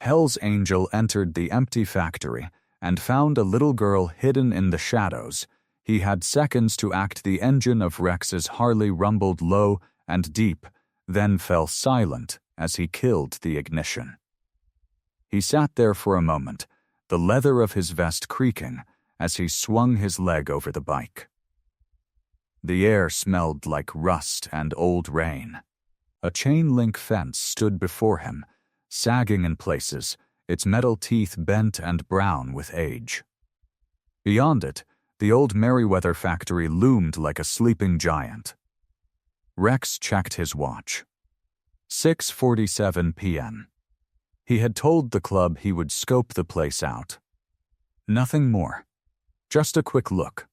Hell's Angel entered the empty factory and found a little girl hidden in the shadows. He had seconds to act. The engine of Rex's Harley rumbled low and deep, then fell silent as he killed the ignition. He sat there for a moment, the leather of his vest creaking as he swung his leg over the bike. The air smelled like rust and old rain. A chain-link fence stood before him, sagging in places, its metal teeth bent and brown with age. Beyond it, the old Merryweather factory loomed like a sleeping giant. Rex checked his watch. 6:47 p.m. He had told the club he would scope the place out. Nothing more. Just a quick look.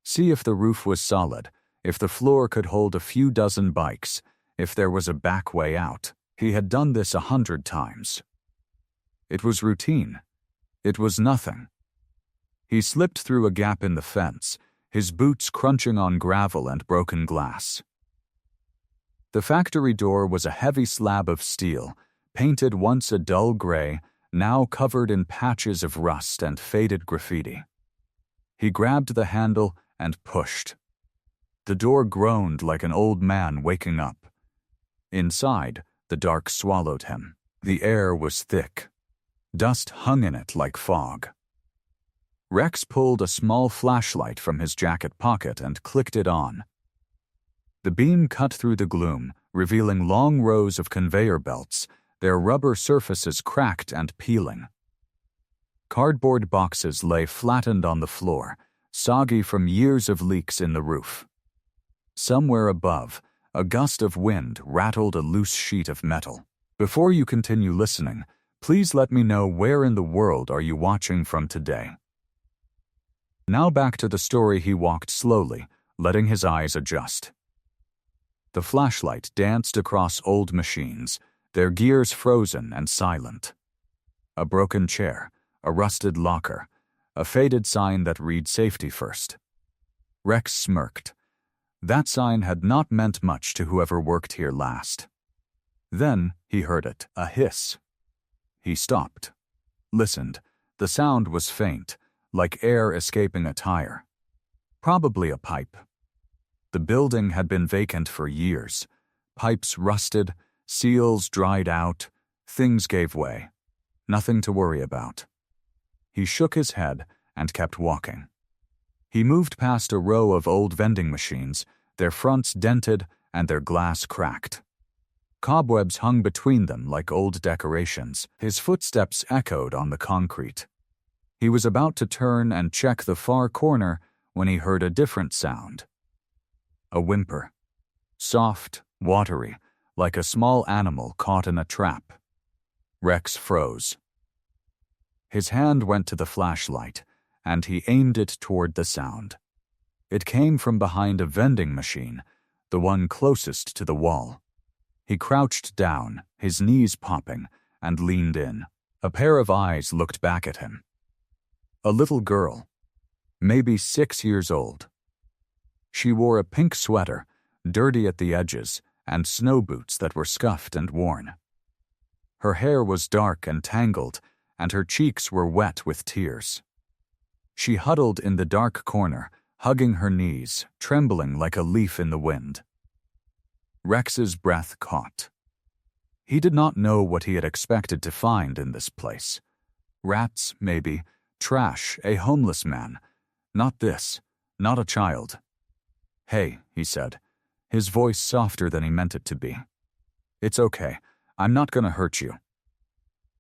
See if the roof was solid, if the floor could hold a few dozen bikes, if there was a back way out. He had done this 100 times. It was routine. It was nothing. He slipped through a gap in the fence, his boots crunching on gravel and broken glass. The factory door was a heavy slab of steel, painted once a dull gray, now covered in patches of rust and faded graffiti. He grabbed the handle and pushed. The door groaned like an old man waking up. Inside, the dark swallowed him. The air was thick. Dust hung in it like fog. Rex pulled a small flashlight from his jacket pocket and clicked it on. The beam cut through the gloom, revealing long rows of conveyor belts, their rubber surfaces cracked and peeling. Cardboard boxes lay flattened on the floor, soggy from years of leaks in the roof. Somewhere above, a gust of wind rattled a loose sheet of metal. Before you continue listening, please let me know where in the world are you watching from today. Now back to the story. He walked slowly, letting his eyes adjust. The flashlight danced across old machines, their gears frozen and silent. A broken chair, a rusted locker, a faded sign that read "Safety First." Rex smirked. That sign had not meant much to whoever worked here last. Then he heard it, a hiss. He stopped, listened. The sound was faint, like air escaping a tire. Probably a pipe. The building had been vacant for years. Pipes rusted, seals dried out, things gave way. Nothing to worry about. He shook his head and kept walking. He moved past a row of old vending machines, their fronts dented and their glass cracked. Cobwebs hung between them like old decorations. His footsteps echoed on the concrete. He was about to turn and check the far corner when he heard a different sound. A whimper. Soft, watery, like a small animal caught in a trap. Rex froze. His hand went to the flashlight, and he aimed it toward the sound. It came from behind a vending machine, the one closest to the wall. He crouched down, his knees popping, and leaned in. A pair of eyes looked back at him. A little girl, maybe 6 years old. She wore a pink sweater, dirty at the edges, and snow boots that were scuffed and worn. Her hair was dark and tangled, and her cheeks were wet with tears. She huddled in the dark corner, hugging her knees, trembling like a leaf in the wind. Rex's breath caught. He did not know what he had expected to find in this place. Rats, maybe, trash, a homeless man. Not this, not a child. "Hey," he said, his voice softer than he meant it to be. "It's okay. I'm not gonna hurt you."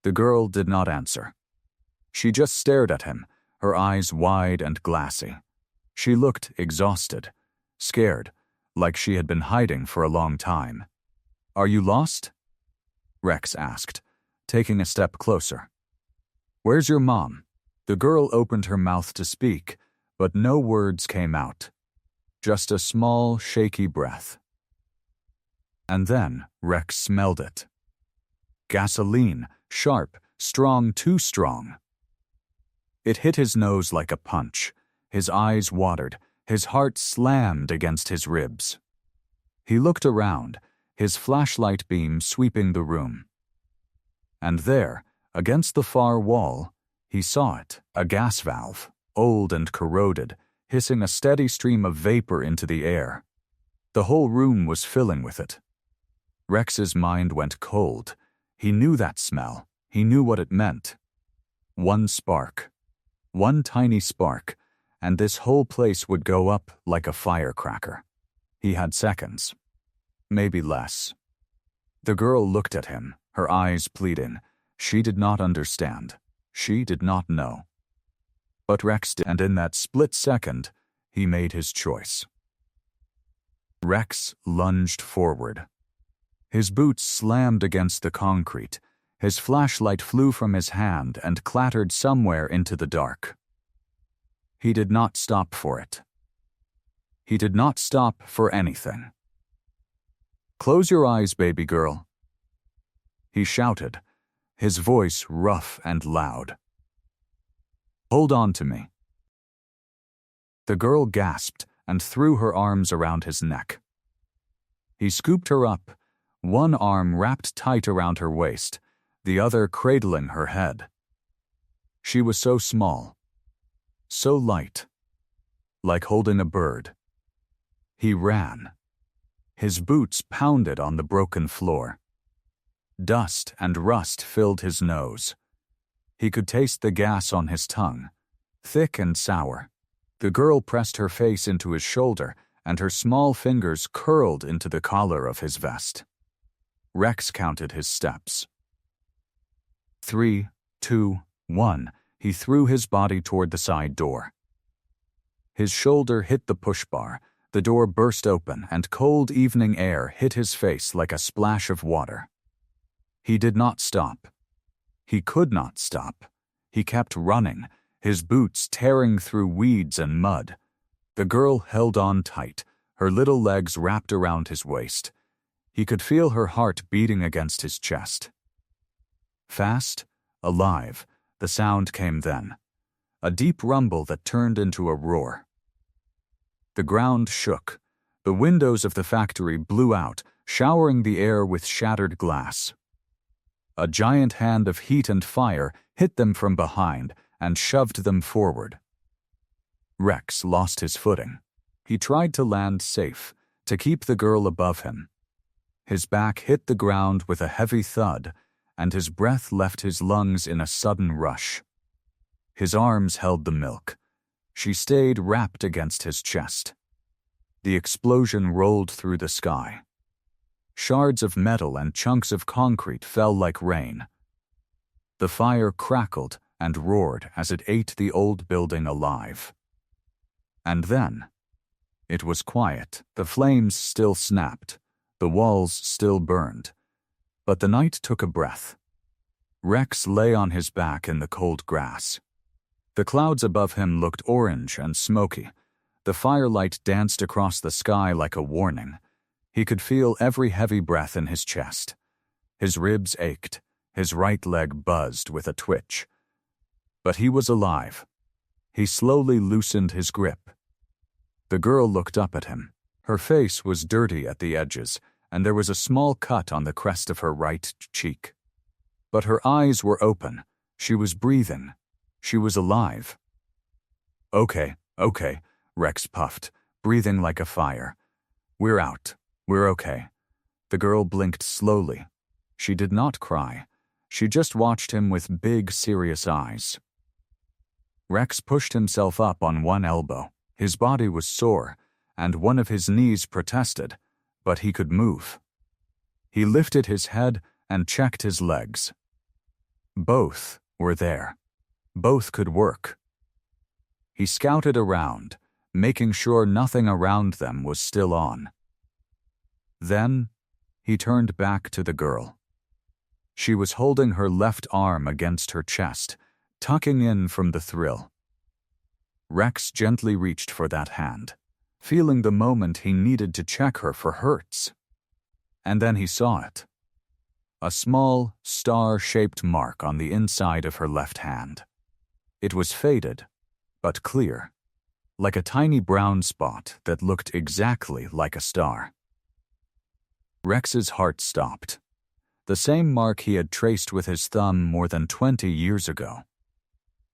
The girl did not answer. She just stared at him, her eyes wide and glassy. She looked exhausted, scared, like she had been hiding for a long time. "Are you lost?" Rex asked, taking a step closer. "Where's your mom?" The girl opened her mouth to speak, but no words came out. Just a small, shaky breath. And then Rex smelled it. Gasoline, sharp, strong, too strong. It hit his nose like a punch. His eyes watered, his heart slammed against his ribs. He looked around, his flashlight beam sweeping the room. And there, Against the far wall, he saw it, a gas valve, old and corroded, hissing a steady stream of vapor into the air. The whole room was filling with it. Rex's mind went cold. He knew that smell. He knew what it meant. One spark. One tiny spark, and this whole place would go up like a firecracker. He had seconds. Maybe less. The girl looked at him, her eyes pleading. She did not understand. She did not know. But Rex did, and in that split second, he made his choice. Rex lunged forward. His boots slammed against the concrete. His flashlight flew from his hand and clattered somewhere into the dark. He did not stop for it. He did not stop for anything. "Close your eyes, baby girl," he shouted, his voice rough and loud. "Hold on to me." The girl gasped and threw her arms around his neck. He scooped her up, one arm wrapped tight around her waist, the other cradling her head. She was so small, so light, like holding a bird. He ran. His boots pounded on the broken floor. Dust and rust filled his nose. He could taste the gas on his tongue, thick and sour. The girl pressed her face into his shoulder, and her small fingers curled into the collar of his vest. Rex counted his steps. 3, 2, 1. He threw his body toward the side door. His shoulder hit the push bar. The door burst open, and cold evening air hit his face like a splash of water. He did not stop. He could not stop. He kept running, his boots tearing through weeds and mud. The girl held on tight, her little legs wrapped around his waist. He could feel her heart beating against his chest. Fast, alive, the sound came then, a deep rumble that turned into a roar. The ground shook. The windows of the factory blew out, showering the air with shattered glass. A giant hand of heat and fire hit them from behind and shoved them forward. Rex lost his footing. He tried to land safe, to keep the girl above him. His back hit the ground with a heavy thud, and his breath left his lungs in a sudden rush. His arms held the milk. She stayed wrapped against his chest. The explosion rolled through the sky. Shards of metal and chunks of concrete fell like rain. The fire crackled and roared as it ate the old building alive. And then, it was quiet. The flames still snapped. The walls still burned. But the night took a breath. Rex lay on his back in the cold grass. The clouds above him looked orange and smoky. The firelight danced across the sky like a warning. He could feel every heavy breath in his chest. His ribs ached. His right leg buzzed with a twitch. But he was alive. He slowly loosened his grip. The girl looked up at him. Her face was dirty at the edges, and there was a small cut on the crest of her right cheek. But her eyes were open. She was breathing. She was alive. Okay, Rex puffed, breathing like a fire. "We're out. We're okay." The girl blinked slowly. She did not cry. She just watched him with big, serious eyes. Rex pushed himself up on one elbow. His body was sore, and one of his knees protested, but he could move. He lifted his head and checked his legs. Both were there. Both could work. He scouted around, making sure nothing around them was still on. Then, he turned back to the girl. She was holding her left arm against her chest, tucking in from the thrill. Rex gently reached for that hand, feeling the moment he needed to check her for hurts. And then he saw it. A small, star-shaped mark on the inside of her left hand. It was faded, but clear, like a tiny brown spot that looked exactly like a star. Rex's heart stopped. The same mark he had traced with his thumb more than 20 years ago.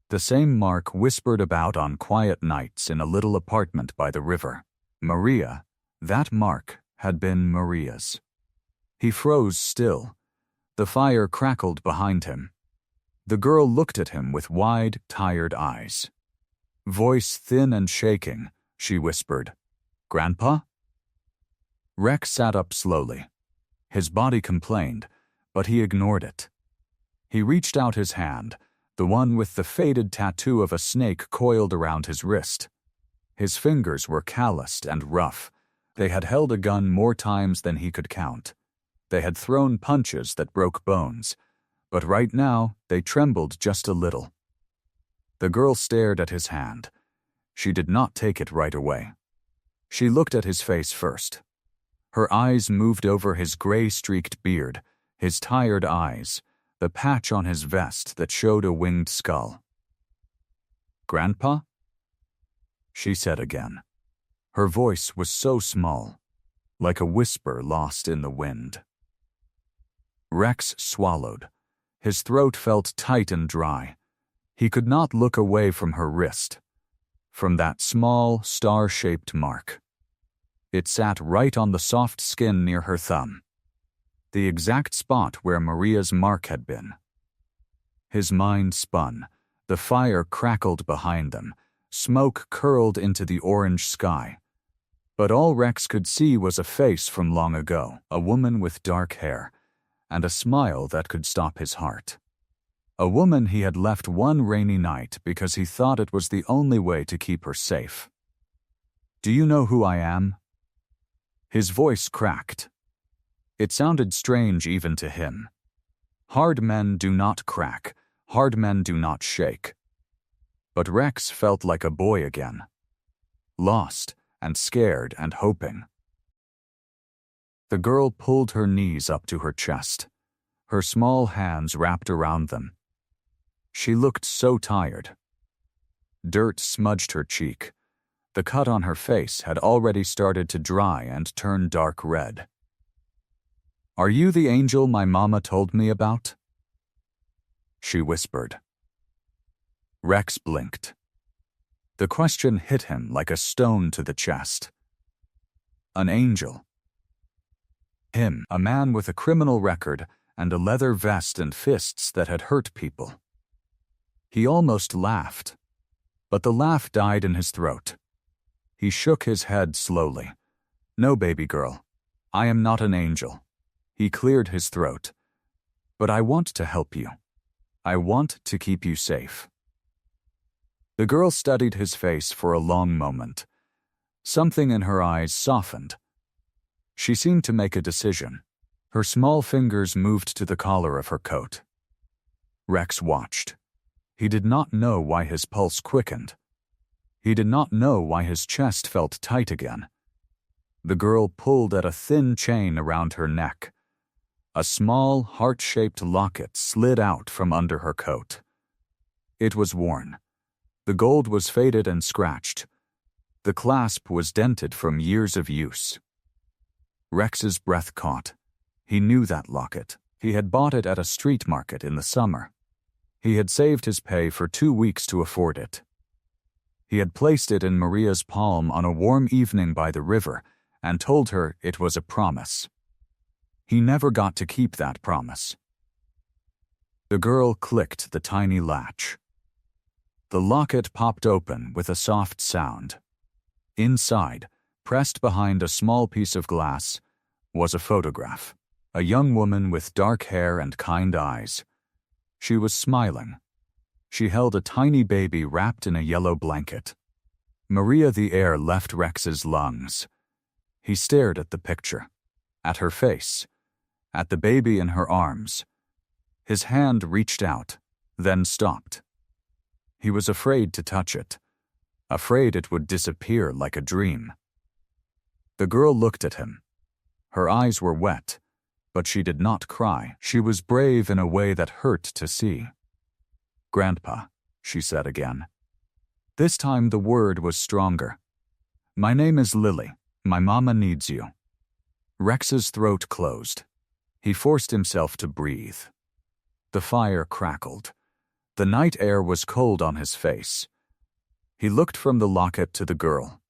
The same mark whispered about on quiet nights in a little apartment by the river. Maria, that mark had been Maria's. He froze still. The fire crackled behind him. The girl looked at him with wide, tired eyes. Voice thin and shaking, she whispered, "Grandpa?" Rex sat up slowly. His body complained, but he ignored it. He reached out his hand, the one with the faded tattoo of a snake coiled around his wrist. His fingers were calloused and rough. They had held a gun more times than he could count. They had thrown punches that broke bones, but right now they trembled just a little. The girl stared at his hand. She did not take it right away. She looked at his face first. Her eyes moved over his gray-streaked beard, his tired eyes, the patch on his vest that showed a winged skull. "Grandpa?" she said again. Her voice was so small, like a whisper lost in the wind. Rex swallowed. His throat felt tight and dry. He could not look away from her wrist, from that small, star-shaped mark. It sat right on the soft skin near her thumb, the exact spot where Maria's mark had been. His mind spun. The fire crackled behind them. Smoke curled into the orange sky. But all Rex could see was a face from long ago, a woman with dark hair, and a smile that could stop his heart. A woman he had left one rainy night because he thought it was the only way to keep her safe. "Do you know who I am?" His voice cracked. It sounded strange even to him. Hard men do not crack. Hard men do not shake. But Rex felt like a boy again. Lost and scared and hoping. The girl pulled her knees up to her chest, her small hands wrapped around them. She looked so tired. Dirt smudged her cheek. The cut on her face had already started to dry and turn dark red. "Are you the angel my mama told me about?" she whispered. Rex blinked. The question hit him like a stone to the chest. An angel. Him, a man with a criminal record and a leather vest and fists that had hurt people. He almost laughed, but the laugh died in his throat. He shook his head slowly. "No, baby girl, I am not an angel." He cleared his throat. "But I want to help you. I want to keep you safe." The girl studied his face for a long moment. Something in her eyes softened. She seemed to make a decision. Her small fingers moved to the collar of her coat. Rex watched. He did not know why his pulse quickened. He did not know why his chest felt tight again. The girl pulled at a thin chain around her neck. A small, heart-shaped locket slid out from under her coat. It was worn. The gold was faded and scratched. The clasp was dented from years of use. Rex's breath caught. He knew that locket. He had bought it at a street market in the summer. He had saved his pay for 2 weeks to afford it. He had placed it in Maria's palm on a warm evening by the river and told her it was a promise. He never got to keep that promise. The girl clicked the tiny latch. The locket popped open with a soft sound. Inside, pressed behind a small piece of glass, was a photograph. A young woman with dark hair and kind eyes. She was smiling. She held a tiny baby wrapped in a yellow blanket. Maria, the air left Rex's lungs. He stared at the picture, at her face, at the baby in her arms. His hand reached out, then stopped. He was afraid to touch it, afraid it would disappear like a dream. The girl looked at him. Her eyes were wet, but she did not cry. She was brave in a way that hurt to see. "Grandpa," she said again. This time the word was stronger. "My name is Lily. My mama needs you." Rex's throat closed. He forced himself to breathe. The fire crackled. The night air was cold on his face. He looked from the locket to the girl,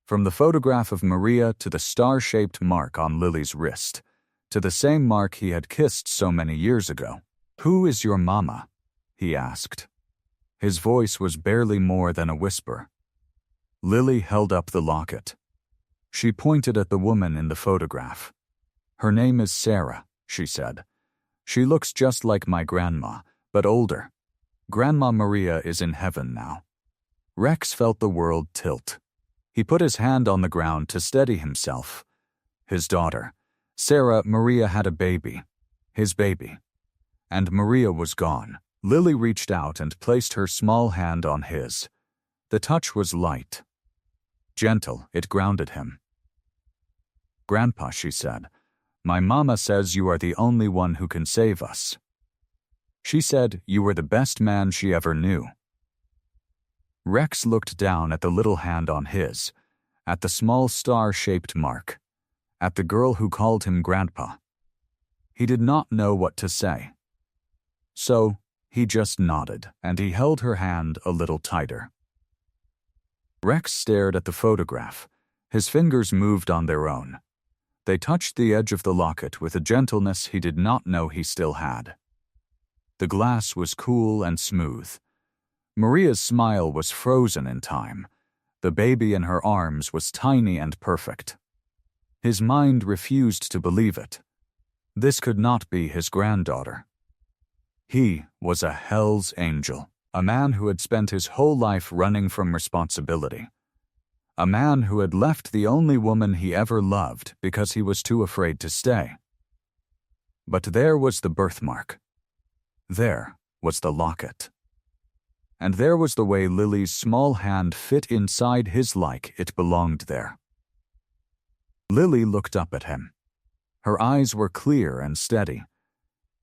from the photograph of Maria to the star-shaped mark on Lily's wrist, to the same mark he had kissed so many years ago. "Who is your mama?" he asked. His voice was barely more than a whisper. Lily held up the locket. She pointed at the woman in the photograph. "Her name is Sarah," she said. "She looks just like my grandma, but older. Grandma Maria is in heaven now." Rex felt the world tilt. He put his hand on the ground to steady himself. His daughter, Sarah Maria, had a baby. His baby. And Maria was gone. Lily reached out and placed her small hand on his. The touch was light. Gentle, it grounded him. "Grandpa," she said, "my mama says you are the only one who can save us. She said you were the best man she ever knew." Rex looked down at the little hand on his, at the small star-shaped mark, at the girl who called him Grandpa. He did not know what to say. So, he just nodded, and he held her hand a little tighter. Rex stared at the photograph. His fingers moved on their own. They touched the edge of the locket with a gentleness he did not know he still had. The glass was cool and smooth. Maria's smile was frozen in time. The baby in her arms was tiny and perfect. His mind refused to believe it. This could not be his granddaughter. He was a Hell's Angel, a man who had spent his whole life running from responsibility. A man who had left the only woman he ever loved because he was too afraid to stay. But there was the birthmark. There was the locket. And there was the way Lily's small hand fit inside his like it belonged there. Lily looked up at him. Her eyes were clear and steady.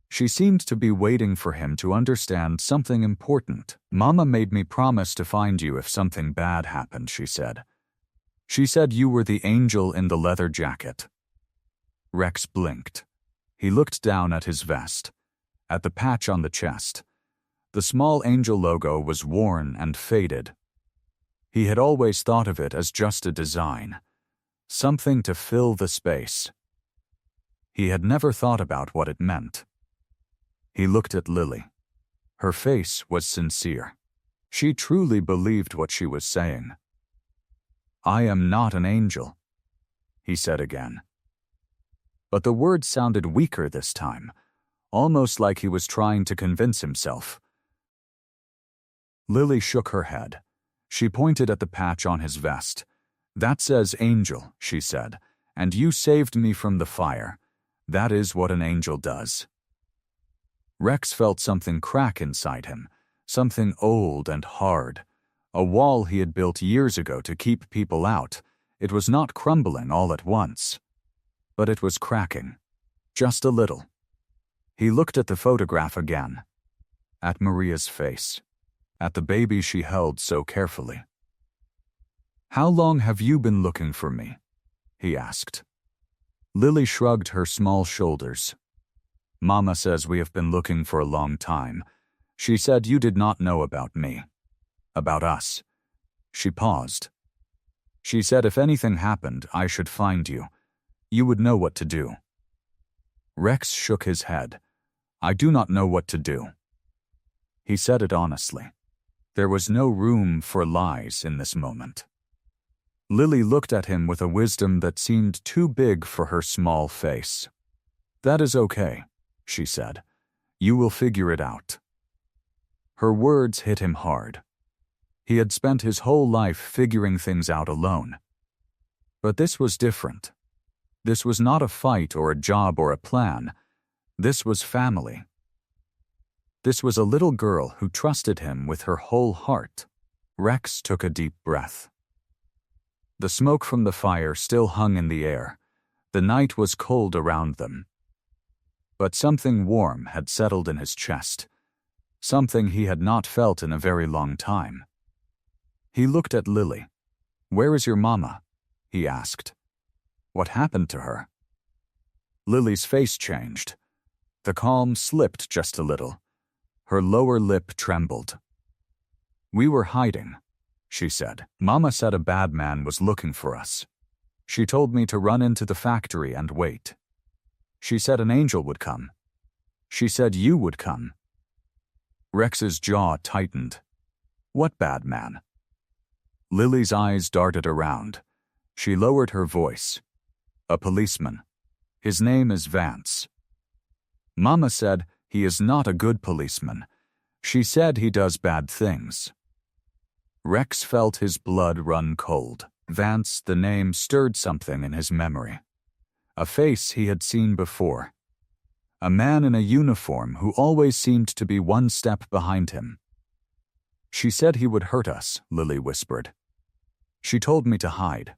She seemed to be waiting for him to understand something important. "Mama made me promise to find you if something bad happened," she said. "She said you were the angel in the leather jacket." Rex blinked. He looked down at his vest, at the patch on the chest. The small angel logo was worn and faded. He had always thought of it as just a design, something to fill the space. He had never thought about what it meant. He looked at Lily. Her face was sincere. She truly believed what she was saying. "I am not an angel," he said again. But the words sounded weaker this time, almost like he was trying to convince himself. Lily shook her head. She pointed at the patch on his vest. "That says angel," she said, "and you saved me from the fire. That is what an angel does." Rex felt something crack inside him, something old and hard. A wall he had built years ago to keep people out. It was not crumbling all at once, but it was cracking, just a little. He looked at the photograph again, at Maria's face, at the baby she held so carefully. "How long have you been looking for me?" he asked. Lily shrugged her small shoulders. "Mama says we have been looking for a long time. She said you did not know about me. About us." She paused. "She said if anything happened, I should find you. You would know what to do." Rex shook his head. "I do not know what to do." He said it honestly. There was no room for lies in this moment. Lily looked at him with a wisdom that seemed too big for her small face. "That is okay," she said. "You will figure it out." Her words hit him hard. He had spent his whole life figuring things out alone. But this was different. This was not a fight or a job or a plan. This was family. This was a little girl who trusted him with her whole heart. Rex took a deep breath. The smoke from the fire still hung in the air. The night was cold around them. But something warm had settled in his chest, something he had not felt in a very long time. He looked at Lily. "Where is your mama?" he asked. "What happened to her?" Lily's face changed. The calm slipped just a little. Her lower lip trembled. "We were hiding," she said. "Mama said a bad man was looking for us. She told me to run into the factory and wait. She said an angel would come. She said you would come." Rex's jaw tightened. "What bad man?" Lily's eyes darted around. She lowered her voice. "A policeman. His name is Vance. Mama said he is not a good policeman. She said he does bad things." Rex felt his blood run cold. Vance, the name, stirred something in his memory. A face he had seen before. A man in a uniform who always seemed to be one step behind him. "She said he would hurt us," Lily whispered. "She told me to hide.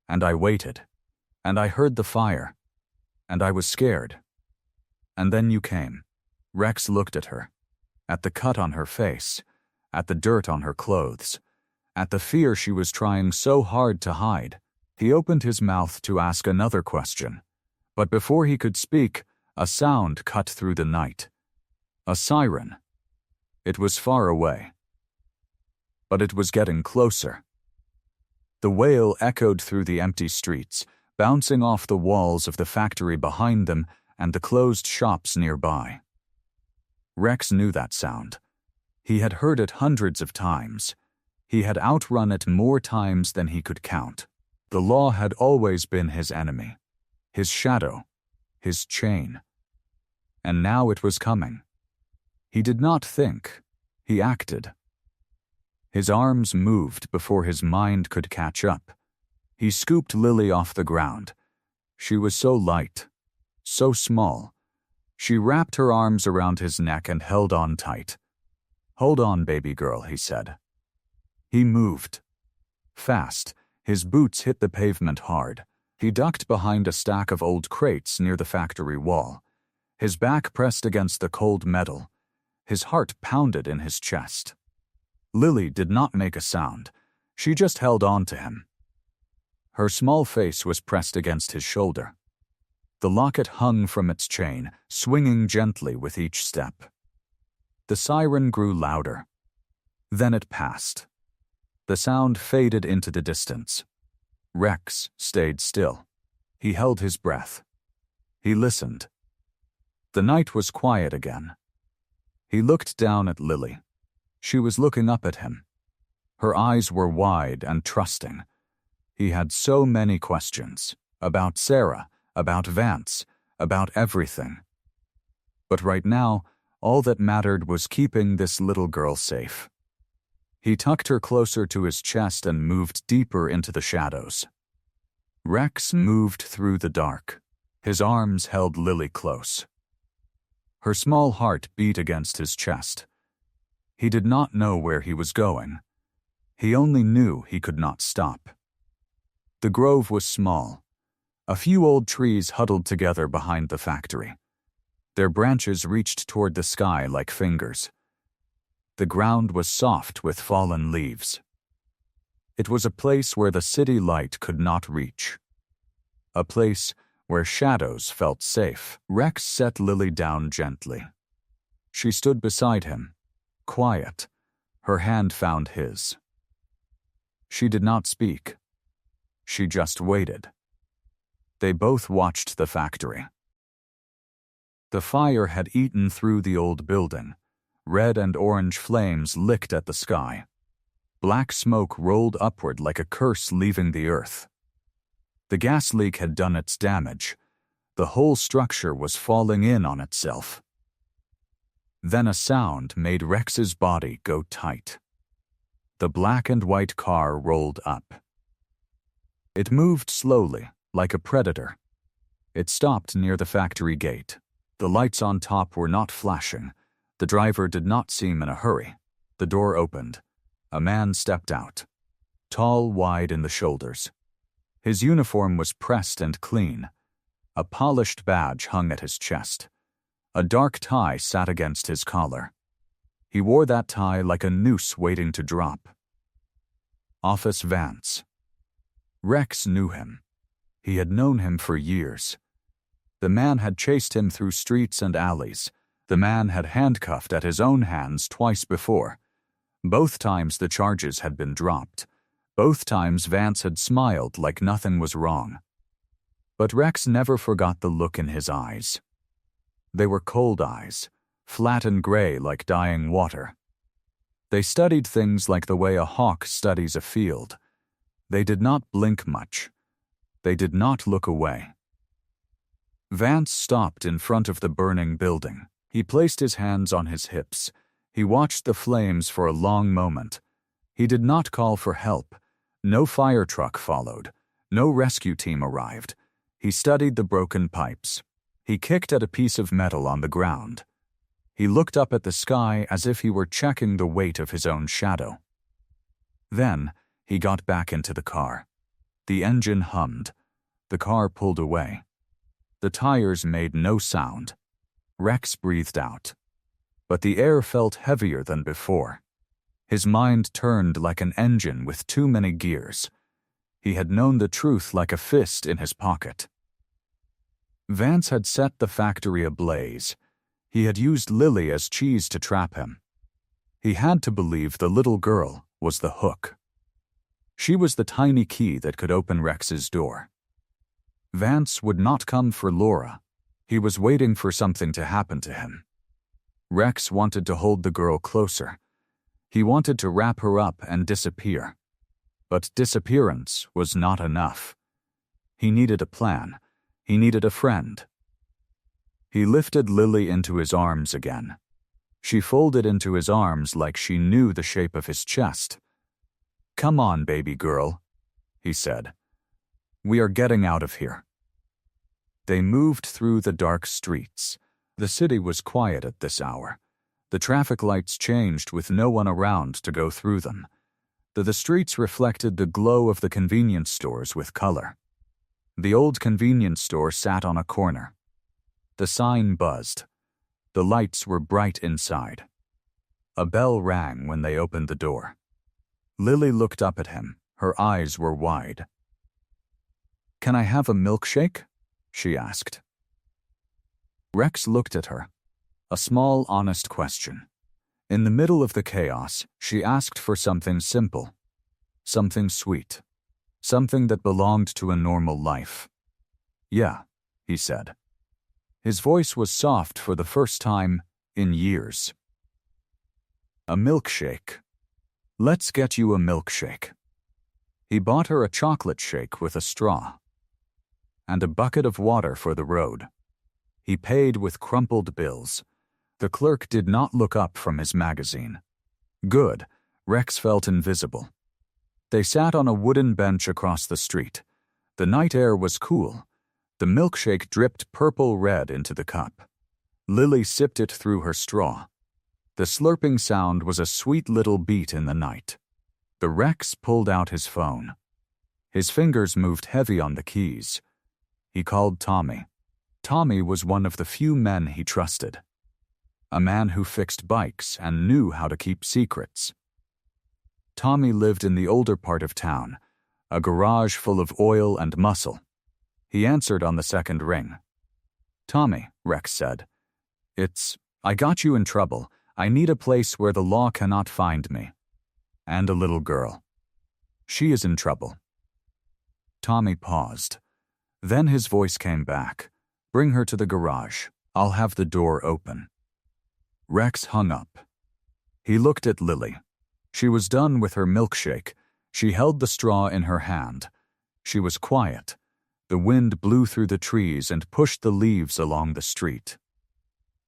And I waited. And I heard the fire. And I was scared. And then you came." Rex looked at her. At the cut on her face. At the dirt on her clothes. At the fear she was trying so hard to hide. He opened his mouth to ask another question. But before he could speak, a sound cut through the night. A siren. It was far away. But it was getting closer. The wail echoed through the empty streets, bouncing off the walls of the factory behind them and the closed shops nearby. Rex knew that sound. He had heard it hundreds of times. He had outrun it more times than he could count. The law had always been his enemy, his shadow, his chain. And now it was coming. He did not think. He acted. His arms moved before his mind could catch up. He scooped Lily off the ground. She was so light, so small. She wrapped her arms around his neck and held on tight. "Hold on, baby girl," he said. He moved. Fast, his boots hit the pavement hard. He ducked behind a stack of old crates near the factory wall. His back pressed against the cold metal. His heart pounded in his chest. Lily did not make a sound. She just held on to him. Her small face was pressed against his shoulder. The locket hung from its chain, swinging gently with each step. The siren grew louder. Then it passed. The sound faded into the distance. Rex stayed still. He held his breath. He listened. The night was quiet again. He looked down at Lily. She was looking up at him. Her eyes were wide and trusting. He had so many questions. About Sarah, about Vance, about everything. But right now, all that mattered was keeping this little girl safe. He tucked her closer to his chest and moved deeper into the shadows. Rex moved through the dark. His arms held Lily close. Her small heart beat against his chest. He did not know where he was going. He only knew he could not stop. The grove was small. A few old trees huddled together behind the factory. Their branches reached toward the sky like fingers. The ground was soft with fallen leaves. It was a place where the city light could not reach. A place where shadows felt safe. Rex set Lily down gently. She stood beside him, quiet. Her hand found his. She did not speak. She just waited. They both watched the factory. The fire had eaten through the old building. Red and orange flames licked at the sky. Black smoke rolled upward like a curse leaving the earth. The gas leak had done its damage. The whole structure was falling in on itself. Then a sound made Rex's body go tight. The black and white car rolled up. It moved slowly, like a predator. It stopped near the factory gate. The lights on top were not flashing. The driver did not seem in a hurry. The door opened. A man stepped out. Tall, wide in the shoulders. His uniform was pressed and clean. A polished badge hung at his chest. A dark tie sat against his collar. He wore that tie like a noose waiting to drop. Office Vance. Rex knew him. He had known him for years. The man had chased him through streets and alleys. The man had handcuffed at his own hands twice before. Both times the charges had been dropped. Both times Vance had smiled like nothing was wrong. But Rex never forgot the look in his eyes. They were cold eyes, flat and gray like dying water. They studied things like the way a hawk studies a field. They did not blink much. They did not look away. Vance stopped in front of the burning building. He placed his hands on his hips. He watched the flames for a long moment. He did not call for help. No fire truck followed. No rescue team arrived. He studied the broken pipes. He kicked at a piece of metal on the ground. He looked up at the sky as if he were checking the weight of his own shadow. Then, he got back into the car. The engine hummed. The car pulled away. The tires made no sound. Rex breathed out. But the air felt heavier than before. His mind turned like an engine with too many gears. He had known the truth like a fist in his pocket. Vance had set the factory ablaze. He had used Lily as cheese to trap him. He had to believe the little girl was the hook. She was the tiny key that could open Rex's door. Vance would not come for Laura. He was waiting for something to happen to him. Rex wanted to hold the girl closer. He wanted to wrap her up and disappear. But disappearance was not enough. He needed a plan. He needed a friend. He lifted Lily into his arms again. She folded into his arms like she knew the shape of his chest. "Come on, baby girl," he said. "We are getting out of here." They moved through the dark streets. The city was quiet at this hour. The traffic lights changed with no one around to go through them. The streets reflected the glow of the convenience stores with color. The old convenience store sat on a corner. The sign buzzed. The lights were bright inside. A bell rang when they opened the door. Lily looked up at him. Her eyes were wide. "Can I have a milkshake?" she asked. Rex looked at her. A small, honest question. In the middle of the chaos, she asked for something simple. Something sweet. Something that belonged to a normal life. "Yeah," he said. His voice was soft for the first time in years. "A milkshake. Let's get you a milkshake." He bought her a chocolate shake with a straw. And a bucket of water for the road. He paid with crumpled bills. The clerk did not look up from his magazine. Good. Rex felt invisible. They sat on a wooden bench across the street. The night air was cool. The milkshake dripped purple red into the cup. Lily sipped it through her straw. The slurping sound was a sweet little beat in the night. The Rex pulled out his phone. His fingers moved heavy on the keys. He called Tommy. Tommy was one of the few men he trusted. A man who fixed bikes and knew how to keep secrets. Tommy lived in the older part of town, a garage full of oil and muscle. He answered on the second ring. "Tommy," Rex said. I got you in trouble. I need a place where the law cannot find me. And a little girl. She is in trouble." Tommy paused. Then his voice came back. "Bring her to the garage. I'll have the door open." Rex hung up. He looked at Lily. She was done with her milkshake. She held the straw in her hand. She was quiet. The wind blew through the trees and pushed the leaves along the street.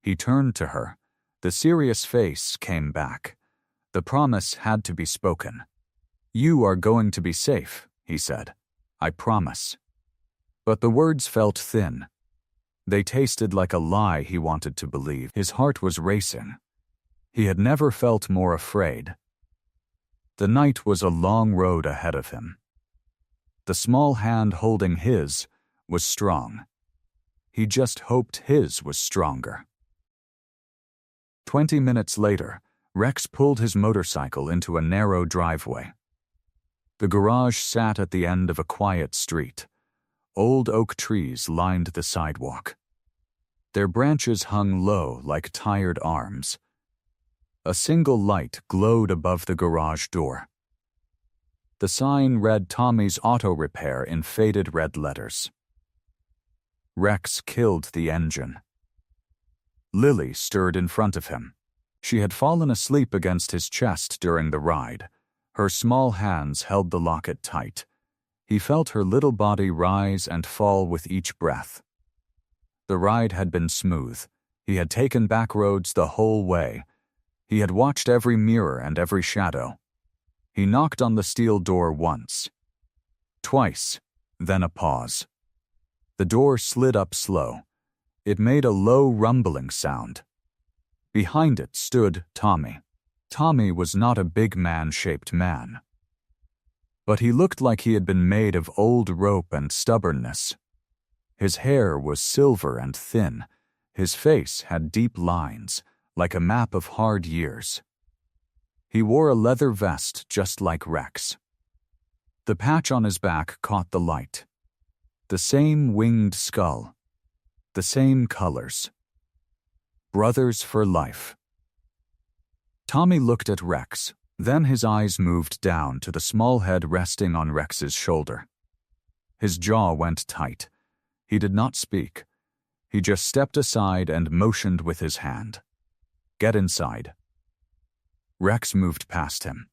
He turned to her. The serious face came back. The promise had to be spoken. "You are going to be safe," he said. "I promise." But the words felt thin. They tasted like a lie he wanted to believe. His heart was racing. He had never felt more afraid. The night was a long road ahead of him. The small hand holding his was strong. He just hoped his was stronger. 20 minutes later, Rex pulled his motorcycle into a narrow driveway. The garage sat at the end of a quiet street. Old oak trees lined the sidewalk. Their branches hung low like tired arms. A single light glowed above the garage door. The sign read Tommy's Auto Repair in faded red letters. Rex killed the engine. Lily stirred in front of him. She had fallen asleep against his chest during the ride. Her small hands held the locket tight. He felt her little body rise and fall with each breath. The ride had been smooth. He had taken back roads the whole way. He had watched every mirror and every shadow. He knocked on the steel door once. Twice, then a pause. The door slid up slow. It made a low rumbling sound. Behind it stood Tommy. Tommy was not a big man-shaped man. But he looked like he had been made of old rope and stubbornness. His hair was silver and thin. His face had deep lines, like a map of hard years. He wore a leather vest just like Rex. The patch on his back caught the light. The same winged skull. The same colors. Brothers for life. Tommy looked at Rex, then his eyes moved down to the small head resting on Rex's shoulder. His jaw went tight. He did not speak. He just stepped aside and motioned with his hand. "Get inside." Rex moved past him.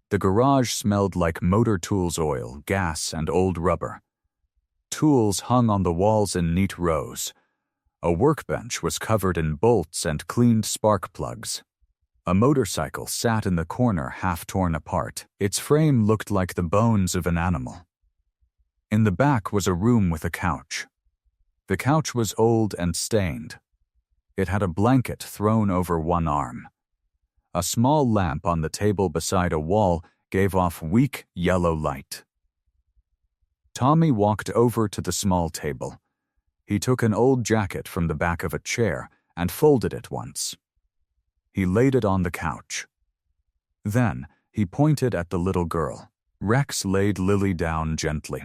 The garage smelled like motor tools oil, gas, and old rubber. Tools hung on the walls in neat rows. A workbench was covered in bolts and cleaned spark plugs. A motorcycle sat in the corner half torn apart. Its frame looked like the bones of an animal. In the back was a room with a couch. The couch was old and stained. It had a blanket thrown over one arm. A small lamp on the table beside a wall gave off weak yellow light. Tommy walked over to the small table. He took an old jacket from the back of a chair and folded it once. He laid it on the couch. Then he pointed at the little girl. Rex laid Lily down gently.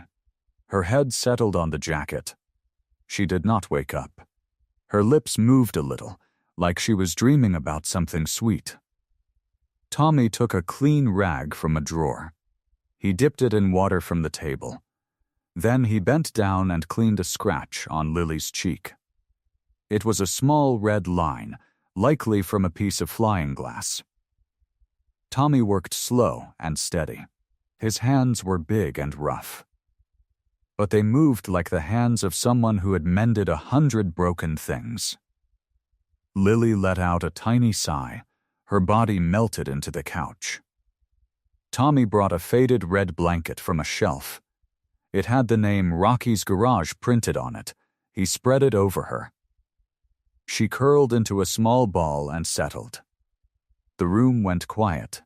Her head settled on the jacket. She did not wake up. Her lips moved a little, like she was dreaming about something sweet. Tommy took a clean rag from a drawer. He dipped it in water from the table. Then he bent down and cleaned a scratch on Lily's cheek. It was a small red line, likely from a piece of flying glass. Tommy worked slow and steady. His hands were big and rough. But they moved like the hands of someone who had mended 100 broken things. Lily let out a tiny sigh. Her body melted into the couch. Tommy brought a faded red blanket from a shelf. It had the name Rocky's Garage printed on it. He spread it over her. She curled into a small ball and settled. The room went quiet.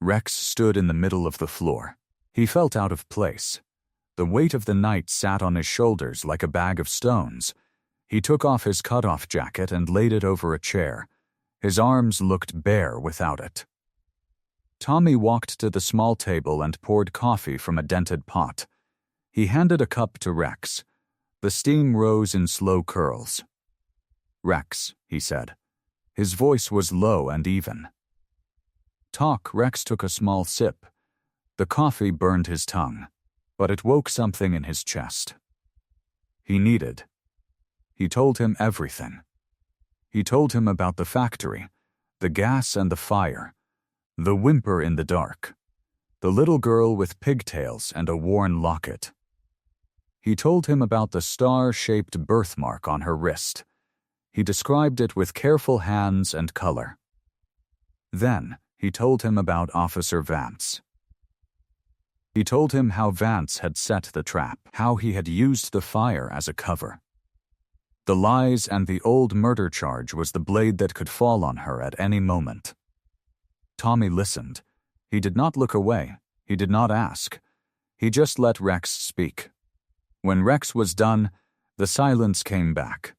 Rex stood in the middle of the floor. He felt out of place. The weight of the night sat on his shoulders like a bag of stones. He took off his cut-off jacket and laid it over a chair. His arms looked bare without it. Tommy walked to the small table and poured coffee from a dented pot. He handed a cup to Rex. The steam rose in slow curls. "Rex," he said. His voice was low and even. "Talk." Rex took a small sip. The coffee burned his tongue, but it woke something in his chest. He needed. He told him everything. He told him about the factory, the gas and the fire, the whimper in the dark, the little girl with pigtails and a worn locket. He told him about the star-shaped birthmark on her wrist. He described it with careful hands and color. Then he told him about Officer Vance. He told him how Vance had set the trap, how he had used the fire as a cover. The lies and the old murder charge was the blade that could fall on her at any moment. Tommy listened. He did not look away. He did not ask. He just let Rex speak. When Rex was done, the silence came back.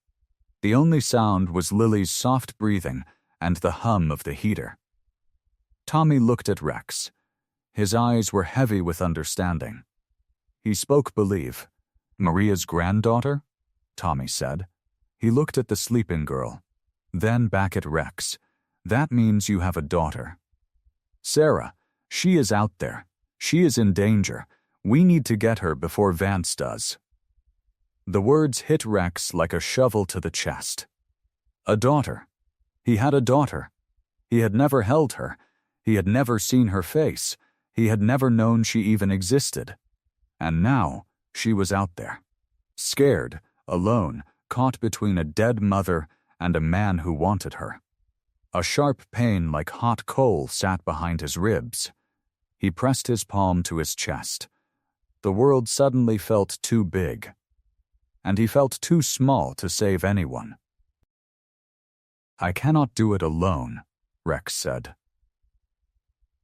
The only sound was Lily's soft breathing and the hum of the heater. Tommy looked at Rex. His eyes were heavy with understanding. He spoke belief. "Maria's granddaughter?" Tommy said. He looked at the sleeping girl, then back at Rex. That means you have a daughter. Sarah, she is out there. She is in danger. We need to get her before Vance does. The words hit Rex like a shovel to the chest. A daughter. He had a daughter. He had never held her. He had never seen her face. He had never known she even existed. And now, she was out there. Scared, alone, caught between a dead mother and a man who wanted her. A sharp pain like hot coal sat behind his ribs. He pressed his palm to his chest. The world suddenly felt too big. And he felt too small to save anyone. I cannot do it alone, Rex said.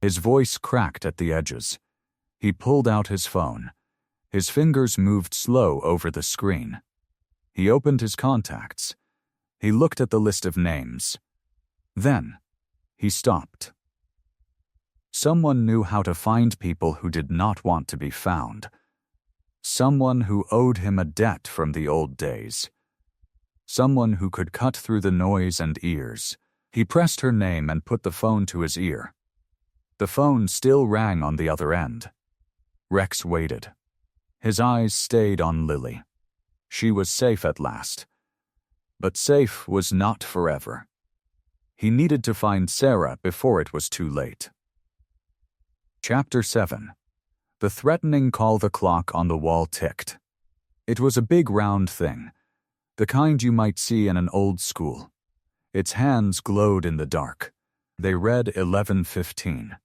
His voice cracked at the edges. He pulled out his phone. His fingers moved slow over the screen. He opened his contacts. He looked at the list of names. Then, he stopped. Someone knew how to find people who did not want to be found. Someone who owed him a debt from the old days. Someone who could cut through the noise and ears. He pressed her name and put the phone to his ear. The phone still rang on the other end. Rex waited. His eyes stayed on Lily. She was safe at last. But safe was not forever. He needed to find Sarah before it was too late. Chapter 7. The threatening call. The clock on the wall ticked. It was a big round thing, the kind you might see in an old school. Its hands glowed in the dark. They read 11:15.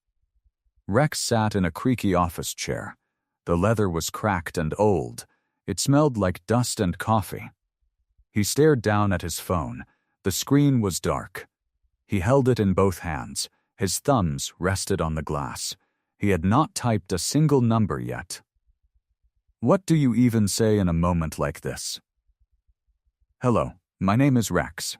Rex sat in a creaky office chair. The leather was cracked and old. It smelled like dust and coffee. He stared down at his phone. The screen was dark. He held it in both hands. His thumbs rested on the glass. He had not typed a single number yet. What do you even say in a moment like this? Hello, my name is Rex.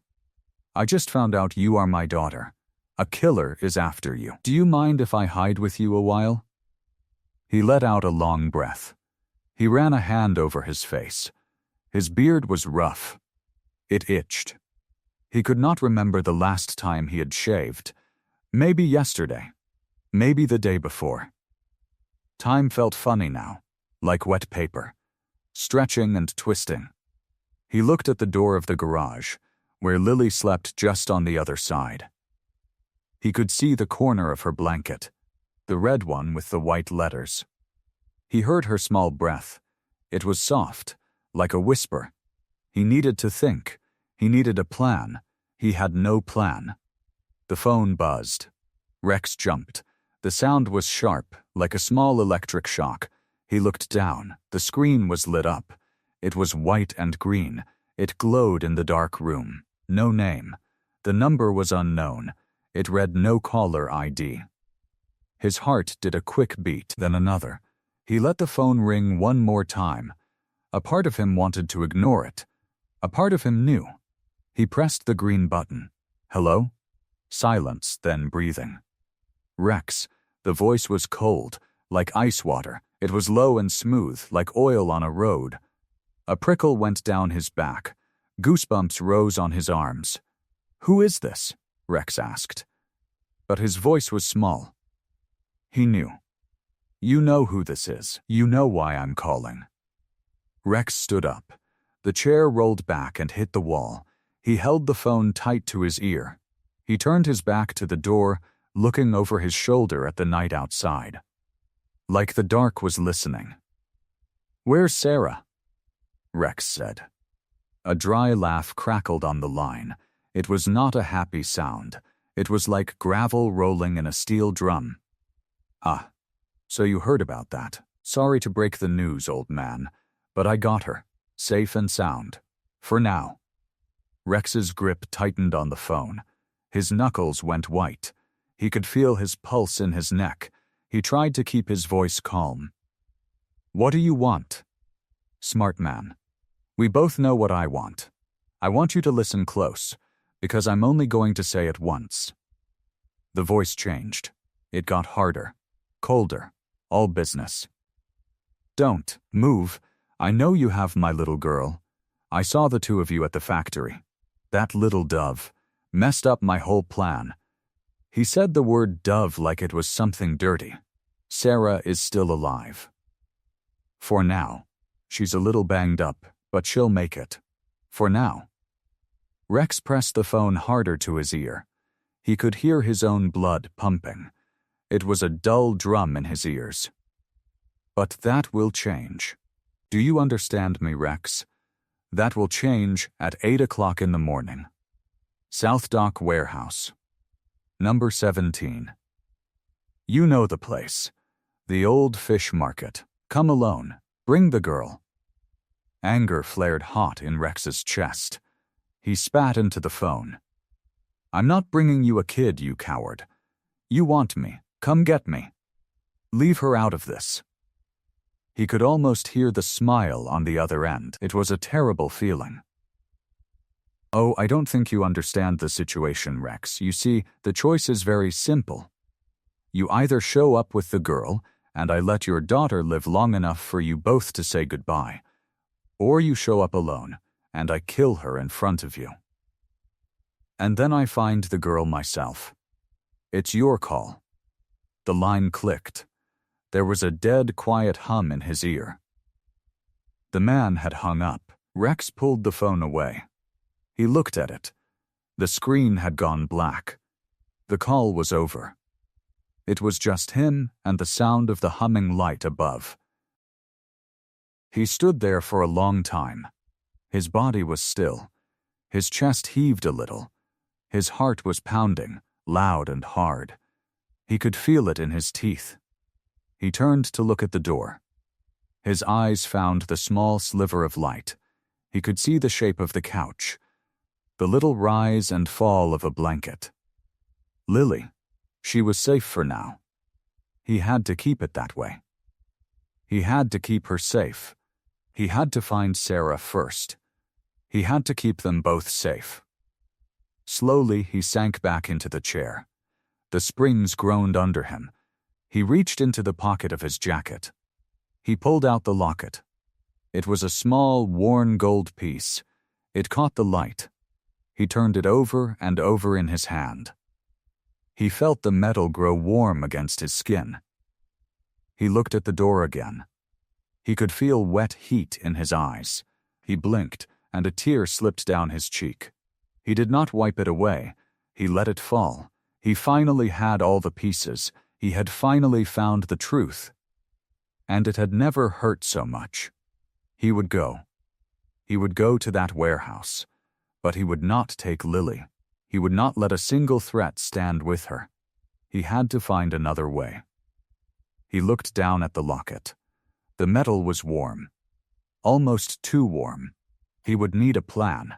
I just found out you are my daughter. A killer is after you. Do you mind if I hide with you a while? He let out a long breath. He ran a hand over his face. His beard was rough. It itched. He could not remember the last time he had shaved. Maybe yesterday. Maybe the day before. Time felt funny now, like wet paper, stretching and twisting. He looked at the door of the garage, where Lily slept just on the other side. He could see the corner of her blanket, the red one with the white letters. He heard her small breath. It was soft, like a whisper. He needed to think. He needed a plan. He had no plan. The phone buzzed. Rex jumped. The sound was sharp, like a small electric shock. He looked down. The screen was lit up. It was white and green. It glowed in the dark room. No name. The number was unknown. It read no caller ID. His heart did a quick beat, then another. He let the phone ring one more time. A part of him wanted to ignore it. A part of him knew. He pressed the green button. Hello? Silence, then breathing. Rex. The voice was cold, like ice water. It was low and smooth, like oil on a road. A prickle went down his back. Goosebumps rose on his arms. Who is this? Rex asked. But his voice was small. He knew. You know who this is. You know why I'm calling. Rex stood up. The chair rolled back and hit the wall. He held the phone tight to his ear. He turned his back to the door, looking over his shoulder at the night outside. Like the dark was listening. Where's Sarah? Rex said. A dry laugh crackled on the line. It was not a happy sound. It was like gravel rolling in a steel drum. Ah, so you heard about that. Sorry to break the news, old man, but I got her, safe and sound. For now. Rex's grip tightened on the phone. His knuckles went white. He could feel his pulse in his neck. He tried to keep his voice calm. What do you want? Smart man. We both know what I want. I want you to listen close, because I'm only going to say it once. The voice changed. It got harder, colder, all business. Don't move. I know you have my little girl. I saw the two of you at the factory. That little dove messed up my whole plan." He said the word dove like it was something dirty. Sarah is still alive. For now. She's a little banged up, but she'll make it. For now. Rex pressed the phone harder to his ear. He could hear his own blood pumping. It was a dull drum in his ears. "But that will change. Do you understand me, Rex? That will change at 8 o'clock in the morning. South Dock Warehouse. Number 17. You know the place. The old fish market. Come alone. Bring the girl." Anger flared hot in Rex's chest. He spat into the phone. "I'm not bringing you a kid, you coward. You want me. Come get me. Leave her out of this." He could almost hear the smile on the other end. It was a terrible feeling. "Oh, I don't think you understand the situation, Rex. You see, the choice is very simple. You either show up with the girl, and I let your daughter live long enough for you both to say goodbye, or you show up alone, and I kill her in front of you. And then I find the girl myself. It's your call." The line clicked. There was a dead, quiet hum in his ear. The man had hung up. Rex pulled the phone away. He looked at it. The screen had gone black. The call was over. It was just him and the sound of the humming light above. He stood there for a long time. His body was still. His chest heaved a little. His heart was pounding, loud and hard. He could feel it in his teeth. He turned to look at the door. His eyes found the small sliver of light. He could see the shape of the couch, the little rise and fall of a blanket. Lily. She was safe for now. He had to keep it that way. He had to keep her safe. He had to find Sarah first. He had to keep them both safe. Slowly, he sank back into the chair. The springs groaned under him. He reached into the pocket of his jacket. He pulled out the locket. It was a small, worn gold piece. It caught the light. He turned it over and over in his hand. He felt the metal grow warm against his skin. He looked at the door again. He could feel wet heat in his eyes. He blinked, and a tear slipped down his cheek. He did not wipe it away. He let it fall. He finally had all the pieces. He had finally found the truth. And it had never hurt so much. He would go. He would go to that warehouse. But he would not take Lily. He would not let a single threat stand with her. He had to find another way. He looked down at the locket. The metal was warm. Almost too warm. He would need a plan.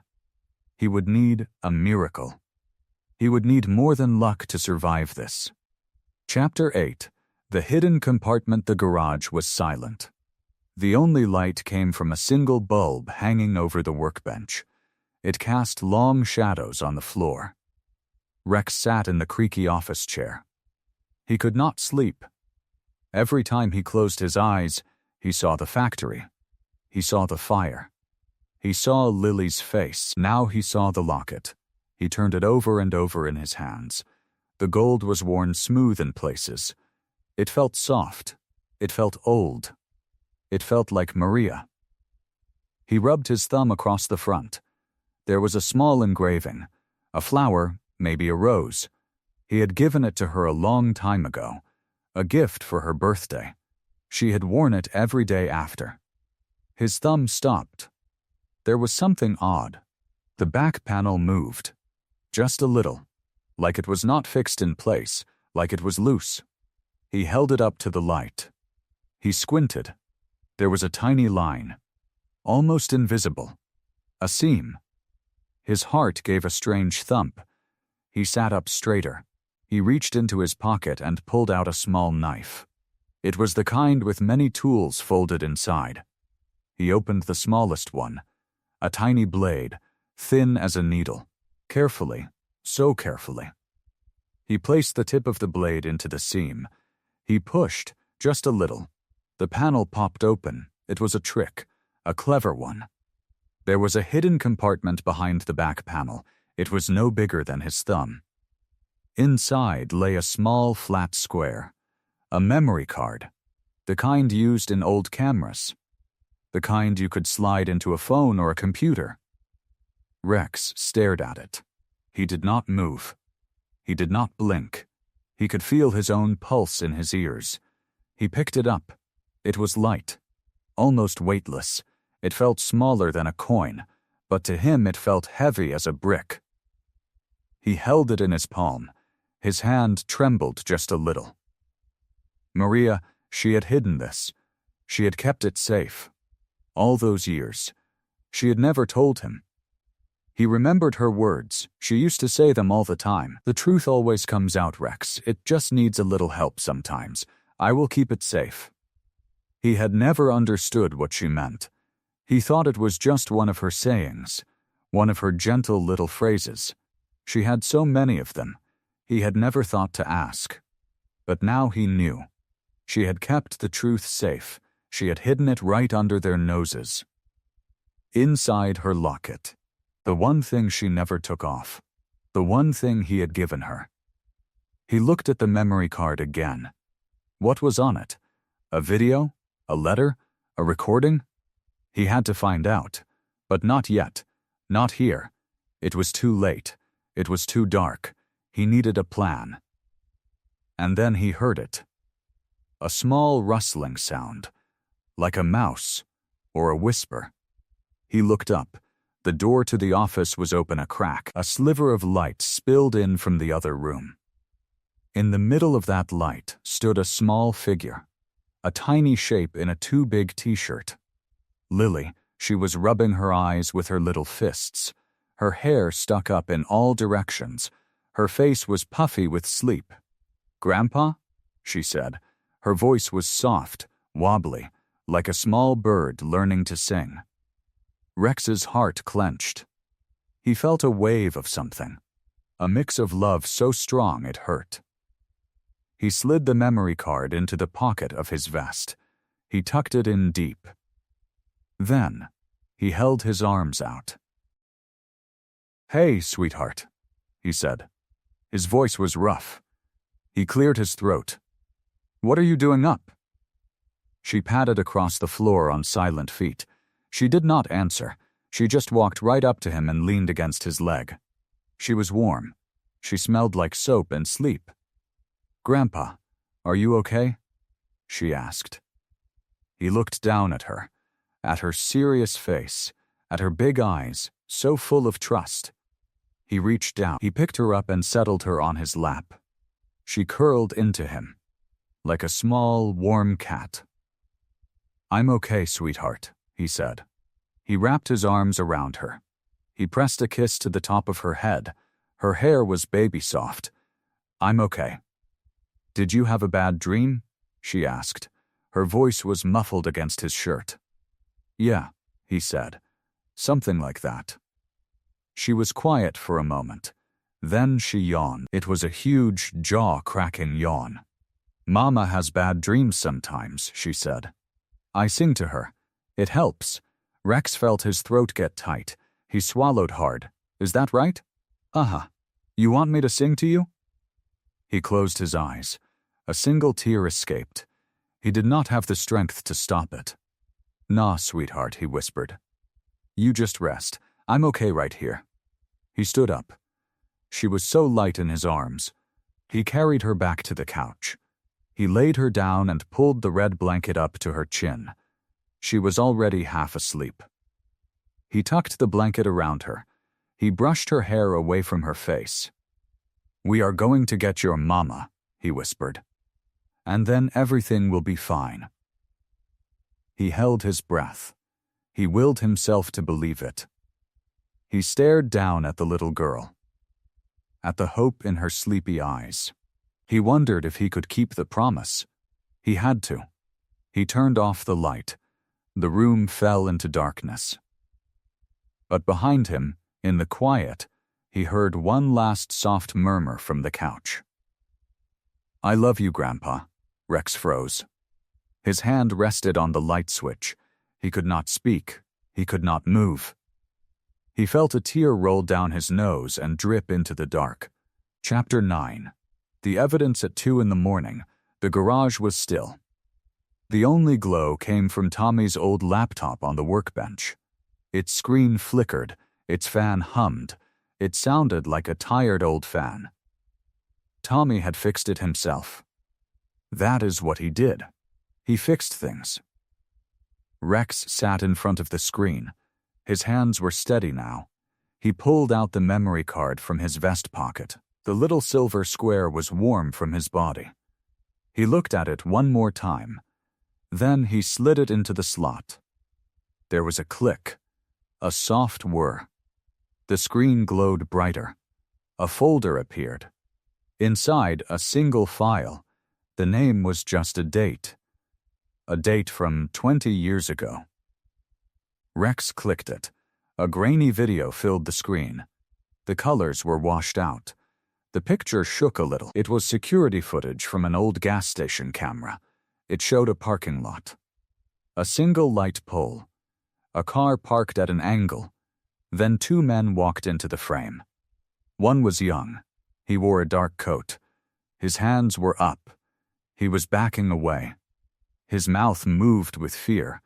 He would need a miracle. He would need more than luck to survive this. Chapter 8. The hidden compartment. The garage was silent. The only light came from a single bulb hanging over the workbench. It cast long shadows on the floor. Rex sat in the creaky office chair. He could not sleep. Every time he closed his eyes, he saw the factory. He saw the fire. He saw Lily's face. Now he saw the locket. He turned it over and over in his hands. The gold was worn smooth in places. It felt soft. It felt old. It felt like Maria. He rubbed his thumb across the front. There was a small engraving, a flower, maybe a rose. He had given it to her a long time ago, a gift for her birthday. She had worn it every day after. His thumb stopped. There was something odd. The back panel moved. Just a little. Like it was not fixed in place, like it was loose. He held it up to the light. He squinted. There was a tiny line. Almost invisible. A seam. His heart gave a strange thump. He sat up straighter. He reached into his pocket and pulled out a small knife. It was the kind with many tools folded inside. He opened the smallest one. A tiny blade, thin as a needle. Carefully, so carefully. He placed the tip of the blade into the seam. He pushed, just a little. The panel popped open. It was a trick, a clever one. There was a hidden compartment behind the back panel. It was no bigger than his thumb. Inside lay a small flat square, a memory card, the kind used in old cameras, the kind you could slide into a phone or a computer. Rex stared at it. He did not move. He did not blink. He could feel his own pulse in his ears. He picked it up. It was light, almost weightless. It felt smaller than a coin, but to him it felt heavy as a brick. He held it in his palm. His hand trembled just a little. Maria, she had hidden this. She had kept it safe. All those years. She had never told him. He remembered her words. She used to say them all the time. The truth always comes out, Rex. It just needs a little help sometimes. I will keep it safe. He had never understood what she meant. He thought it was just one of her sayings, one of her gentle little phrases. She had so many of them. He had never thought to ask. But now he knew. She had kept the truth safe. She had hidden it right under their noses. Inside her locket, the one thing she never took off, the one thing he had given her. He looked at the memory card again. What was on it? A video? A letter? A recording? He had to find out. But not yet. Not here. It was too late. It was too dark. He needed a plan. And then he heard it. A small rustling sound, like a mouse or a whisper. He looked up. The door to the office was open a crack. A sliver of light spilled in from the other room. In the middle of that light stood a small figure, a tiny shape in a too big t-shirt. Lily, she was rubbing her eyes with her little fists. Her hair stuck up in all directions. Her face was puffy with sleep. "Grandpa?" she said. Her voice was soft, wobbly, like a small bird learning to sing. Rex's heart clenched. He felt a wave of something, a mix of love so strong it hurt. He slid the memory card into the pocket of his vest. He tucked it in deep. Then, he held his arms out. "Hey, sweetheart," he said. His voice was rough. He cleared his throat. "What are you doing up?" She padded across the floor on silent feet. She did not answer. She just walked right up to him and leaned against his leg. She was warm. She smelled like soap and sleep. "Grandpa, are you okay?" she asked. He looked down at her serious face, at her big eyes, so full of trust. He reached down. He picked her up and settled her on his lap. She curled into him, like a small, warm cat. "I'm okay, sweetheart," he said. He wrapped his arms around her. He pressed a kiss to the top of her head. Her hair was baby soft. "I'm okay." "Did you have a bad dream?" she asked. Her voice was muffled against his shirt. "Yeah," he said. "Something like that." She was quiet for a moment. Then she yawned. It was a huge, jaw-cracking yawn. "Mama has bad dreams sometimes," she said. "I sing to her. It helps." Rex felt his throat get tight. He swallowed hard. "Is that right?" "Uh-huh. You want me to sing to you?" He closed his eyes. A single tear escaped. He did not have the strength to stop it. "Nah, sweetheart," he whispered. "You just rest. I'm okay right here." He stood up. She was so light in his arms. He carried her back to the couch. He laid her down and pulled the red blanket up to her chin. She was already half asleep. He tucked the blanket around her. He brushed her hair away from her face. "We are going to get your mama," he whispered. "And then everything will be fine." He held his breath. He willed himself to believe it. He stared down at the little girl, at the hope in her sleepy eyes. He wondered if he could keep the promise. He had to. He turned off the light. The room fell into darkness. But behind him, in the quiet, he heard one last soft murmur from the couch. "I love you, Grandpa." Rex froze. His hand rested on the light switch. He could not speak. He could not move. He felt a tear roll down his nose and drip into the dark. Chapter 9. The evidence at 2 in the morning. The garage was still. The only glow came from Tommy's old laptop on the workbench. Its screen flickered, its fan hummed. It sounded like a tired old fan. Tommy had fixed it himself. That is what he did. He fixed things. Rex sat in front of the screen. His hands were steady now. He pulled out the memory card from his vest pocket. The little silver square was warm from his body. He looked at it one more time. Then he slid it into the slot. There was a click, a soft whir. The screen glowed brighter. A folder appeared. Inside, a single file. The name was just a date. A date from 20 years ago. Rex clicked it. A grainy video filled the screen. The colors were washed out. The picture shook a little. It was security footage from an old gas station camera. It showed a parking lot. A single light pole. A car parked at an angle. Then 2 men walked into the frame. One was young. He wore a dark coat. His hands were up. He was backing away. His mouth moved with fear.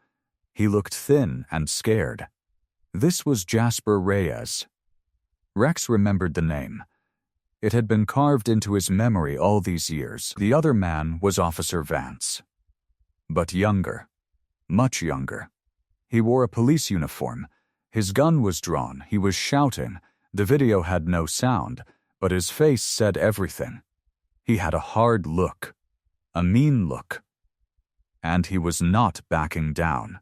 He looked thin and scared. This was Jasper Reyes. Rex remembered the name. It had been carved into his memory all these years. The other man was Officer Vance. But younger. Much younger. He wore a police uniform. His gun was drawn. He was shouting. The video had no sound, but his face said everything. He had a hard look. A mean look. And he was not backing down.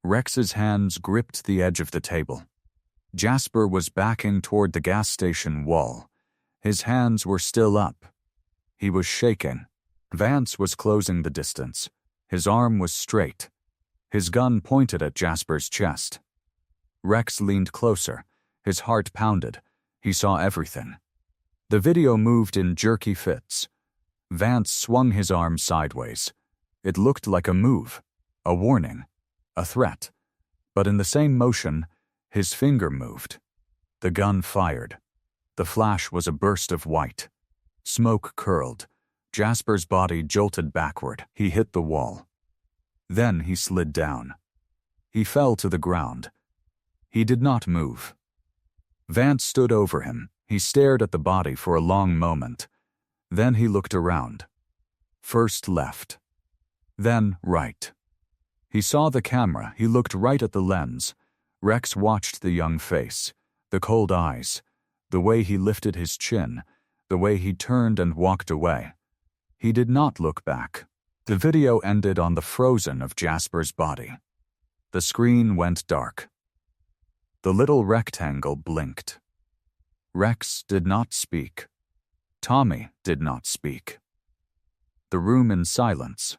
Rex's hands gripped the edge of the table. Jasper was backing toward the gas station wall. His hands were still up. He was shaking. Vance was closing the distance. His arm was straight. His gun pointed at Jasper's chest. Rex leaned closer. His heart pounded. He saw everything. The video moved in jerky fits. Vance swung his arm sideways. It looked like a move, a warning, a threat. But in the same motion, his finger moved. The gun fired. The flash was a burst of white. Smoke curled. Jasper's body jolted backward. He hit the wall. Then he slid down. He fell to the ground. He did not move. Vance stood over him. He stared at the body for a long moment. Then he looked around. First left. Then right. He saw the camera. He looked right at the lens. Rex watched the young face, the cold eyes, the way he lifted his chin, the way he turned and walked away. He did not look back. The video ended on the frozen of Jasper's body. The screen went dark. The little rectangle blinked. Rex did not speak. Tommy did not speak. The room in silence.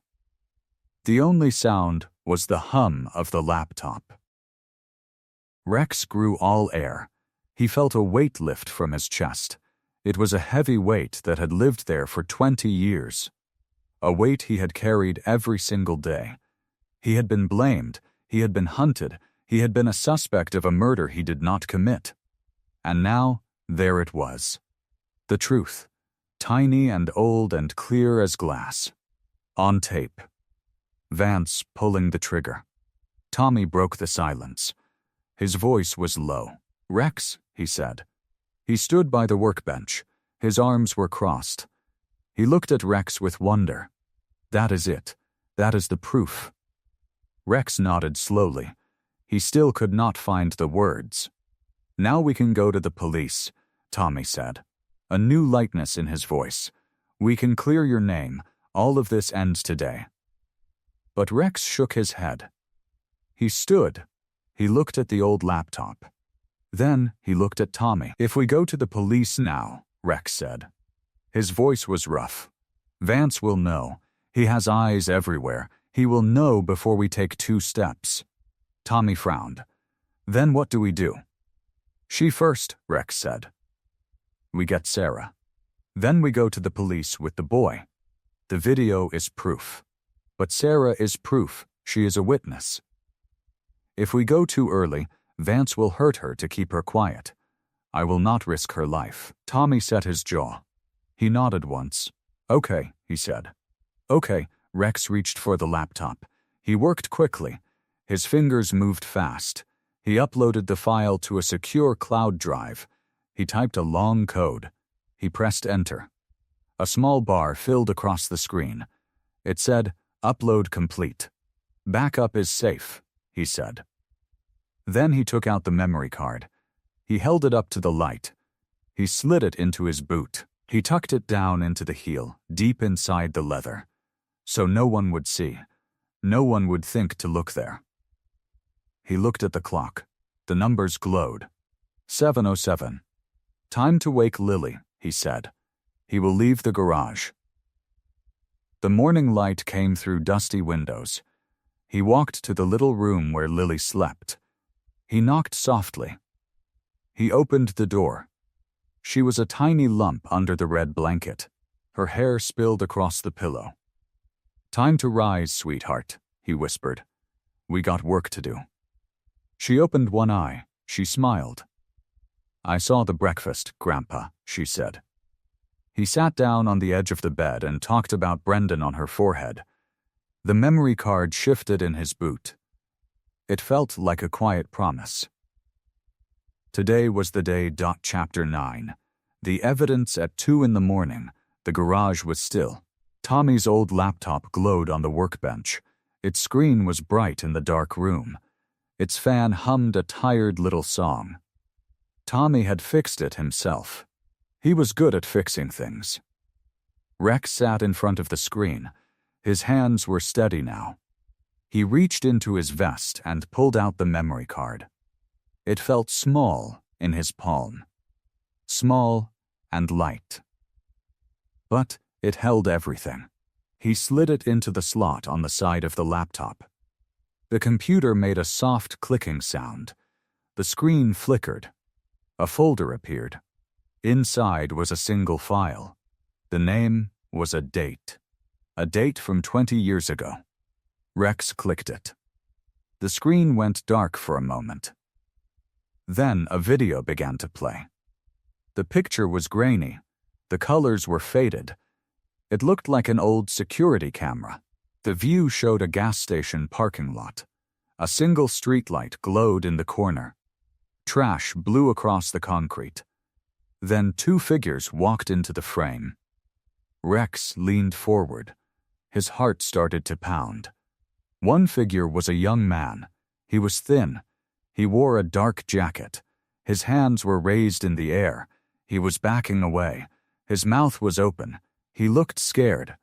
The only sound was the hum of the laptop. Rex grew all air. He felt a weight lift from his chest. It was a heavy weight that had lived there for 20 years. A weight he had carried every single day. He had been blamed. He had been hunted. He had been a suspect of a murder he did not commit. And now, there it was. The truth. Tiny and old and clear as glass. On tape. Vance pulling the trigger. Tommy broke the silence. His voice was low. "Rex," he said. He stood by the workbench. His arms were crossed. He looked at Rex with wonder. "That is it. That is the proof." Rex nodded slowly. He still could not find the words. "Now we can go to the police," Tommy said. A new lightness in his voice. "We can clear your name. All of this ends today." But Rex shook his head. He stood. He looked at the old laptop. Then he looked at Tommy. "If we go to the police now," Rex said. His voice was rough. "Vance will know. He has eyes everywhere. He will know before we take 2 steps." Tommy frowned. "Then what do we do?" "She first," Rex said. "We get Sarah. Then we go to the police with the boy. The video is proof. But Sarah is proof. She is a witness. If we go too early, Vance will hurt her to keep her quiet. I will not risk her life. Tommy set his jaw. He nodded once. Okay, he said. Okay. Rex reached for the laptop. He worked quickly. His fingers moved fast. He uploaded the file to a secure cloud drive. He typed a long code. He pressed enter. A small bar filled across the screen. It said, "Upload complete." "Backup is safe," he said. Then he took out the memory card. He held it up to the light. He slid it into his boot. He tucked it down into the heel, deep inside the leather, so no one would see. No one would think to look there. He looked at the clock. The numbers glowed. 7:07. Time to wake Lily, he said. He will leave the garage. The morning light came through dusty windows. He walked to the little room where Lily slept. He knocked softly. He opened the door. She was a tiny lump under the red blanket. Her hair spilled across the pillow. "Time to rise, sweetheart," he whispered. "We got work to do." She opened one eye. She smiled. "I saw the breakfast, Grandpa," she said. He sat down on the edge of the bed and talked about Brendan on her forehead. The memory card shifted in his boot. It felt like a quiet promise. Today was the day. Chapter 9. The evidence at 2 a.m. The garage was still. Tommy's old laptop glowed on the workbench. Its screen was bright in the dark room. Its fan hummed a tired little song. Tommy had fixed it himself. He was good at fixing things. Rex sat in front of the screen. His hands were steady now. He reached into his vest and pulled out the memory card. It felt small in his palm. Small and light. But it held everything. He slid it into the slot on the side of the laptop. The computer made a soft clicking sound. The screen flickered. A folder appeared. Inside was a single file. The name was a date. A date from 20 years ago. Rex clicked it. The screen went dark for a moment. Then a video began to play. The picture was grainy. The colors were faded. It looked like an old security camera. The view showed a gas station parking lot. A single streetlight glowed in the corner. Trash blew across the concrete. Then 2 figures walked into the frame. Rex leaned forward. His heart started to pound. One figure was a young man. He was thin. He wore a dark jacket. His hands were raised in the air. He was backing away. His mouth was open. He looked scared.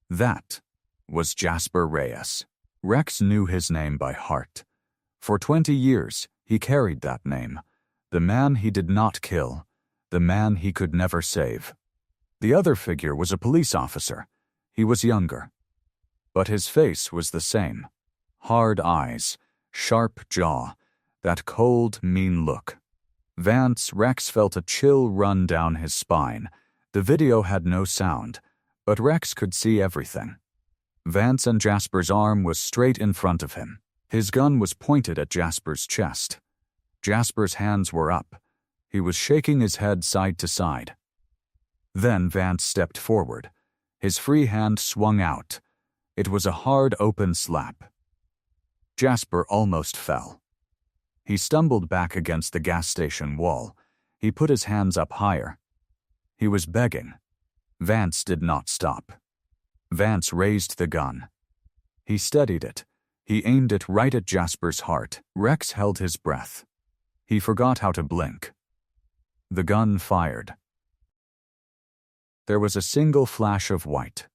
That was Jasper Reyes. Rex knew his name by heart. For 20 years, he carried that name. The man he did not kill. The man he could never save. The other figure was a police officer. He was younger. But his face was the same. Hard eyes, sharp jaw, that cold, mean look. Rex felt a chill run down his spine. The video had no sound, but Rex could see everything. Vance and Jasper's arm was straight in front of him. His gun was pointed at Jasper's chest. Jasper's hands were up. He was shaking his head side to side. Then Vance stepped forward. His free hand swung out. It was a hard, open slap. Jasper almost fell. He stumbled back against the gas station wall. He put his hands up higher. He was begging. Vance did not stop. Vance raised the gun. He steadied it. He aimed it right at Jasper's heart. Rex held his breath. He forgot how to blink. The gun fired. There was a single flash of white.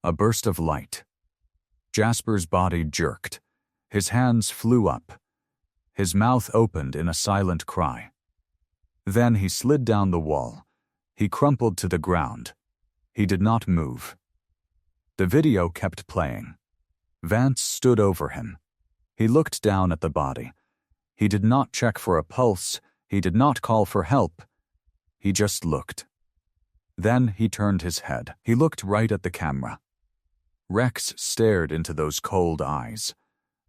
A burst of light. Jasper's body jerked. His hands flew up. His mouth opened in a silent cry. Then he slid down the wall. He crumpled to the ground. He did not move. The video kept playing. Vance stood over him. He looked down at the body. He did not check for a pulse. He did not call for help. He just looked. Then he turned his head. He looked right at the camera. Rex stared into those cold eyes.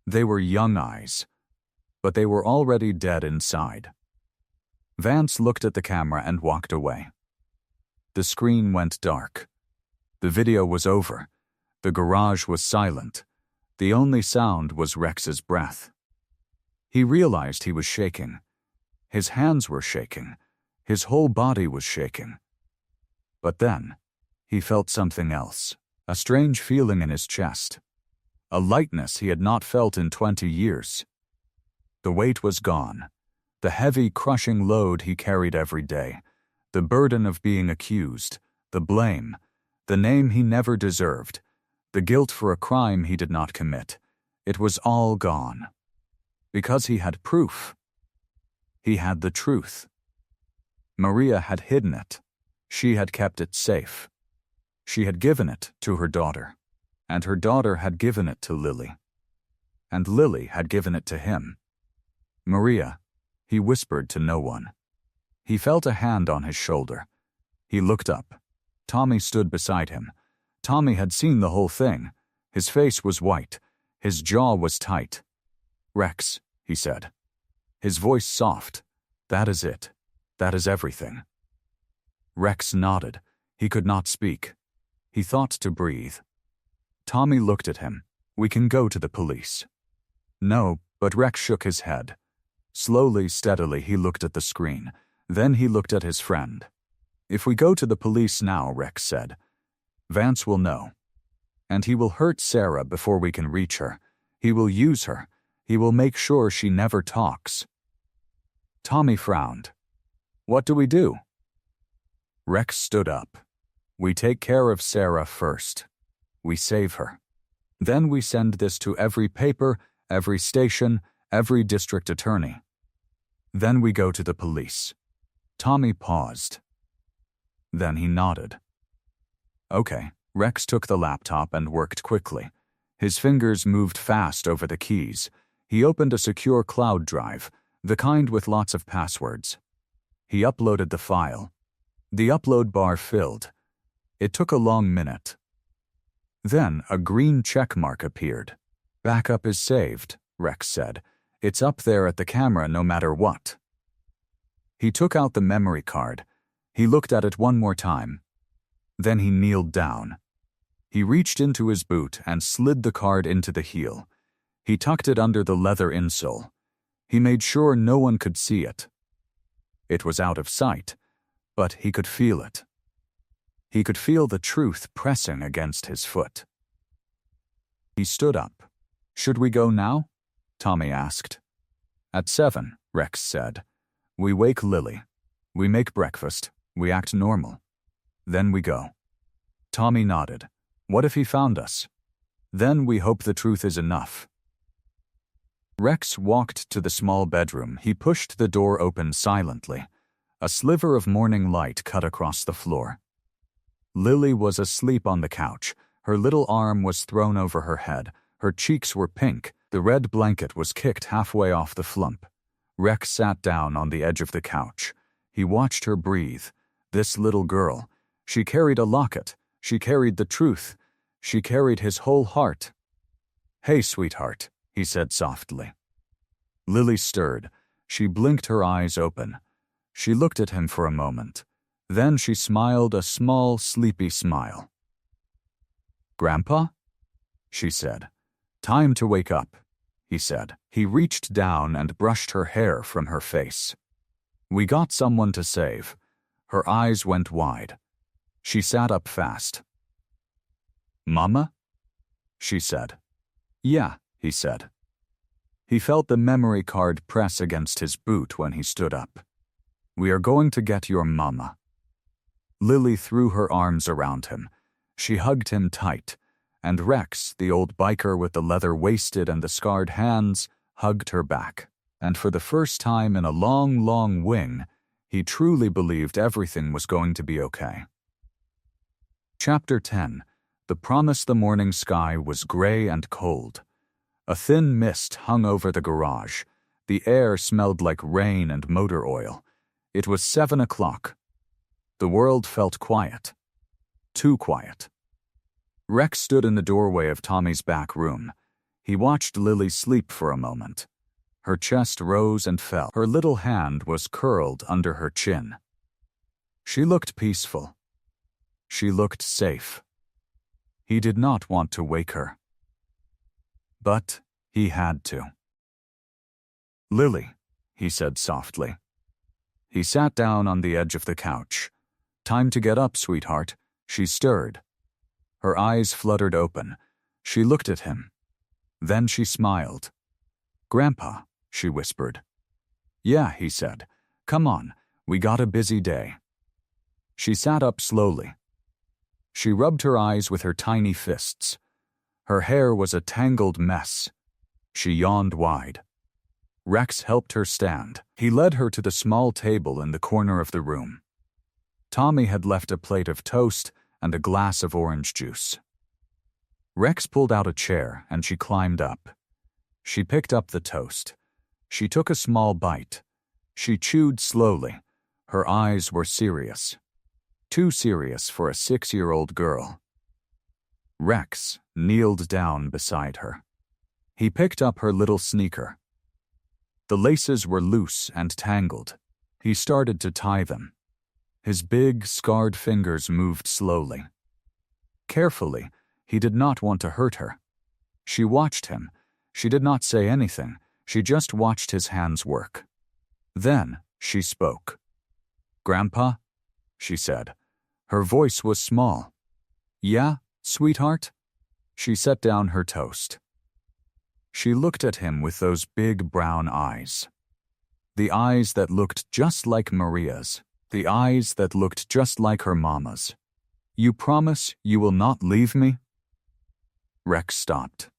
They were young eyes. but they were already dead inside. Vance looked at the camera and walked away. The screen went dark. The video was over. The garage was silent. The only sound was Rex's breath. He realized he was shaking. His hands were shaking. His whole body was shaking. But then, he felt something else, a strange feeling in his chest, a lightness he had not felt in 20 years. The weight was gone, the heavy, crushing load he carried every day, the burden of being accused, the blame, the name he never deserved, the guilt for a crime he did not commit. It was all gone. Because he had proof. He had the truth. Maria had hidden it. She had kept it safe. She had given it to her daughter, and her daughter had given it to Lily. And Lily had given it to him. Maria, he whispered to no one. He felt a hand on his shoulder. He looked up. Tommy stood beside him. Tommy had seen the whole thing. His face was white. His jaw was tight. "Rex," he said. His voice soft. "That is it. That is everything." Rex nodded. He could not speak. He thought to breathe. Tommy looked at him. "We can go to the police." "No," but Rex shook his head. Slowly, steadily, he looked at the screen. Then he looked at his friend. "If we go to the police now," Rex said, "Vance will know. And he will hurt Sarah before we can reach her. He will use her. He will make sure she never talks." Tommy frowned. "What do we do?" Rex stood up. "We take care of Sarah first. We save her. Then we send this to every paper, every station, every district attorney. Then we go to the police." Tommy paused. Then he nodded. Okay. Rex took the laptop and worked quickly. His fingers moved fast over the keys. He opened a secure cloud drive, the kind with lots of passwords. He uploaded the file. The upload bar filled. It took a long minute. Then a green check mark appeared. "Backup is saved," Rex said. "It's up there at the camera no matter what." He took out the memory card. He looked at it one more time. Then he kneeled down. He reached into his boot and slid the card into the heel. He tucked it under the leather insole. He made sure no one could see it. It was out of sight, but he could feel it. He could feel the truth pressing against his foot. He stood up. "Should we go now?" Tommy asked. "At 7, Rex said. "We wake Lily. We make breakfast. We act normal. Then we go." Tommy nodded. "What if he found us?" "Then we hope the truth is enough." Rex walked to the small bedroom. He pushed the door open silently. A sliver of morning light cut across the floor. Lily was asleep on the couch. Her little arm was thrown over her head. Her cheeks were pink. The red blanket was kicked halfway off the flump. Rex sat down on the edge of the couch. He watched her breathe. This little girl. She carried a locket. She carried the truth. She carried his whole heart. "Hey, sweetheart," he said softly. Lily stirred. She blinked her eyes open. She looked at him for a moment. Then she smiled a small, sleepy smile. "Grandpa?" she said. "Time to wake up," he said. He reached down and brushed her hair from her face. "We got someone to save." Her eyes went wide. She sat up fast. "Mama?" she said. "Yeah," he said. He felt the memory card press against his boot when he stood up. "We are going to get your mama." Lily threw her arms around him. She hugged him tight, and Rex, the old biker with the leather waisted and the scarred hands, hugged her back. And for the first time in a long, long wing, he truly believed everything was going to be okay. Chapter 10. The promise. The morning sky was gray and cold. A thin mist hung over the garage. The air smelled like rain and motor oil. It was 7 o'clock. The world felt quiet. Too quiet. Rex stood in the doorway of Tommy's back room. He watched Lily sleep for a moment. Her chest rose and fell. Her little hand was curled under her chin. She looked peaceful. She looked safe. He did not want to wake her. But he had to. "Lily," he said softly. He sat down on the edge of the couch. "Time to get up, sweetheart." She stirred. Her eyes fluttered open. She looked at him. Then she smiled. "Grandpa," she whispered. "Yeah," he said. "Come on, we got a busy day." She sat up slowly. She rubbed her eyes with her tiny fists. Her hair was a tangled mess. She yawned wide. Rex helped her stand. He led her to the small table in the corner of the room. Tommy had left a plate of toast and a glass of orange juice. Rex pulled out a chair and she climbed up. She picked up the toast. She took a small bite. She chewed slowly. Her eyes were serious. Too serious for a 6-year-old girl. Rex kneeled down beside her. He picked up her little sneaker. The laces were loose and tangled. He started to tie them. His big, scarred fingers moved slowly. Carefully, he did not want to hurt her. She watched him. She did not say anything. She just watched his hands work. Then she spoke. "Grandpa?" she said. Her voice was small. "Yeah, sweetheart?" She set down her toast. She looked at him with those big brown eyes. The eyes that looked just like Maria's. The eyes that looked just like her mama's. "You promise you will not leave me?" Rex stopped.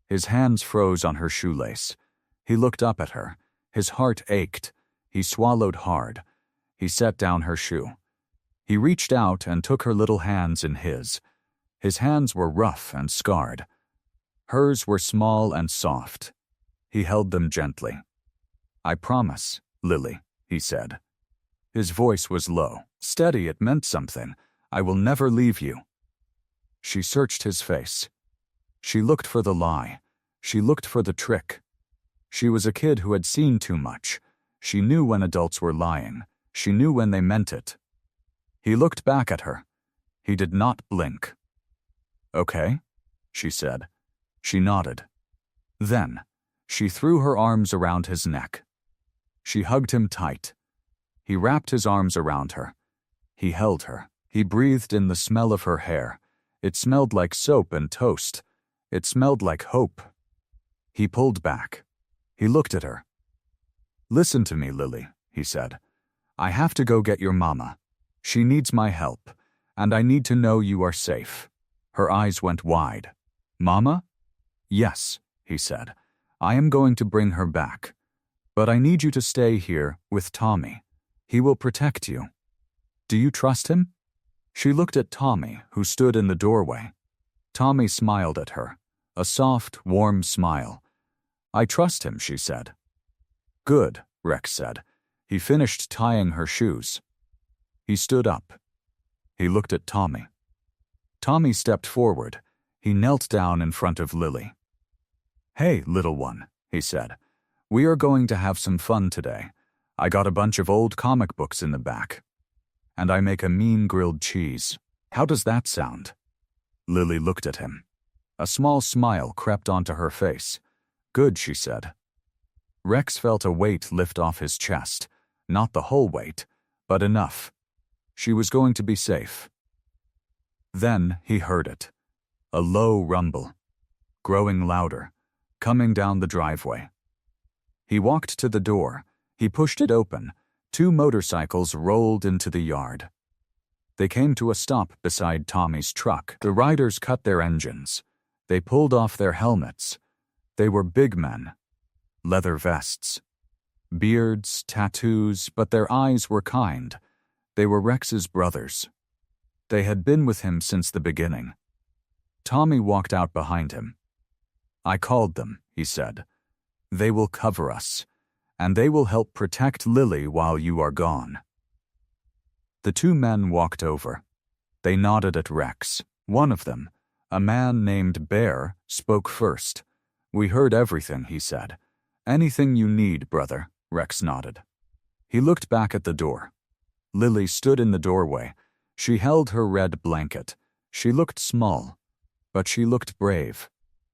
His hands froze on her shoelace. He looked up at her. His heart ached. He swallowed hard. He set down her shoe. He reached out and took her little hands in his. His hands were rough and scarred. Hers were small and soft. He held them gently. "I promise, Lily," he said. His voice was low. Steady, it meant something. "I will never leave you." She searched his face. She looked for the lie. She looked for the trick. She was a kid who had seen too much. She knew when adults were lying. She knew when they meant it. He looked back at her. He did not blink. "Okay," she said. She nodded. Then, she threw her arms around his neck. She hugged him tight. He wrapped his arms around her. He held her. He breathed in the smell of her hair. It smelled like soap and toast. It smelled like hope. He pulled back. He looked at her. "Listen to me, Lily," he said. "I have to go get your mama. She needs my help, and I need to know you are safe." Her eyes went wide. "Mama?" "Yes," he said. "I am going to bring her back. But I need you to stay here with Tommy. He will protect you. Do you trust him?" She looked at Tommy, who stood in the doorway. Tommy smiled at her, a soft, warm smile. "I trust him," she said. "Good," Rex said. He finished tying her shoes. He stood up. He looked at Tommy. Tommy stepped forward. He knelt down in front of Lily. "Hey, little one," he said. "We are going to have some fun today. I got a bunch of old comic books in the back. And I make a mean grilled cheese. How does that sound?" Lily looked at him. A small smile crept onto her face. "Good," she said. Rex felt a weight lift off his chest. Not the whole weight, but enough. She was going to be safe. Then he heard it. A low rumble. Growing louder. Coming down the driveway. He walked to the door. He pushed it open. 2 motorcycles rolled into the yard. They came to a stop beside Tommy's truck. The riders cut their engines. They pulled off their helmets. They were big men. Leather vests. Beards, tattoos, but their eyes were kind. They were Rex's brothers. They had been with him since the beginning. Tommy walked out behind him. "I called them," he said. "They will cover us, and they will help protect Lily while you are gone." The 2 men walked over. They nodded at Rex. One of them, a man named Bear, spoke first. "We heard everything," he said. Anything you need, brother, Rex nodded. He looked back at the door. Lily stood in the doorway. She held her red blanket. She looked small, but she looked brave.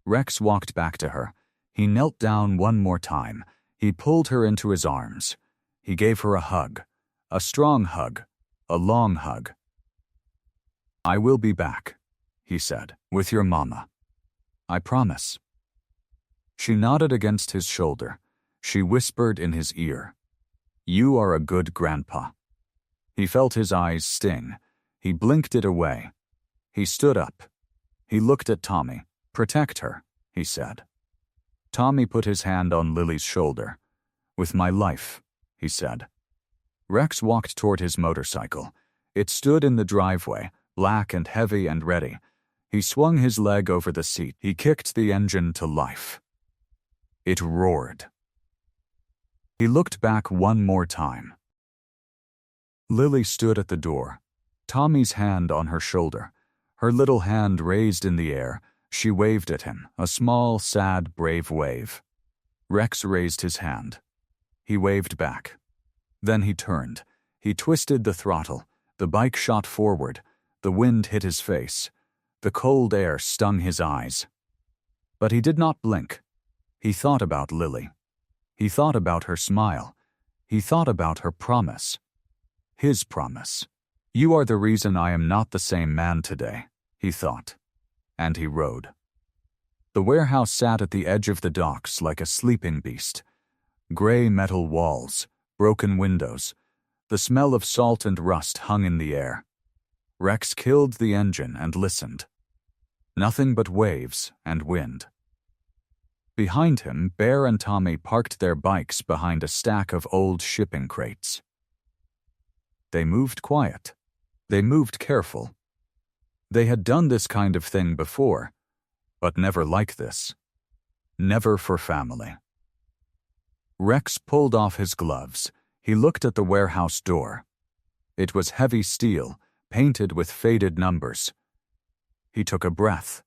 Rex walked back to her. He knelt down one more time. He pulled her into his arms. He gave her a hug. A strong hug. A long hug. I will be back, he said, with your mama. I promise. She nodded against his shoulder. She whispered in his ear, You are a good grandpa. He felt his eyes sting. He blinked it away. He stood up. He looked at Tommy. Protect her, he said. Tommy put his hand on Lily's shoulder. With my life, he said. Rex walked toward his motorcycle. It stood in the driveway, black and heavy and ready. He swung his leg over the seat. He kicked the engine to life. It roared. He looked back one more time. Lily stood at the door, Tommy's hand on her shoulder, her little hand raised in the air. She waved at him, a small, sad, brave wave. Rex raised his hand. He waved back. Then he turned. He twisted the throttle. The bike shot forward. The wind hit his face. The cold air stung his eyes. But he did not blink. He thought about Lily. He thought about her smile. He thought about her promise. His promise. You are the reason I am not the same man today, he thought. And he rode. The warehouse sat at the edge of the docks like a sleeping beast. Gray metal walls, broken windows. The smell of salt and rust hung in the air. Rex killed the engine and listened. Nothing but waves and wind. Behind him, Bear and Tommy parked their bikes behind a stack of old shipping crates. They moved quiet. They moved careful. They had done this kind of thing before, but never like this. Never for family. Rex pulled off his gloves. He looked at the warehouse door. It was heavy steel, painted with faded numbers. He took a breath.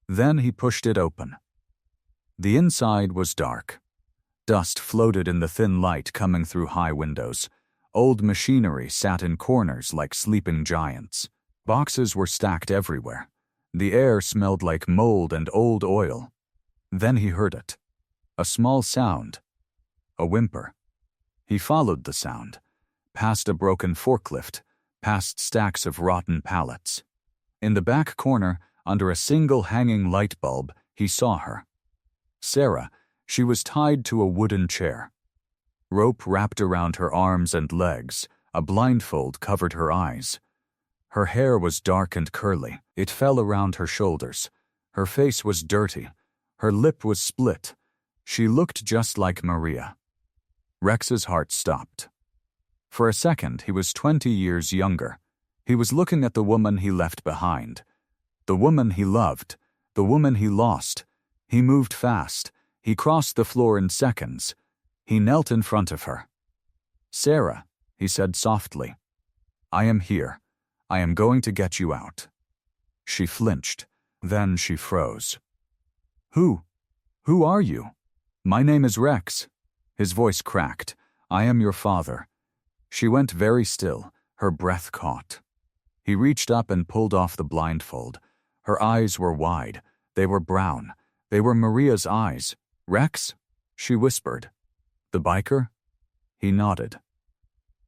Then he pushed it open. The inside was dark. Dust floated in the thin light coming through high windows. Old machinery sat in corners like sleeping giants. Boxes were stacked everywhere. The air smelled like mold and old oil. Then he heard it. A small sound. A whimper. He followed the sound. Past a broken forklift. Past stacks of rotten pallets. In the back corner, under a single hanging light bulb, he saw her. Sarah. She was tied to a wooden chair. Rope wrapped around her arms and legs. A blindfold covered her eyes. Her hair was dark and curly. It fell around her shoulders. Her face was dirty. Her lip was split. She looked just like Maria. Rex's heart stopped. For a second, he was 20 years younger. He was looking at the woman he left behind. The woman he loved. The woman he lost. He moved fast. He crossed the floor in seconds. He knelt in front of her. Sarah, he said softly. I am here. I am going to get you out. She flinched. Then she froze. Who? Who are you? My name is Rex. His voice cracked. I am your father. She went very still, her breath caught. He reached up and pulled off the blindfold. Her eyes were wide. They were brown. They were Maria's eyes. Rex? She whispered. The biker? He nodded.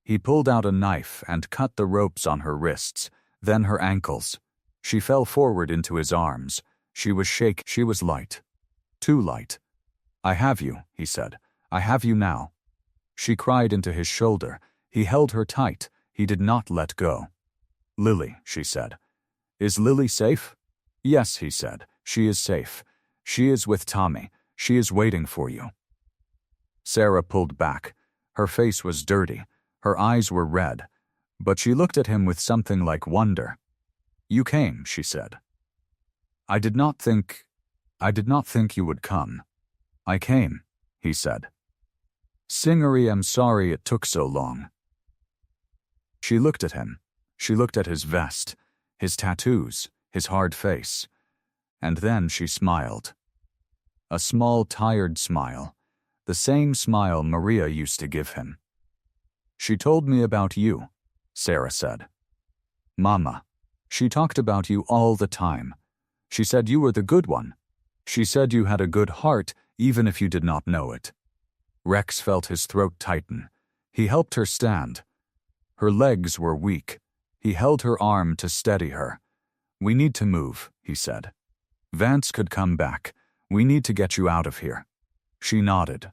He pulled out a knife and cut the ropes on her wrists, then her ankles. She fell forward into his arms. She was shaken. She was light. Too light. I have you, he said. I have you now. She cried into his shoulder. He held her tight. He did not let go. Lily, she said. Is Lily safe? Yes, he said. She is safe. She is with Tommy. She is waiting for you. Sarah pulled back. Her face was dirty. Her eyes were red. But she looked at him with something like wonder. You came, she said. I did not think you would come. I came, he said. Singery, I'm sorry it took so long. She looked at him. She looked at his vest, his tattoos, his hard face. And then she smiled. A small, tired smile. the same smile Maria used to give him. "She told me about you," Sarah said. "Mama, she talked about you all the time. She said you were the good one. She said you had a good heart, even if you did not know it." Rex felt his throat tighten. He helped her stand. Her legs were weak. He held her arm to steady her. "We need to move," he said. "Vance could come back. We need to get you out of here." She nodded.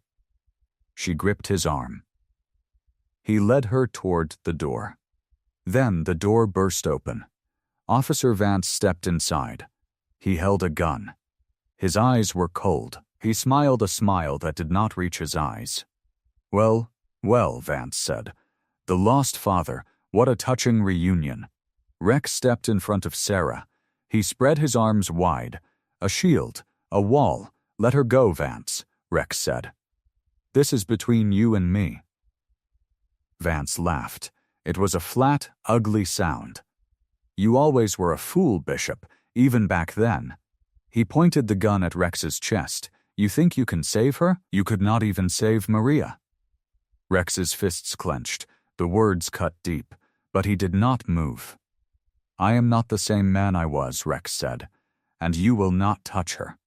She gripped his arm. He led her toward the door. Then the door burst open. Officer Vance stepped inside. He held a gun. His eyes were cold. He smiled a smile that did not reach his eyes. "Well, well," Vance said. "The lost father, what a touching reunion." Rex stepped in front of Sarah. He spread his arms wide. "A shield, a wall. Let her go, Vance," Rex said. "This is between you and me." Vance laughed. It was a flat, ugly sound. "You always were a fool, Bishop, even back then." He pointed the gun at Rex's chest. "You think you can save her? You could not even save Maria." Rex's fists clenched. The words cut deep, but he did not move. "I am not the same man I was," Rex said, "and you will not touch her.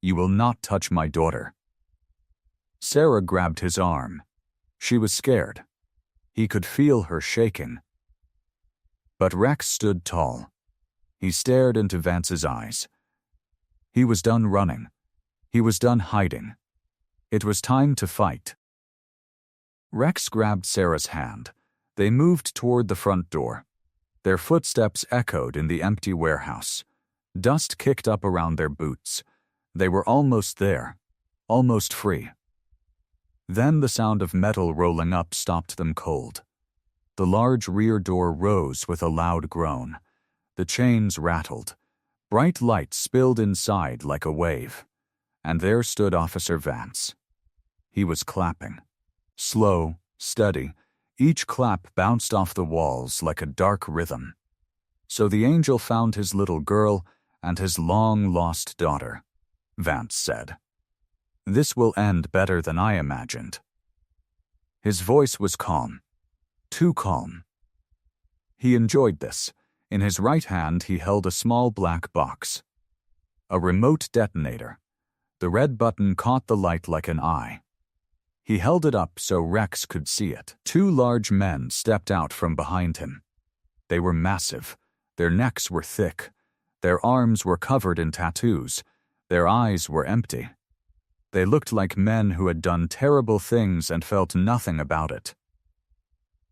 You will not touch my daughter." Sarah grabbed his arm. She was scared. He could feel her shaking. But Rex stood tall. He stared into Vance's eyes. He was done running. He was done hiding. It was time to fight. Rex grabbed Sarah's hand. They moved toward the front door. Their footsteps echoed in the empty warehouse. Dust kicked up around their boots. They were almost there, almost free. Then the sound of metal rolling up stopped them cold. The large rear door rose with a loud groan. The chains rattled. Bright light spilled inside like a wave. And there stood Officer Vance. He was clapping. Slow, steady, each clap bounced off the walls like a dark rhythm. "So the angel found his little girl and his long-lost daughter," Vance said. "This will end better than I imagined." His voice was calm. Too calm. He enjoyed this. In his right hand he held a small black box. A remote detonator. The red button caught the light like an eye. He held it up so Rex could see it. Two large men stepped out from behind him. They were massive. Their necks were thick. Their arms were covered in tattoos. Their eyes were empty. They looked like men who had done terrible things and felt nothing about it.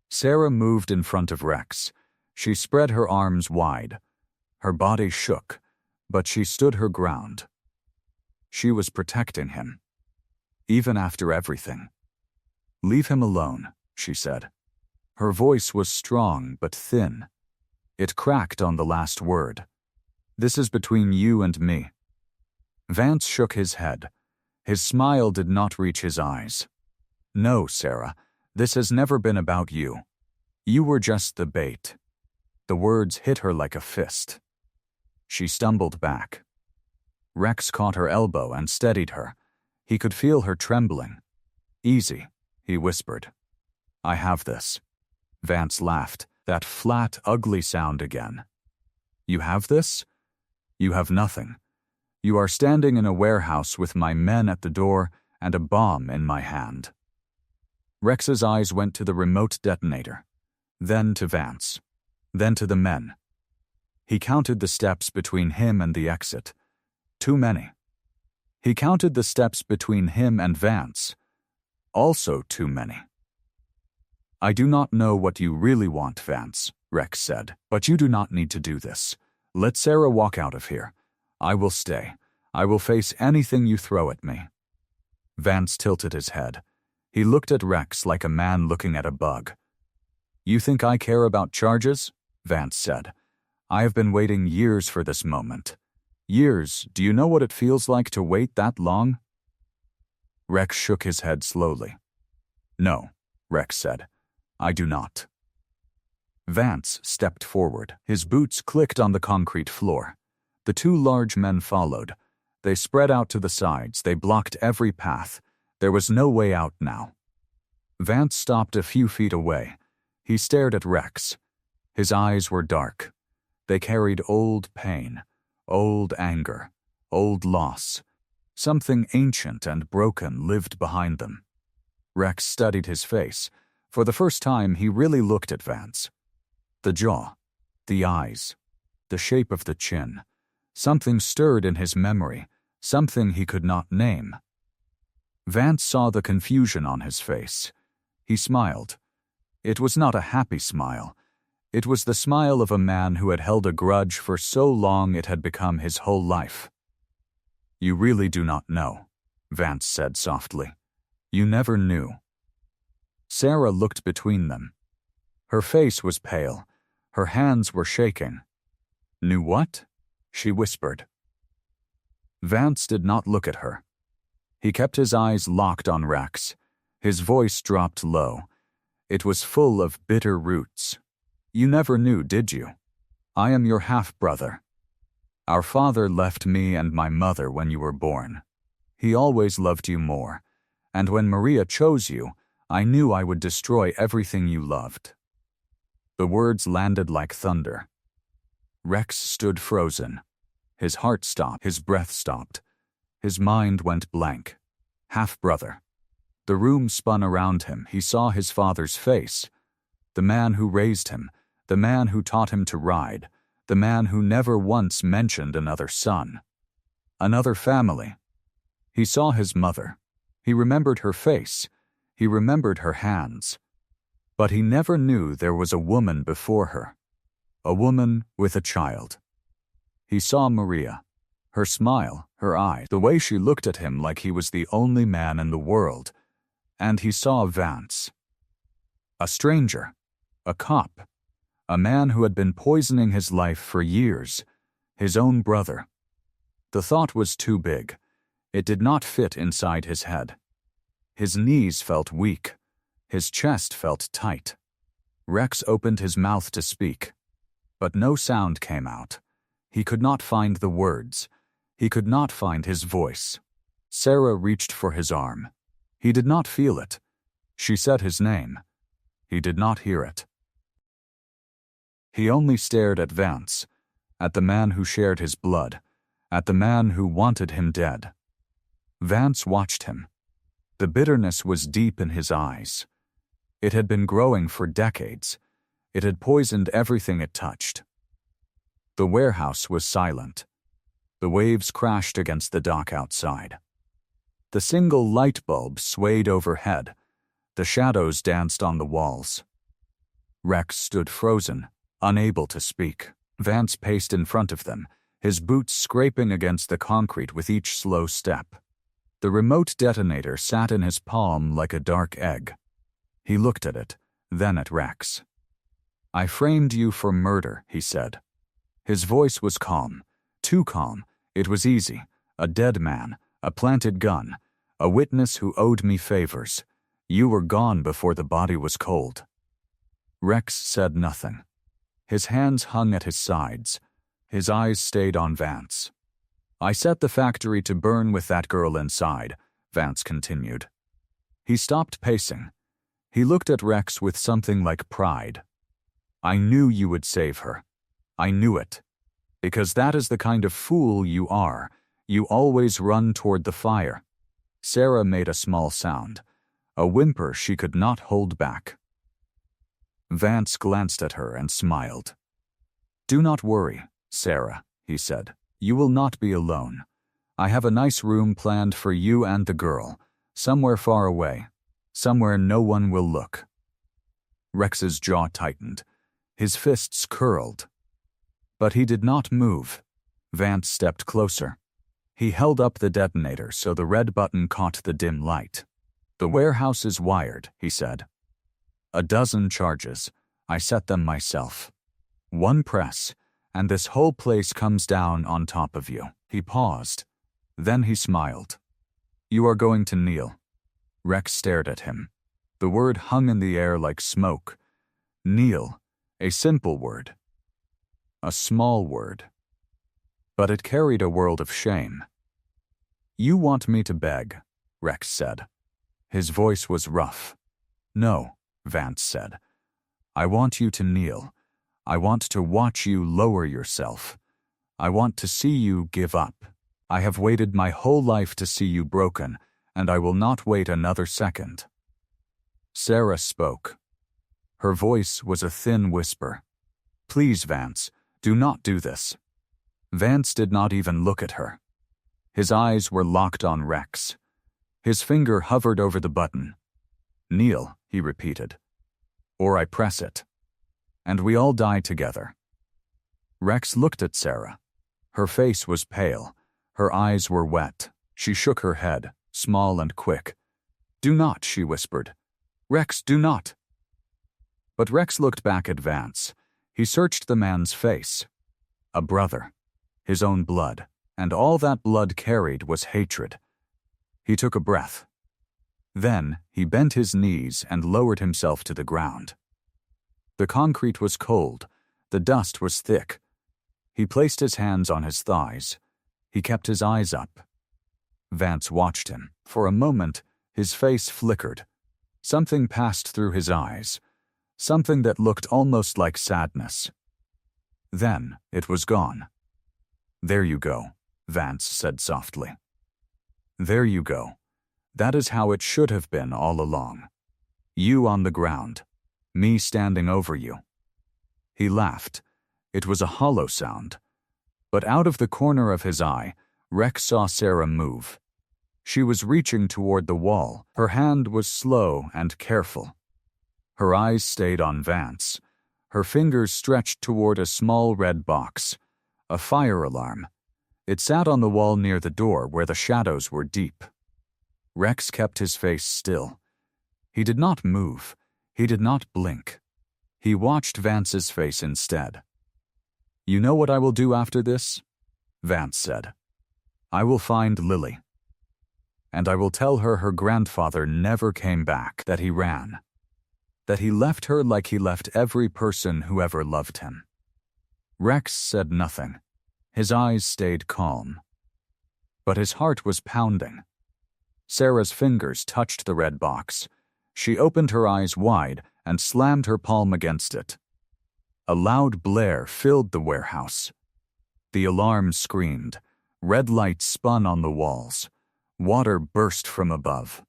Sarah moved in front of Rex. She spread her arms wide. Her body shook, but she stood her ground. She was protecting him. Even after everything. "Leave him alone," she said. Her voice was strong but thin. It cracked on the last word. "This is between you and me." Vance shook his head. His smile did not reach his eyes. "No, Sarah, this has never been about you. You were just the bait." The words hit her like a fist. She stumbled back. Rex caught her elbow and steadied her. He could feel her trembling. "Easy," he whispered. "I have this." Vance laughed, that flat, ugly sound again. "You have this? You have nothing. You are standing in a warehouse with my men at the door and a bomb in my hand." Rex's eyes went to the remote detonator, then to Vance, then to the men. He counted the steps between him and the exit. Too many. He counted the steps between him and Vance. Also too many. "I do not know what you really want, Vance," Rex said, "but you do not need to do this. Let Sarah walk out of here. I will stay. I will face anything you throw at me." Vance tilted his head. He looked at Rex like a man looking at a bug. "You think I care about charges?" Vance said. "I have been waiting years for this moment. Years, do you know what it feels like to wait that long?" Rex shook his head slowly. "No," Rex said. "I do not." Vance stepped forward. His boots clicked on the concrete floor. The two large men followed. They spread out to the sides. They blocked every path. There was no way out now. Vance stopped a few feet away. He stared at Rex. His eyes were dark. They carried old pain, old anger, old loss. Something ancient and broken lived behind them. Rex studied his face. For the first time, he really looked at Vance. The jaw, the eyes, the shape of the chin. Something stirred in his memory, something he could not name. Vance saw the confusion on his face. He smiled. It was not a happy smile. It was the smile of a man who had held a grudge for so long it had become his whole life. "You really do not know," Vance said softly. "You never knew." Sarah looked between them. Her face was pale. Her hands were shaking. "Knew what?" she whispered. Vance did not look at her. He kept his eyes locked on Rex. His voice dropped low. It was full of bitter roots. "You never knew, did you? I am your half-brother. Our father left me and my mother when you were born. He always loved you more, and when Maria chose you, I knew I would destroy everything you loved." The words landed like thunder. Rex stood frozen. His heart stopped, his breath stopped. His mind went blank. Half-brother. The room spun around him. He saw his father's face. The man who raised him, the man who taught him to ride, the man who never once mentioned another son. Another family. He saw his mother. He remembered her face. He remembered her hands. But he never knew there was a woman before her. A woman with a child. He saw Maria. Her smile, her eyes, the way she looked at him like he was the only man in the world. And he saw Vance. A stranger. A cop. A man who had been poisoning his life for years. His own brother. The thought was too big. It did not fit inside his head. His knees felt weak. His chest felt tight. Rex opened his mouth to speak. But no sound came out. He could not find the words. He could not find his voice. Sarah reached for his arm. He did not feel it. She said his name. He did not hear it. He only stared at Vance, at the man who shared his blood, at the man who wanted him dead. Vance watched him. The bitterness was deep in his eyes. It had been growing for decades. It had poisoned everything it touched. The warehouse was silent. The waves crashed against the dock outside. The single light bulb swayed overhead. The shadows danced on the walls. Rex stood frozen, unable to speak. Vance paced in front of them, his boots scraping against the concrete with each slow step. The remote detonator sat in his palm like a dark egg. He looked at it, then at Rex. "I framed you for murder," he said. His voice was calm, too calm. It was easy. A dead man, a planted gun, a witness who owed me favors. You were gone before the body was cold. Rex said nothing. His hands hung at his sides. His eyes stayed on Vance. "I set the factory to burn with that girl inside," Vance continued. He stopped pacing. He looked at Rex with something like pride. "I knew you would save her. I knew it. Because that is the kind of fool you are. You always run toward the fire." Sarah made a small sound, a whimper she could not hold back. Vance glanced at her and smiled. "Do not worry, Sarah," he said. "You will not be alone. I have a nice room planned for you and the girl, somewhere far away, somewhere no one will look." Rex's jaw tightened. His fists curled. But he did not move. Vance stepped closer. He held up the detonator so the red button caught the dim light. "The warehouse is wired," he said. "A dozen charges. I set them myself. One press, and this whole place comes down on top of you." He paused. Then he smiled. "You are going to kneel." Rex stared at him. The word hung in the air like smoke. Kneel. A simple word. A small word. But it carried a world of shame. "You want me to beg," Rex said. His voice was rough. "No," Vance said. "I want you to kneel. I want to watch you lower yourself. I want to see you give up. I have waited my whole life to see you broken, and I will not wait another second." Sarah spoke. Her voice was a thin whisper. "Please, Vance, do not do this." Vance did not even look at her. His eyes were locked on Rex. His finger hovered over the button. "Kneel," he repeated. "Or I press it. And we all die together." Rex looked at Sarah. Her face was pale. Her eyes were wet. She shook her head, small and quick. "Do not," she whispered. "Rex, do not." But Rex looked back at Vance. He searched the man's face. A brother. His own blood. And all that blood carried was hatred. He took a breath. Then he bent his knees and lowered himself to the ground. The concrete was cold. The dust was thick. He placed his hands on his thighs. He kept his eyes up. Vance watched him. For a moment, his face flickered. Something passed through his eyes. Something that looked almost like sadness. Then it was gone. "There you go," Vance said softly. "There you go. That is how it should have been all along. You on the ground. Me standing over you." He laughed. It was a hollow sound. But out of the corner of his eye, Rex saw Sarah move. She was reaching toward the wall. Her hand was slow and careful. Her eyes stayed on Vance. Her fingers stretched toward a small red box. A fire alarm. It sat on the wall near the door where the shadows were deep. Rex kept his face still. He did not move. He did not blink. He watched Vance's face instead. "You know what I will do after this?" Vance said. "I will find Lily. And I will tell her her grandfather never came back, that he ran. That he left her like he left every person who ever loved him." Rex said nothing. His eyes stayed calm. But his heart was pounding. Sarah's fingers touched the red box. She opened her eyes wide and slammed her palm against it. A loud blare filled the warehouse. The alarm screamed. Red lights spun on the walls. Water burst from above.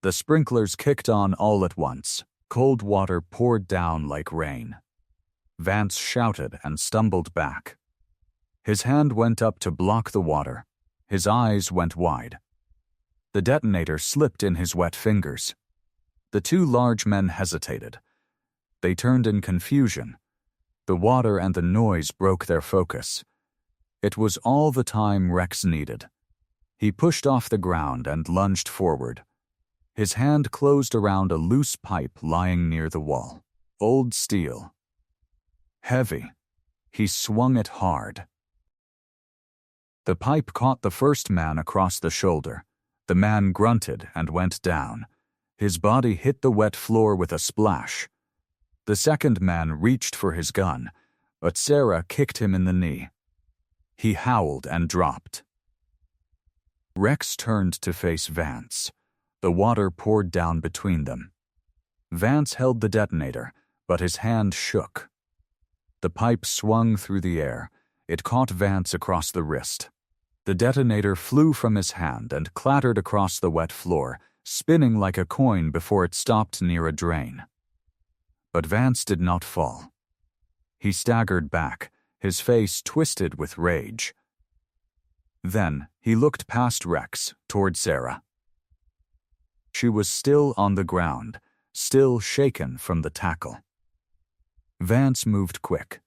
The sprinklers kicked on all at once. Cold water poured down like rain. Vance shouted and stumbled back. His hand went up to block the water. His eyes went wide. The detonator slipped in his wet fingers. The two large men hesitated. They turned in confusion. The water and the noise broke their focus. It was all the time Rex needed. He pushed off the ground and lunged forward. His hand closed around a loose pipe lying near the wall. Old steel. Heavy. He swung it hard. The pipe caught the first man across the shoulder. The man grunted and went down. His body hit the wet floor with a splash. The second man reached for his gun, but Sarah kicked him in the knee. He howled and dropped. Rex turned to face Vance. The water poured down between them. Vance held the detonator, but his hand shook. The pipe swung through the air. It caught Vance across the wrist. The detonator flew from his hand and clattered across the wet floor, spinning like a coin before it stopped near a drain. But Vance did not fall. He staggered back, his face twisted with rage. Then he looked past Rex toward Sarah. She was still on the ground, still shaken from the tackle. Vance moved quick.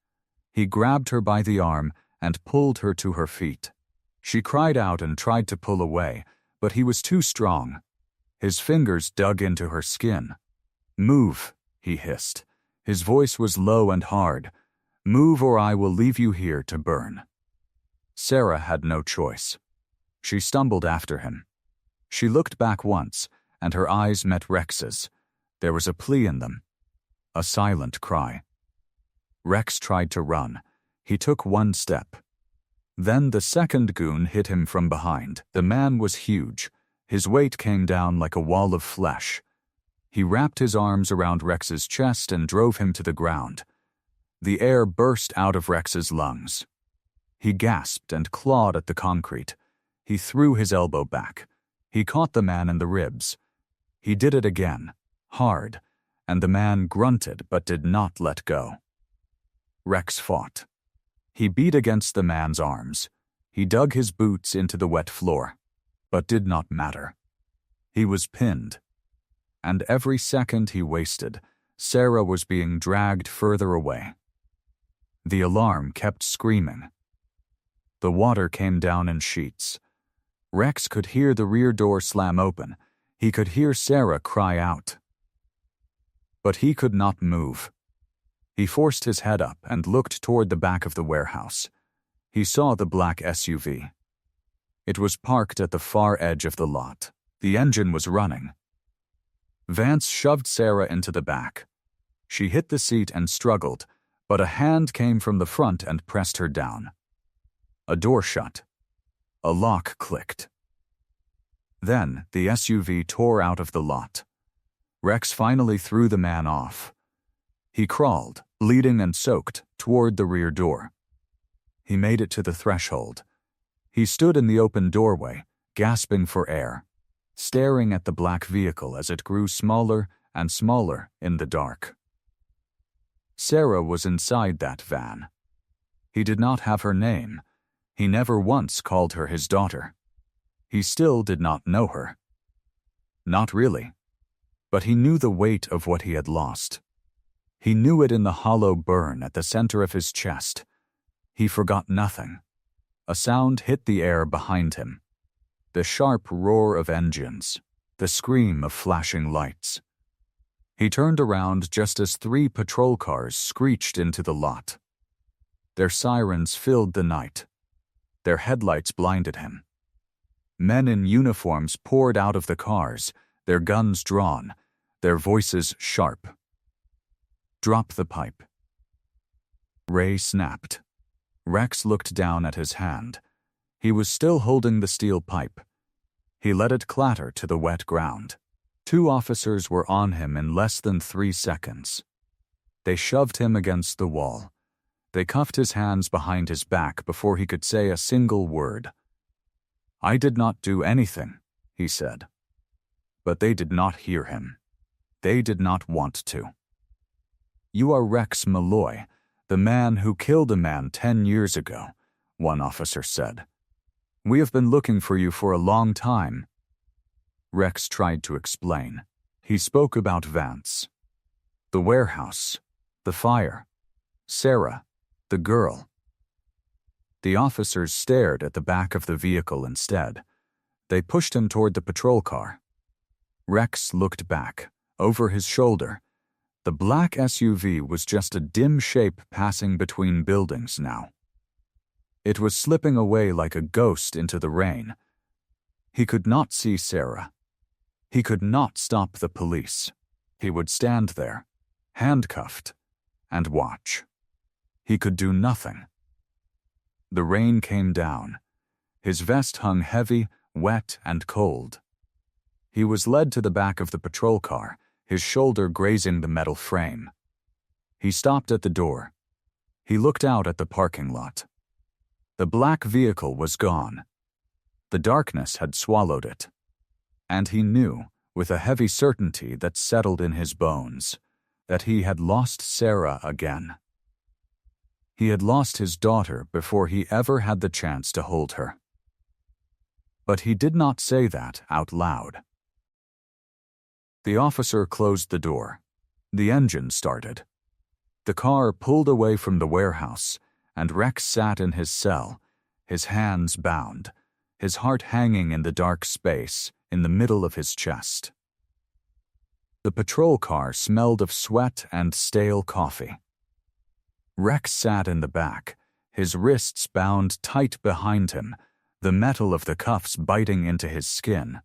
He grabbed her by the arm and pulled her to her feet. She cried out and tried to pull away, but he was too strong. His fingers dug into her skin. "Move," he hissed. His voice was low and hard. "Move or I will leave you here to burn." Sarah had no choice. She stumbled after him. She looked back once, and her eyes met Rex's. There was a plea in them. A silent cry. Rex tried to run. He took one step. Then the second goon hit him from behind. The man was huge. His weight came down like a wall of flesh. He wrapped his arms around Rex's chest and drove him to the ground. The air burst out of Rex's lungs. He gasped and clawed at the concrete. He threw his elbow back. He caught the man in the ribs. He did it again, hard, and the man grunted but did not let go. Rex fought. He beat against the man's arms. He dug his boots into the wet floor, but did not matter. He was pinned. And every second he wasted, Sarah was being dragged further away. The alarm kept screaming. The water came down in sheets. Rex could hear the rear door slam open. He could hear Sarah cry out. But he could not move. He forced his head up and looked toward the back of the warehouse. He saw the black SUV. It was parked at the far edge of the lot. The engine was running. Vance shoved Sarah into the back. She hit the seat and struggled, but a hand came from the front and pressed her down. A door shut. A lock clicked. Then the SUV tore out of the lot. Rex finally threw the man off. He crawled, bleeding and soaked, toward the rear door. He made it to the threshold. He stood in the open doorway, gasping for air, staring at the black vehicle as it grew smaller and smaller in the dark. Sarah was inside that van. He did not have her name. He never once called her his daughter. He still did not know her. Not really. But he knew the weight of what he had lost. He knew it in the hollow burn at the center of his chest. He forgot nothing. A sound hit the air behind him. The sharp roar of engines, the scream of flashing lights. He turned around just as 3 patrol cars screeched into the lot. Their sirens filled the night. Their headlights blinded him. Men in uniforms poured out of the cars, their guns drawn, their voices sharp. Drop the pipe. Ray snapped. Rex looked down at his hand. He was still holding the steel pipe. He let it clatter to the wet ground. 2 officers were on him in less than 3 seconds. They shoved him against the wall. They cuffed his hands behind his back before he could say a single word. "I did not do anything," he said. But they did not hear him. They did not want to. "You are Rex Malloy, the man who killed a man 10 years ago," one officer said. "We have been looking for you for a long time." Rex tried to explain. He spoke about Vance, the warehouse, the fire, Sarah, the girl. The officers stared at the back of the vehicle instead. They pushed him toward the patrol car. Rex looked back, over his shoulder. The black SUV was just a dim shape passing between buildings now. It was slipping away like a ghost into the rain. He could not see Sarah. He could not stop the police. He would stand there, handcuffed, and watch. He could do nothing. The rain came down. His vest hung heavy, wet, and cold. He was led to the back of the patrol car, his shoulder grazing the metal frame. He stopped at the door. He looked out at the parking lot. The black vehicle was gone. The darkness had swallowed it. And he knew, with a heavy certainty that settled in his bones, that he had lost Sarah again. He had lost his daughter before he ever had the chance to hold her. But he did not say that out loud. The officer closed the door. The engine started. The car pulled away from the warehouse, and Rex sat in his cell, his hands bound, his heart hanging in the dark space in the middle of his chest. The patrol car smelled of sweat and stale coffee. Rex sat in the back, his wrists bound tight behind him, the metal of the cuffs biting into his skin.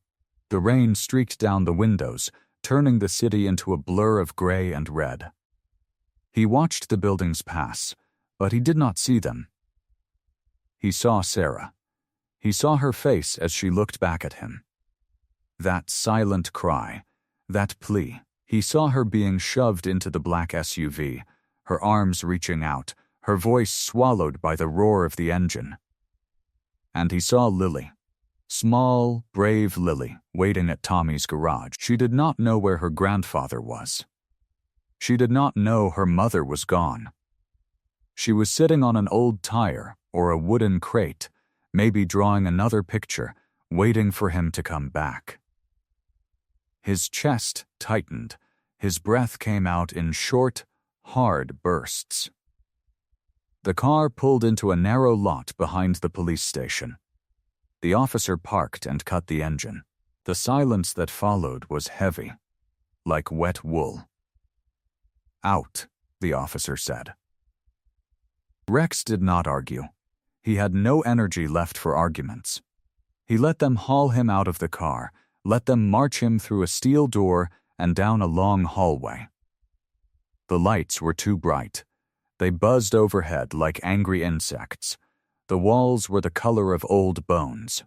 The rain streaked down the windows, turning the city into a blur of gray and red. He watched the buildings pass, but he did not see them. He saw Sarah. He saw her face as she looked back at him. That silent cry, that plea. He saw her being shoved into the black SUV, her arms reaching out, her voice swallowed by the roar of the engine. And he saw Lily. Small, brave Lily, waiting at Tommy's garage. She did not know where her grandfather was. She did not know her mother was gone. She was sitting on an old tire or a wooden crate, maybe drawing another picture, waiting for him to come back. His chest tightened. His breath came out in short, hard bursts. The car pulled into a narrow lot behind the police station. The officer parked and cut the engine. The silence that followed was heavy, like wet wool. "Out," the officer said. Rex did not argue. He had no energy left for arguments. He let them haul him out of the car, let them march him through a steel door and down a long hallway. The lights were too bright. They buzzed overhead like angry insects. The walls were the color of old bones.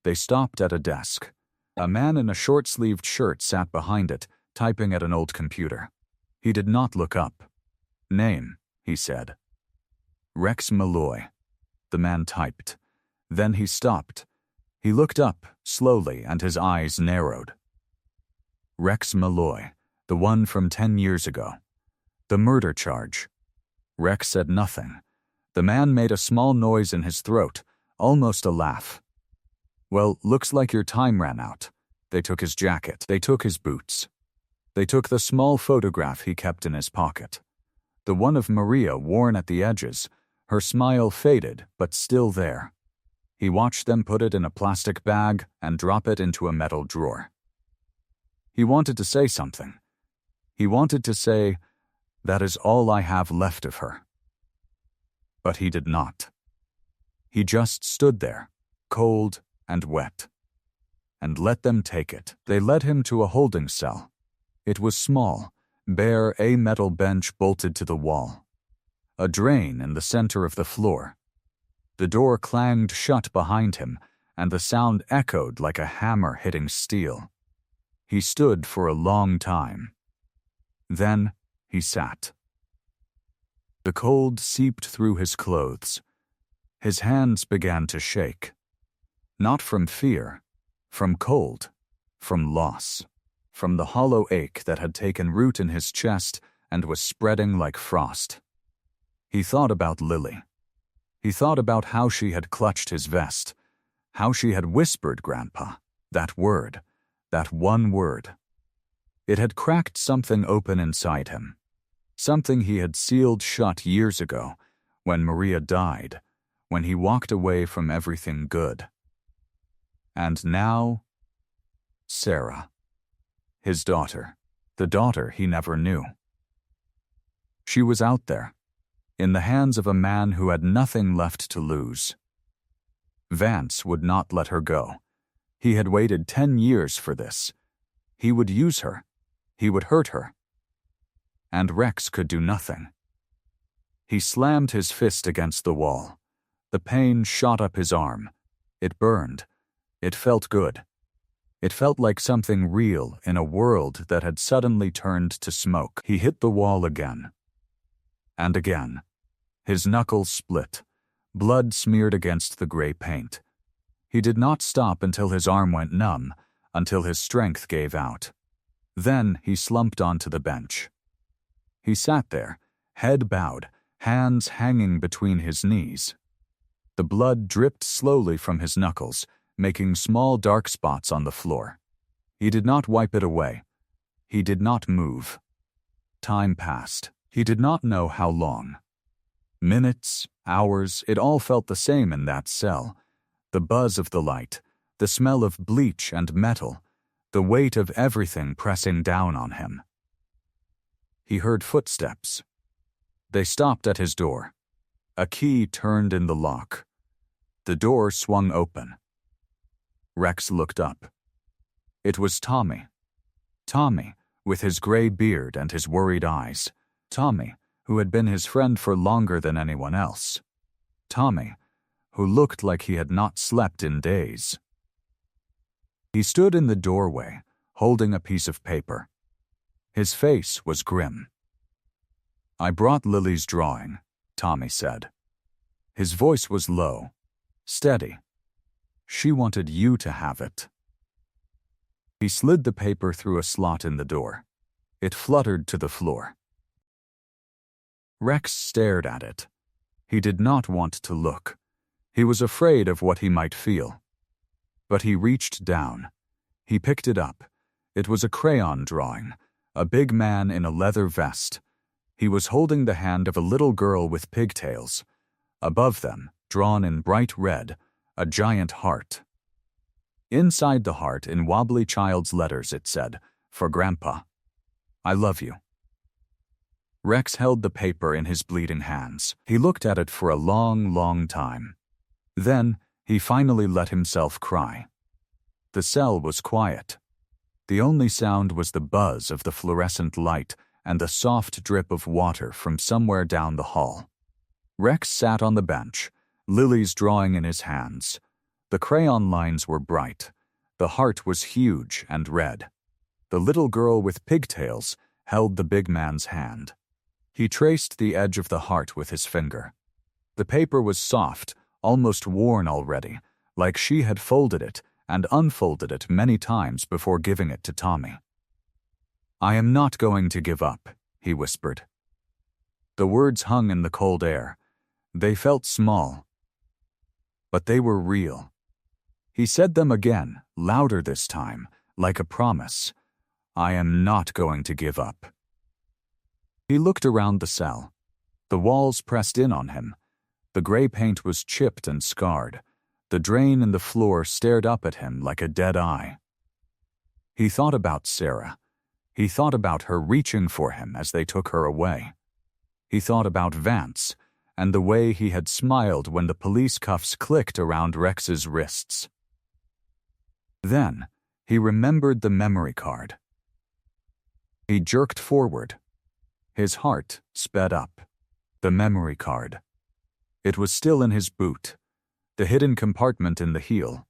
They stopped at a desk. A man in a short-sleeved shirt sat behind it, typing at an old computer. He did not look up. "Name," he said. "Rex Malloy." The man typed. Then he stopped. He looked up, slowly, and his eyes narrowed. Rex Malloy, the one from 10 years ago. The murder charge. Rex said nothing. The man made a small noise in his throat, almost a laugh. "Well, looks like your time ran out." They took his jacket. They took his boots. They took the small photograph he kept in his pocket. The one of Maria worn at the edges, her smile faded but still there. He watched them put it in a plastic bag and drop it into a metal drawer. He wanted to say something. He wanted to say, "That is all I have left of her." But he did not. He just stood there, cold and wet, and let them take it. They led him to a holding cell. It was small, bare, a metal bench bolted to the wall. A drain in the center of the floor. The door clanged shut behind him, and the sound echoed like a hammer hitting steel. He stood for a long time. Then he sat. The cold seeped through his clothes. His hands began to shake. Not from fear, from cold, from loss, from the hollow ache that had taken root in his chest and was spreading like frost. He thought about Lily. He thought about how she had clutched his vest, how she had whispered Grandpa, that word, that one word. It had cracked something open inside him, something he had sealed shut years ago, when Maria died, when he walked away from everything good. And now, Sarah, his daughter, the daughter he never knew. She was out there, in the hands of a man who had nothing left to lose. Vance would not let her go. He had waited 10 years for this. He would use her. He would hurt her. And Rex could do nothing. He slammed his fist against the wall. The pain shot up his arm. It burned. It felt good. It felt like something real in a world that had suddenly turned to smoke. He hit the wall again. And again. His knuckles split. Blood smeared against the gray paint. He did not stop until his arm went numb, until his strength gave out. Then he slumped onto the bench. He sat there, head bowed, hands hanging between his knees. The blood dripped slowly from his knuckles, making small dark spots on the floor. He did not wipe it away. He did not move. Time passed. He did not know how long. Minutes, hours, it all felt the same in that cell. The buzz of the light, the smell of bleach and metal, the weight of everything pressing down on him. He heard footsteps. They stopped at his door. A key turned in the lock. The door swung open. Rex looked up. It was Tommy. Tommy, with his gray beard and his worried eyes. Tommy, who had been his friend for longer than anyone else. Tommy, who looked like he had not slept in days. He stood in the doorway, holding a piece of paper. His face was grim. "I brought Lily's drawing," Tommy said. His voice was low, steady. "She wanted you to have it." He slid the paper through a slot in the door. It fluttered to the floor. Rex stared at it. He did not want to look. He was afraid of what he might feel. But he reached down. He picked it up. It was a crayon drawing, a big man in a leather vest. He was holding the hand of a little girl with pigtails. Above them, drawn in bright red, a giant heart. Inside the heart, in wobbly child's letters, it said, "For Grandpa. I love you." Rex held the paper in his bleeding hands. He looked at it for a long, long time. Then, he finally let himself cry. The cell was quiet. The only sound was the buzz of the fluorescent light and the soft drip of water from somewhere down the hall. Rex sat on the bench, Lily's drawing in his hands. The crayon lines were bright. The heart was huge and red. The little girl with pigtails held the big man's hand. He traced the edge of the heart with his finger. The paper was soft, almost worn already, like she had folded it and unfolded it many times before giving it to Tommy. "I am not going to give up," he whispered. The words hung in the cold air. They felt small, but they were real. He said them again, louder this time, like a promise. "I am not going to give up." He looked around the cell. The walls pressed in on him. The gray paint was chipped and scarred. The drain in the floor stared up at him like a dead eye. He thought about Sarah. He thought about her reaching for him as they took her away. He thought about Vance and the way he had smiled when the police cuffs clicked around Rex's wrists. Then, he remembered the memory card. He jerked forward. His heart sped up. The memory card. It was still in his boot, the hidden compartment in the heel.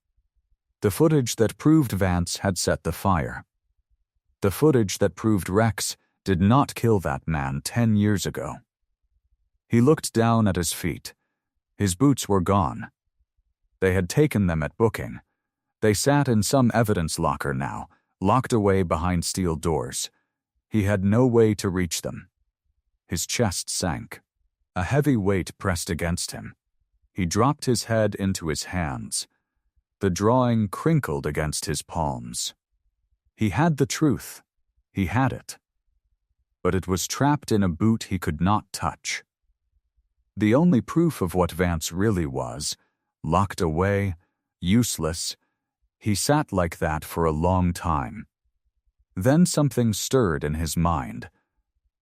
The footage that proved Vance had set the fire. The footage that proved Rex did not kill that man 10 years ago. He looked down at his feet. His boots were gone. They had taken them at booking. They sat in some evidence locker now, locked away behind steel doors. He had no way to reach them. His chest sank. A heavy weight pressed against him. He dropped his head into his hands. The drawing crinkled against his palms. He had the truth. He had it. But it was trapped in a boot he could not touch. The only proof of what Vance really was, locked away, useless. He sat like that for a long time. Then something stirred in his mind.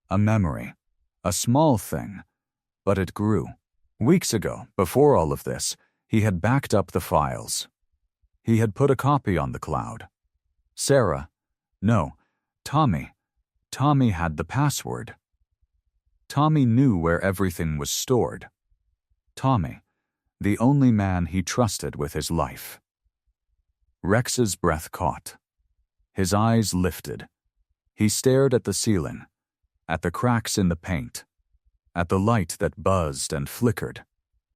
A memory. A small thing. But it grew. Weeks ago, before all of this, he had backed up the files. He had put a copy on the cloud. Sarah. No, Tommy. Tommy had the password. Tommy knew where everything was stored. Tommy, the only man he trusted with his life. Rex's breath caught. His eyes lifted. He stared at the ceiling, at the cracks in the paint, at the light that buzzed and flickered.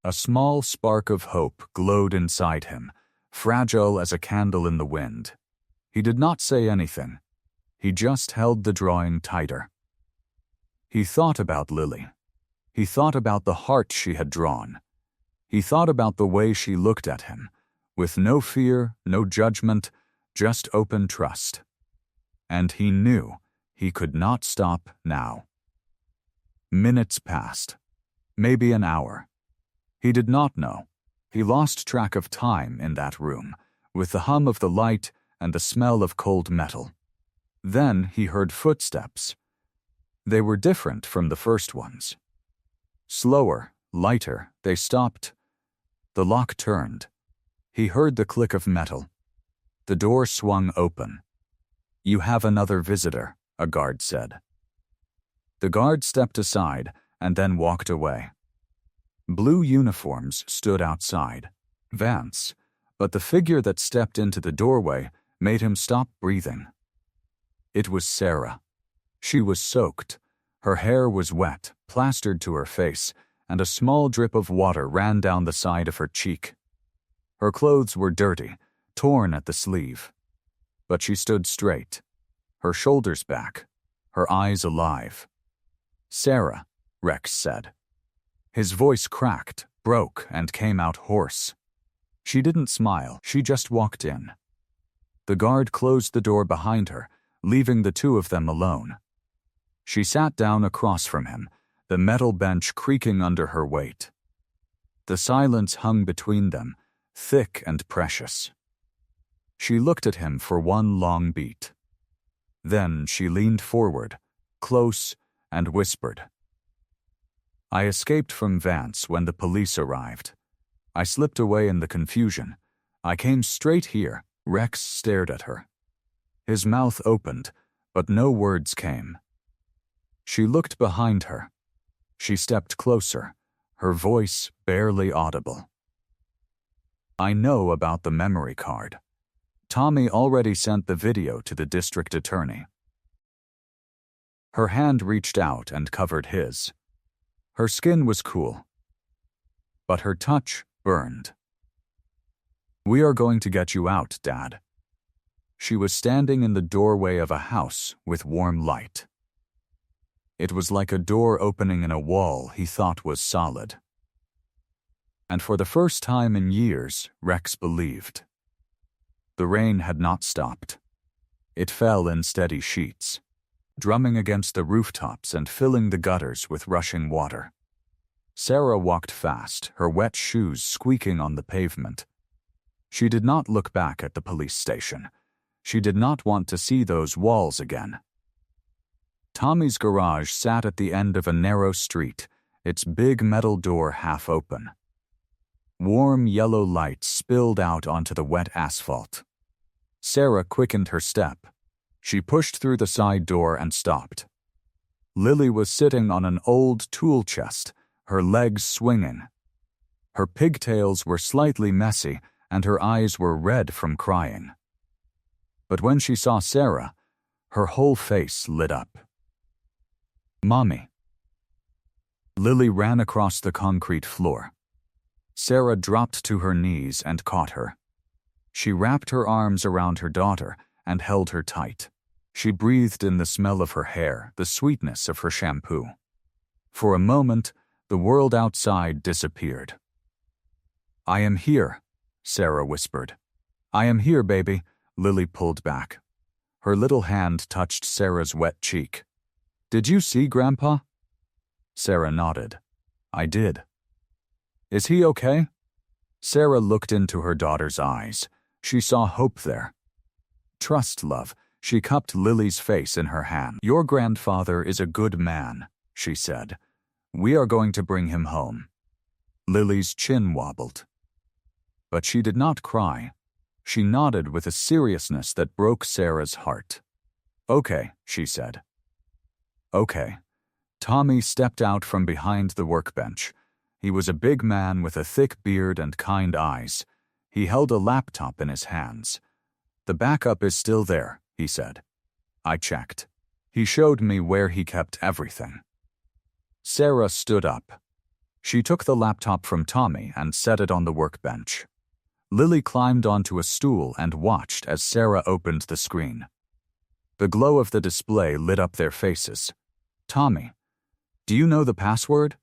A small spark of hope glowed inside him, fragile as a candle in the wind. He did not say anything. He just held the drawing tighter. He thought about Lily. He thought about the heart she had drawn. He thought about the way she looked at him, with no fear, no judgment, just open trust. And he knew he could not stop now. Minutes passed. Maybe an hour. He did not know. He lost track of time in that room, with the hum of the light and the smell of cold metal. Then he heard footsteps. They were different from the first ones. Slower, lighter, they stopped. The lock turned. He heard the click of metal. The door swung open. "You have another visitor," a guard said. The guard stepped aside and then walked away. Blue uniforms stood outside. Vance, but the figure that stepped into the doorway made him stop breathing. It was Sarah. She was soaked. Her hair was wet, plastered to her face, and a small drip of water ran down the side of her cheek. Her clothes were dirty, torn at the sleeve. But she stood straight, her shoulders back, her eyes alive. "Sarah," Rex said. His voice cracked, broke, and came out hoarse. She didn't smile, she just walked in. The guard closed the door behind her, leaving the two of them alone. She sat down across from him, the metal bench creaking under her weight. The silence hung between them, thick and precious. She looked at him for one long beat. Then she leaned forward, close, and whispered. "I escaped from Vance when the police arrived. I slipped away in the confusion. I came straight here." Rex stared at her. His mouth opened, but no words came. She looked behind her. She stepped closer, her voice barely audible. "I know about the memory card. Tommy already sent the video to the district attorney." Her hand reached out and covered his. Her skin was cool, but her touch burned. "We are going to get you out, Dad." She was standing in the doorway of a house with warm light. It was like a door opening in a wall he thought was solid. And for the first time in years, Rex believed. The rain had not stopped. It fell in steady sheets, drumming against the rooftops and filling the gutters with rushing water. Sarah walked fast, her wet shoes squeaking on the pavement. She did not look back at the police station. She did not want to see those walls again. Tommy's garage sat at the end of a narrow street, its big metal door half open. Warm yellow light spilled out onto the wet asphalt. Sarah quickened her step. She pushed through the side door and stopped. Lily was sitting on an old tool chest, her legs swinging. Her pigtails were slightly messy, and her eyes were red from crying. But when she saw Sarah, her whole face lit up. "Mommy." Lily ran across the concrete floor. Sarah dropped to her knees and caught her. She wrapped her arms around her daughter and held her tight. She breathed in the smell of her hair, the sweetness of her shampoo. For a moment, the world outside disappeared. "I am here," Sarah whispered. "I am here, baby." Lily pulled back. Her little hand touched Sarah's wet cheek. "Did you see Grandpa?" Sarah nodded. "I did." "Is he okay?" Sarah looked into her daughter's eyes. She saw hope there. "Trust, love." She cupped Lily's face in her hand. "Your grandfather is a good man," she said. "We are going to bring him home." Lily's chin wobbled. But she did not cry. She nodded with a seriousness that broke Sarah's heart. "Okay," she said. "Okay." Tommy stepped out from behind the workbench. He was a big man with a thick beard and kind eyes. He held a laptop in his hands. "The backup is still there," he said. I checked. He showed me where he kept everything. Sarah stood up. She took the laptop from Tommy and set it on the workbench. Lily climbed onto a stool and watched as Sarah opened the screen. The glow of the display lit up their faces. "Tommy, do you know the password?"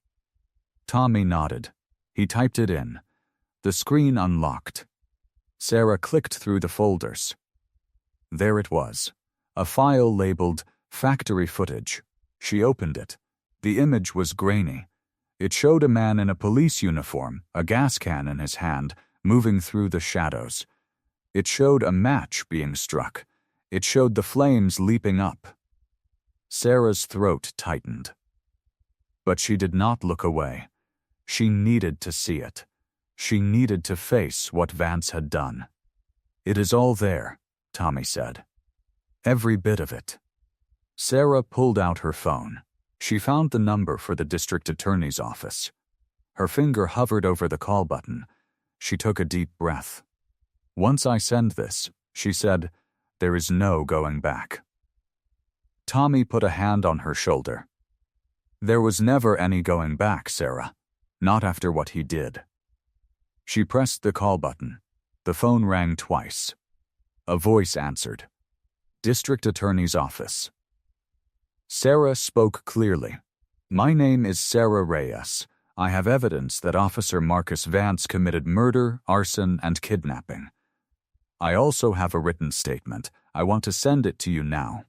Tommy nodded. He typed it in. The screen unlocked. Sarah clicked through the folders. There it was, a file labeled Factory Footage. She opened it. The image was grainy. It showed a man in a police uniform, a gas can in his hand, moving through the shadows. It showed a match being struck. It showed the flames leaping up. Sarah's throat tightened. But she did not look away. She needed to see it. She needed to face what Vance had done. "It is all there," Tommy said. "Every bit of it." Sarah pulled out her phone. She found the number for the district attorney's office. Her finger hovered over the call button. She took a deep breath. "Once I send this," she said, There is no going back. Tommy put a hand on her shoulder. There was never any going back, Sarah. Not after what he did. She pressed the call button. The phone rang twice. A voice answered. District Attorney's Office. Sarah spoke clearly. My name is Sarah Reyes. I have evidence that Officer Marcus Vance committed murder, arson, and kidnapping. I also have a written statement. I want to send it to you now.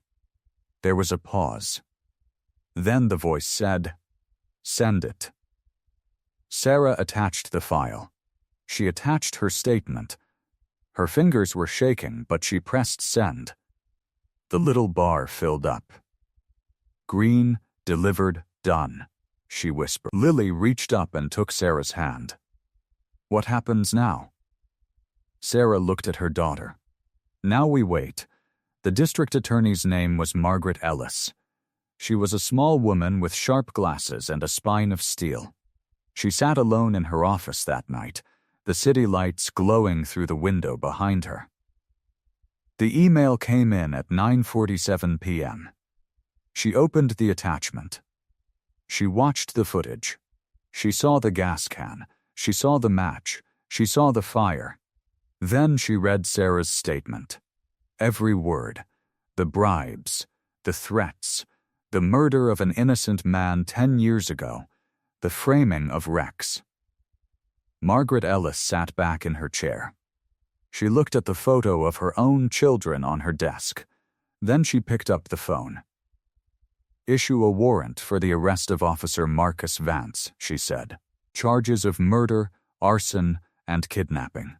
There was a pause. Then the voice said, Send it. Sarah attached the file. She attached her statement. Her fingers were shaking, but she pressed send. The little bar filled up. Green, delivered, done, she whispered. Lily reached up and took Sarah's hand. What happens now? Sarah looked at her daughter. Now we wait. The district attorney's name was Margaret Ellis. She was a small woman with sharp glasses and a spine of steel. She sat alone in her office that night, the city lights glowing through the window behind her. The email came in at 9:47 p.m. She opened the attachment. She watched the footage. She saw the gas can. She saw the match. She saw the fire. Then she read Sarah's statement. Every word. The bribes. The threats. The murder of an innocent man 10 years ago. The framing of Rex. Margaret Ellis sat back in her chair. She looked at the photo of her own children on her desk. Then she picked up the phone. Issue a warrant for the arrest of Officer Marcus Vance, she said. Charges of murder, arson, and kidnapping.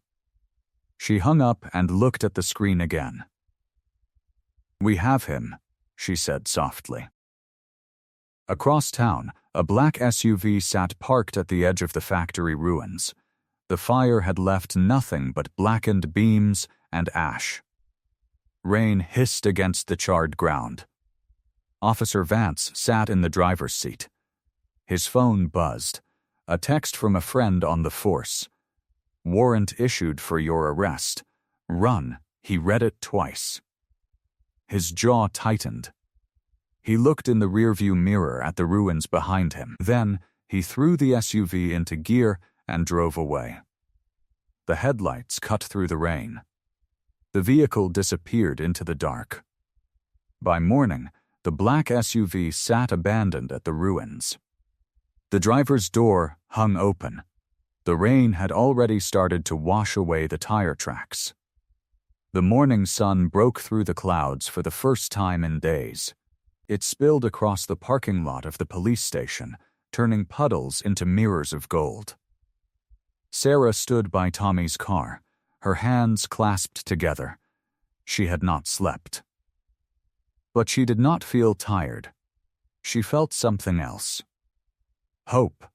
She hung up and looked at the screen again. We have him, she said softly. Across town, a black SUV sat parked at the edge of the factory ruins. The fire had left nothing but blackened beams and ash. Rain hissed against the charred ground. Officer Vance sat in the driver's seat. His phone buzzed. A text from a friend on the force. Warrant issued for your arrest. Run. He read it twice. His jaw tightened. He looked in the rearview mirror at the ruins behind him. Then, he threw the SUV into gear and drove away. The headlights cut through the rain. The vehicle disappeared into the dark. By morning, the black SUV sat abandoned at the ruins. The driver's door hung open. The rain had already started to wash away the tire tracks. The morning sun broke through the clouds for the first time in days. It spilled across the parking lot of the police station, turning puddles into mirrors of gold. Sarah stood by Tommy's car, her hands clasped together. She had not slept. But she did not feel tired. She felt something else. Hope.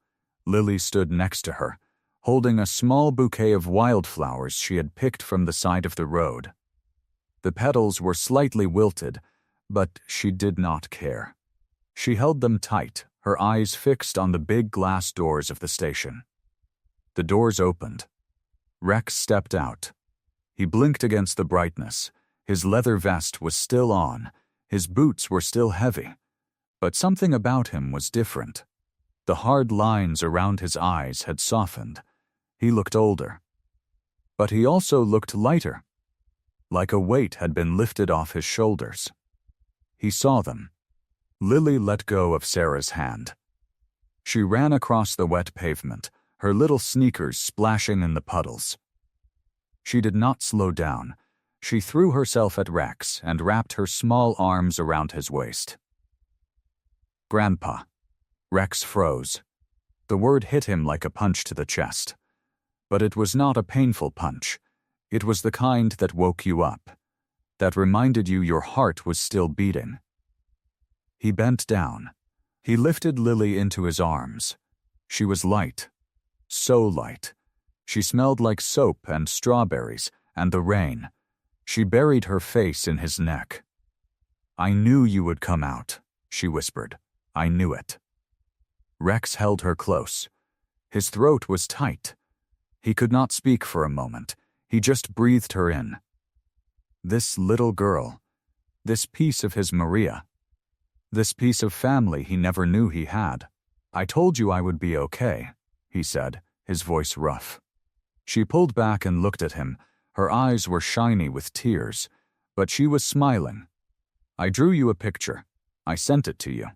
Lily stood next to her, holding a small bouquet of wildflowers she had picked from the side of the road. The petals were slightly wilted, but she did not care. She held them tight, her eyes fixed on the big glass doors of the station. The doors opened. Rex stepped out. He blinked against the brightness. His leather vest was still on. His boots were still heavy. But something about him was different. The hard lines around his eyes had softened. He looked older. But he also looked lighter, like a weight had been lifted off his shoulders. He saw them. Lily let go of Sarah's hand. She ran across the wet pavement, her little sneakers splashing in the puddles. She did not slow down. She threw herself at Rex and wrapped her small arms around his waist. Grandpa. Rex froze. The word hit him like a punch to the chest. But it was not a painful punch. It was the kind that woke you up, that reminded you your heart was still beating. He bent down. He lifted Lily into his arms. She was light. So light. She smelled like soap and strawberries and the rain. She buried her face in his neck. I knew you would come out, she whispered. I knew it. Rex held her close. His throat was tight. He could not speak for a moment. He just breathed her in. This little girl. This piece of his Maria. This piece of family he never knew he had. "I told you I would be okay," he said, his voice rough. She pulled back and looked at him. Her eyes were shiny with tears, but she was smiling. "I drew you a picture. I sent it to you."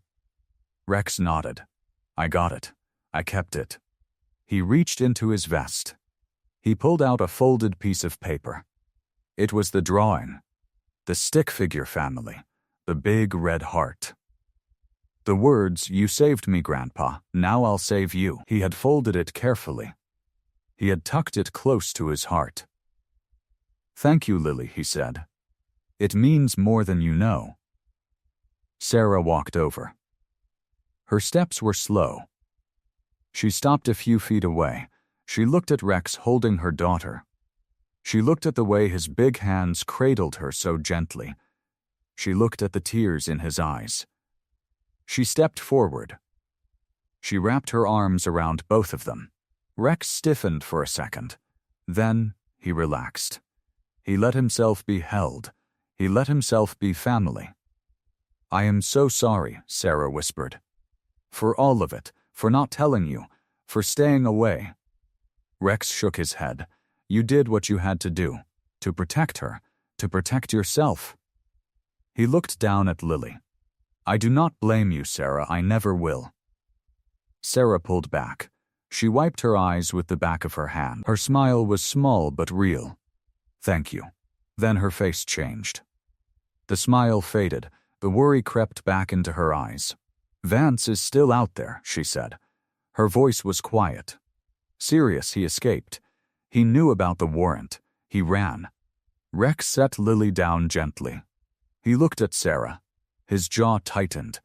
Rex nodded. "I got it. I kept it." He reached into his vest. He pulled out a folded piece of paper. It was the drawing. The stick figure family. The big red heart. The words, "You saved me, Grandpa. Now I'll save you." He had folded it carefully. He had tucked it close to his heart. "Thank you, Lily," he said. "It means more than you know." Sarah walked over. Her steps were slow. She stopped a few feet away. She looked at Rex holding her daughter. She looked at the way his big hands cradled her so gently. She looked at the tears in his eyes. She stepped forward. She wrapped her arms around both of them. Rex stiffened for a second. Then he relaxed. He let himself be held. He let himself be family. "I am so sorry," Sarah whispered. "For all of it, for not telling you, for staying away." Rex shook his head. "You did what you had to do, to protect her, to protect yourself." He looked down at Lily. "I do not blame you, Sarah. I never will." Sarah pulled back. She wiped her eyes with the back of her hand. Her smile was small but real. "Thank you." Then her face changed. The smile faded. The worry crept back into her eyes. "Vance is still out there," she said. Her voice was quiet. "Serious, he escaped. He knew about the warrant. He ran." Rex set Lily down gently. He looked at Sarah. His jaw tightened.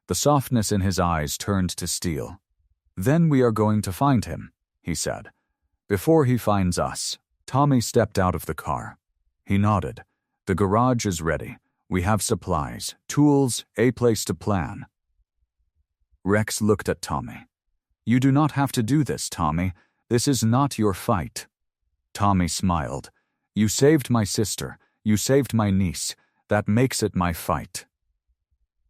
The softness in his eyes turned to steel. "Then we are going to find him," he said. "Before he finds us." Tommy stepped out of the car. He nodded. "The garage is ready. We have supplies, tools, a place to plan." Rex looked at Tommy. "You do not have to do this, Tommy. This is not your fight." Tommy smiled. "You saved my sister. You saved my niece. That makes it my fight."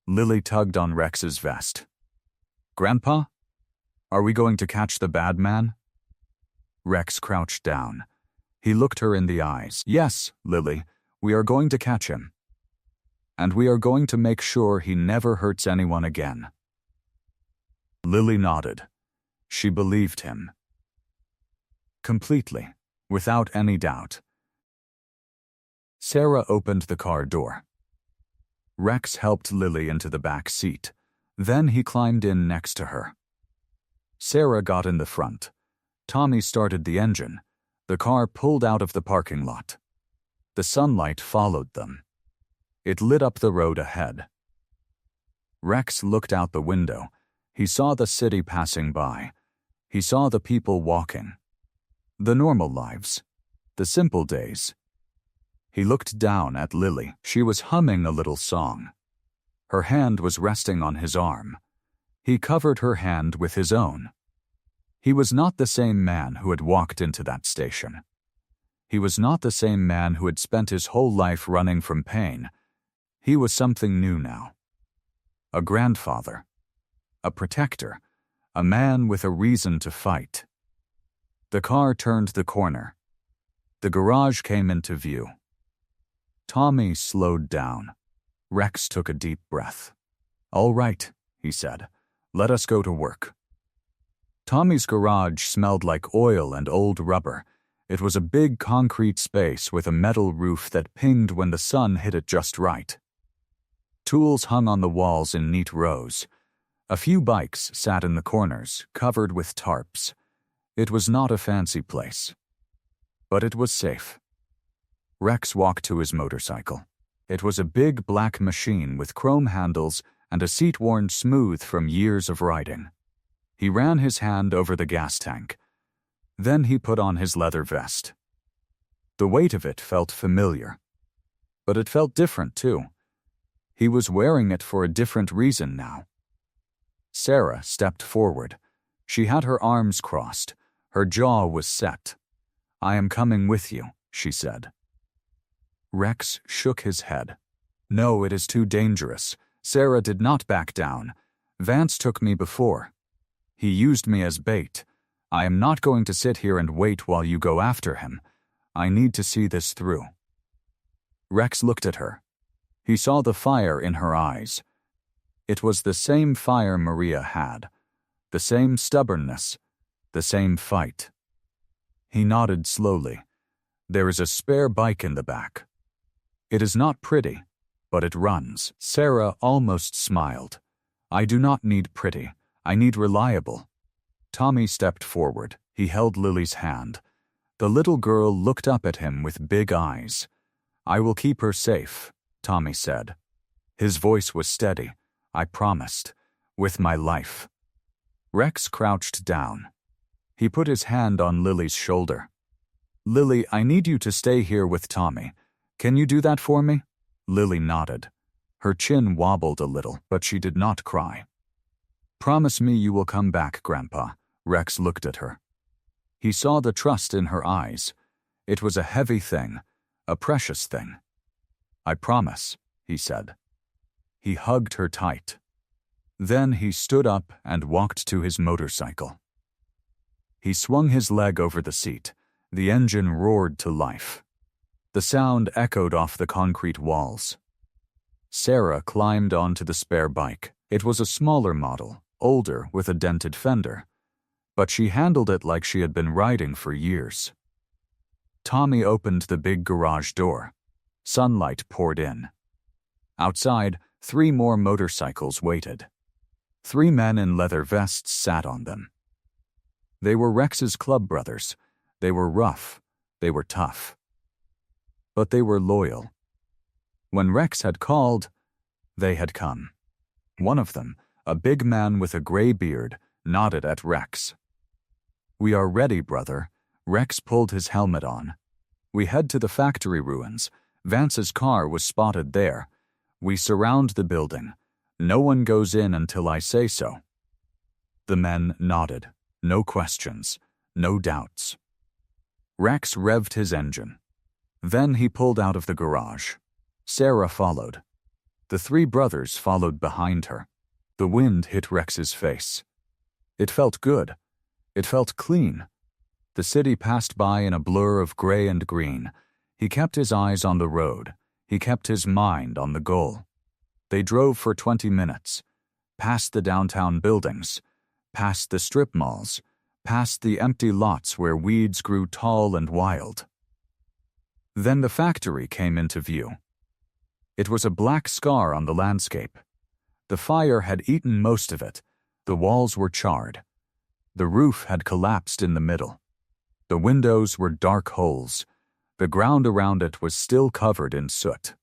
Lily tugged on Rex's vest. "Grandpa? Are we going to catch the bad man?" Rex crouched down. He looked her in the eyes. "Yes, Lily, we are going to catch him. And we are going to make sure he never hurts anyone again." Lily nodded. She believed him. Completely, without any doubt. Sarah opened the car door. Rex helped Lily into the back seat. Then he climbed in next to her. Sarah got in the front. Tommy started the engine. The car pulled out of the parking lot. The sunlight followed them. It lit up the road ahead. Rex looked out the window. He saw the city passing by. He saw the people walking. The normal lives. The simple days. He looked down at Lily. She was humming a little song. Her hand was resting on his arm. He covered her hand with his own. He was not the same man who had walked into that station. He was not the same man who had spent his whole life running from pain. He was something new now. A grandfather. A protector. A man with a reason to fight. The car turned the corner. The garage came into view. Tommy slowed down. Rex took a deep breath. "All right," he said. "Let us go to work." Tommy's garage smelled like oil and old rubber. It was a big concrete space with a metal roof that pinged when the sun hit it just right. Tools hung on the walls in neat rows. A few bikes sat in the corners, covered with tarps. It was not a fancy place. But it was safe. Rex walked to his motorcycle. It was a big black machine with chrome handles and a seat worn smooth from years of riding. He ran his hand over the gas tank. Then he put on his leather vest. The weight of it felt familiar. But it felt different, too. He was wearing it for a different reason now. Sarah stepped forward. She had her arms crossed. Her jaw was set. "I am coming with you," she said. Rex shook his head. No, it is too dangerous. Sarah did not back down. Vance took me before. He used me as bait. I am not going to sit here and wait while you go after him. I need to see this through. Rex looked at her. He saw the fire in her eyes. It was the same fire Maria had, the same stubbornness, the same fight. He nodded slowly. There is a spare bike in the back. It is not pretty, but it runs. Sarah almost smiled. I do not need pretty. I need reliable. Tommy stepped forward. He held Lily's hand. The little girl looked up at him with big eyes. I will keep her safe, Tommy said. His voice was steady. I promised. With my life. Rex crouched down. He put his hand on Lily's shoulder. Lily, I need you to stay here with Tommy. Can you do that for me? Lily nodded. Her chin wobbled a little, but she did not cry. Promise me you will come back, Grandpa. Rex looked at her. He saw the trust in her eyes. It was a heavy thing, a precious thing. I promise, he said. He hugged her tight. Then he stood up and walked to his motorcycle. He swung his leg over the seat. The engine roared to life. The sound echoed off the concrete walls. Sarah climbed onto the spare bike. It was a smaller model, older with a dented fender, but she handled it like she had been riding for years. Tommy opened the big garage door. Sunlight poured in. Outside, 3 more motorcycles waited. 3 men in leather vests sat on them. They were Rex's club brothers. They were rough. They were tough. But they were loyal. When Rex had called, they had come. One of them, a big man with a gray beard, nodded at Rex. We are ready, brother. Rex pulled his helmet on. We head to the factory ruins. Vance's car was spotted there. We surround the building. No one goes in until I say so. The men nodded. No questions. No doubts. Rex revved his engine. Then he pulled out of the garage. Sarah followed. The 3 brothers followed behind her. The wind hit Rex's face. It felt good. It felt clean. The city passed by in a blur of gray and green. He kept his eyes on the road. He kept his mind on the goal. They drove for 20 minutes, past the downtown buildings, past the strip malls, past the empty lots where weeds grew tall and wild. Then the factory came into view. It was a black scar on the landscape. The fire had eaten most of it. The walls were charred. The roof had collapsed in the middle. The windows were dark holes. The ground around it was still covered in soot.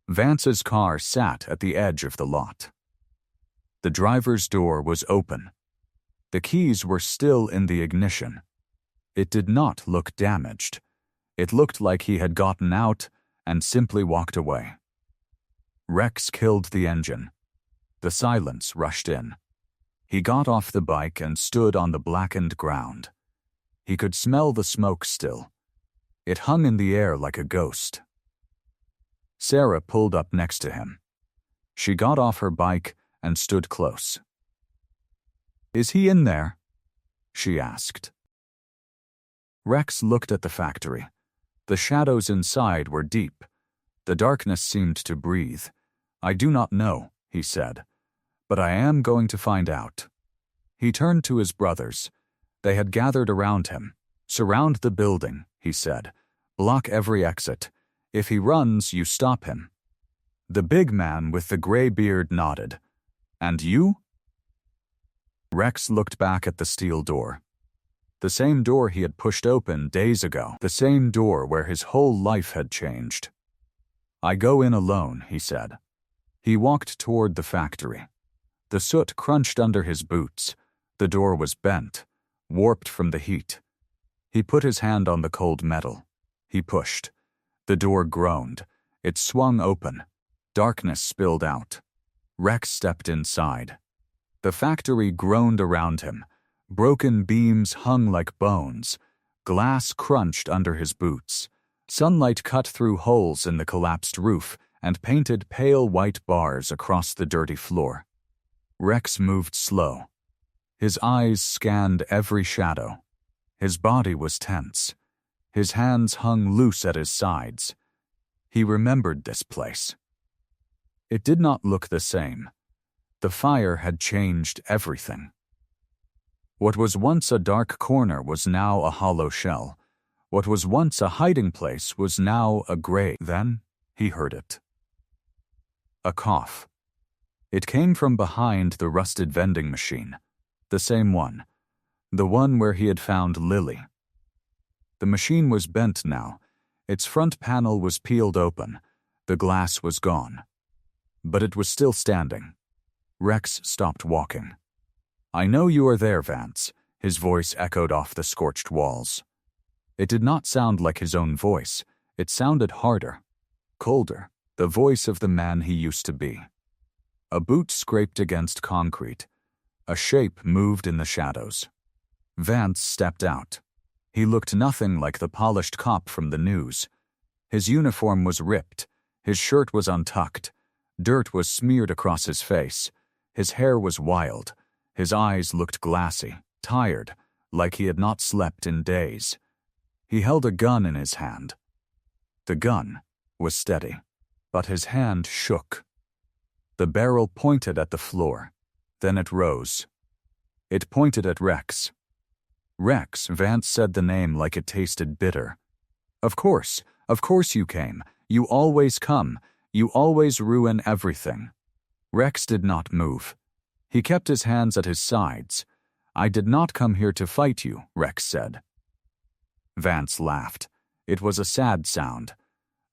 Vance's car sat at the edge of the lot. The driver's door was open. The keys were still in the ignition. It did not look damaged. It looked like he had gotten out and simply walked away. Rex killed the engine. The silence rushed in. He got off the bike and stood on the blackened ground. He could smell the smoke still. It hung in the air like a ghost. Sarah pulled up next to him. She got off her bike and stood close. "Is he in there?" she asked. Rex looked at the factory. The shadows inside were deep. The darkness seemed to breathe. "I do not know," he said, "but I am going to find out." He turned to his brothers. They had gathered around him. "Surround the building," he said. "Block every exit. If he runs, you stop him." The big man with the gray beard nodded. "And you?" Rex looked back at the steel door. The same door he had pushed open days ago. The same door where his whole life had changed. "I go in alone," he said. He walked toward the factory. The soot crunched under his boots. The door was bent, warped from the heat. He put his hand on the cold metal. He pushed. The door groaned. It swung open. Darkness spilled out. Rex stepped inside. The factory groaned around him. Broken beams hung like bones. Glass crunched under his boots. Sunlight cut through holes in the collapsed roof and painted pale white bars across the dirty floor. Rex moved slow. His eyes scanned every shadow. His body was tense. His hands hung loose at his sides. He remembered this place. It did not look the same. The fire had changed everything. What was once a dark corner was now a hollow shell. What was once a hiding place was now a grave. Then he heard it. A cough. It came from behind the rusted vending machine. The same one. The one where he had found Lily. The machine was bent now. Its front panel was peeled open. The glass was gone. But it was still standing. Rex stopped walking. "I know you are there, Vance," his voice echoed off the scorched walls. It did not sound like his own voice. It sounded harder, colder, the voice of the man he used to be. A boot scraped against concrete. A shape moved in the shadows. Vance stepped out. He looked nothing like the polished cop from the news. His uniform was ripped. His shirt was untucked. Dirt was smeared across his face. His hair was wild. His eyes looked glassy, tired, like he had not slept in days. He held a gun in his hand. The gun was steady, but his hand shook. The barrel pointed at the floor. Then it rose. It pointed at Rex. Rex, Vance said the name like it tasted bitter. Of course you came. You always come. You always ruin everything." Rex did not move. He kept his hands at his sides. "I did not come here to fight you," Rex said. Vance laughed. It was a sad sound.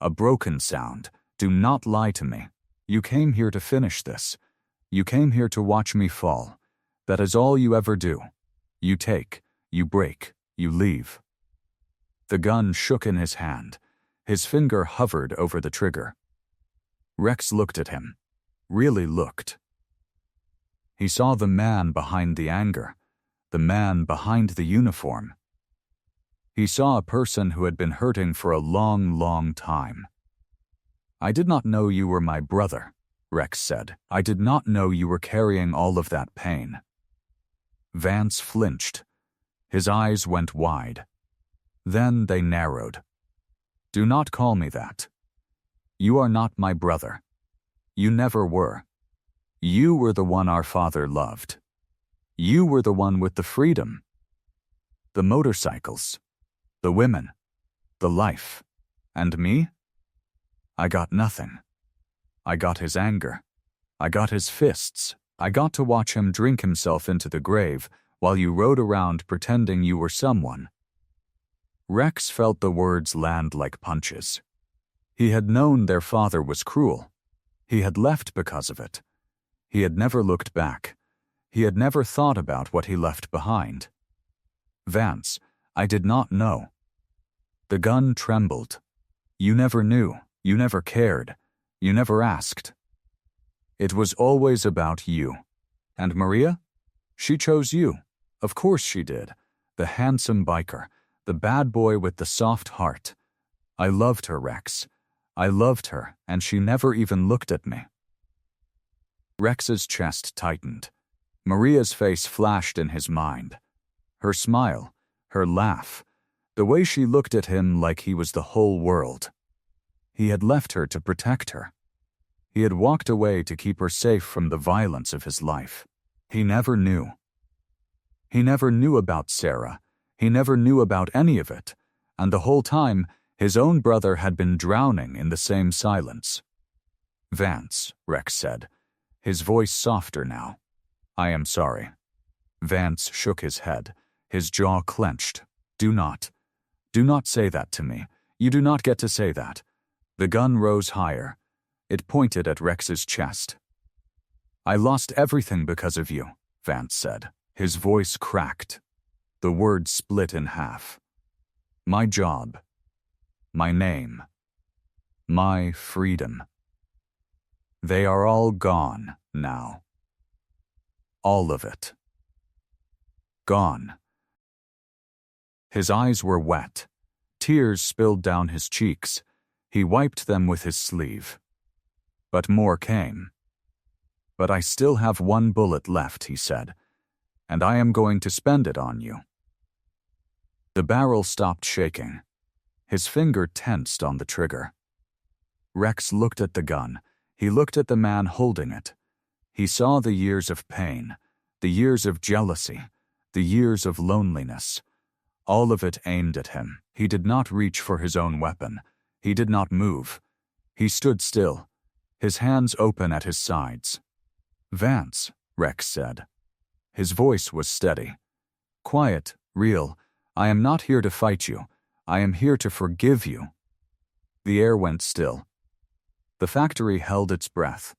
A broken sound. "Do not lie to me. You came here to finish this. You came here to watch me fall. That is all you ever do. You take, you break, you leave." The gun shook in his hand. His finger hovered over the trigger. Rex looked at him. Really looked. He saw the man behind the anger. The man behind the uniform. He saw a person who had been hurting for a long, long time. "I did not know you were my brother," Rex said. "I did not know you were carrying all of that pain." Vance flinched. His eyes went wide. Then they narrowed. "Do not call me that. You are not my brother. You never were. You were the one our father loved. You were the one with the freedom. The motorcycles. The women. The life. And me? I got nothing. I got his anger. I got his fists. I got to watch him drink himself into the grave while you rode around pretending you were someone." Rex felt the words land like punches. He had known their father was cruel. He had left because of it. He had never looked back. He had never thought about what he left behind. "Vance, I did not know." The gun trembled. "You never knew. You never cared. You never asked. It was always about you. And Maria? She chose you. Of course she did. The handsome biker. The bad boy with the soft heart. I loved her, Rex. I loved her, and she never even looked at me." Rex's chest tightened. Maria's face flashed in his mind. Her smile, her laugh, the way she looked at him like he was the whole world. He had left her to protect her. He had walked away to keep her safe from the violence of his life. He never knew. He never knew about Sarah. He never knew about any of it, and the whole time, his own brother had been drowning in the same silence. "Vance," Rex said, his voice softer now. "I am sorry." Vance shook his head, his jaw clenched. Do not say that to me. You do not get to say that." The gun rose higher. It pointed at Rex's chest. "I lost everything because of you," Vance said. His voice cracked. The words split in half. "My job. My name. My freedom. They are all gone now. All of it. Gone." His eyes were wet. Tears spilled down his cheeks. He wiped them with his sleeve. But more came. "But I still have one bullet left," he said, "and I am going to spend it on you." The barrel stopped shaking. His finger tensed on the trigger. Rex looked at the gun. He looked at the man holding it. He saw the years of pain, the years of jealousy, the years of loneliness. All of it aimed at him. He did not reach for his own weapon. He did not move. He stood still, his hands open at his sides. "Vance," Rex said. His voice was steady. "Quiet, real. I am not here to fight you. I am here to forgive you." The air went still. The factory held its breath.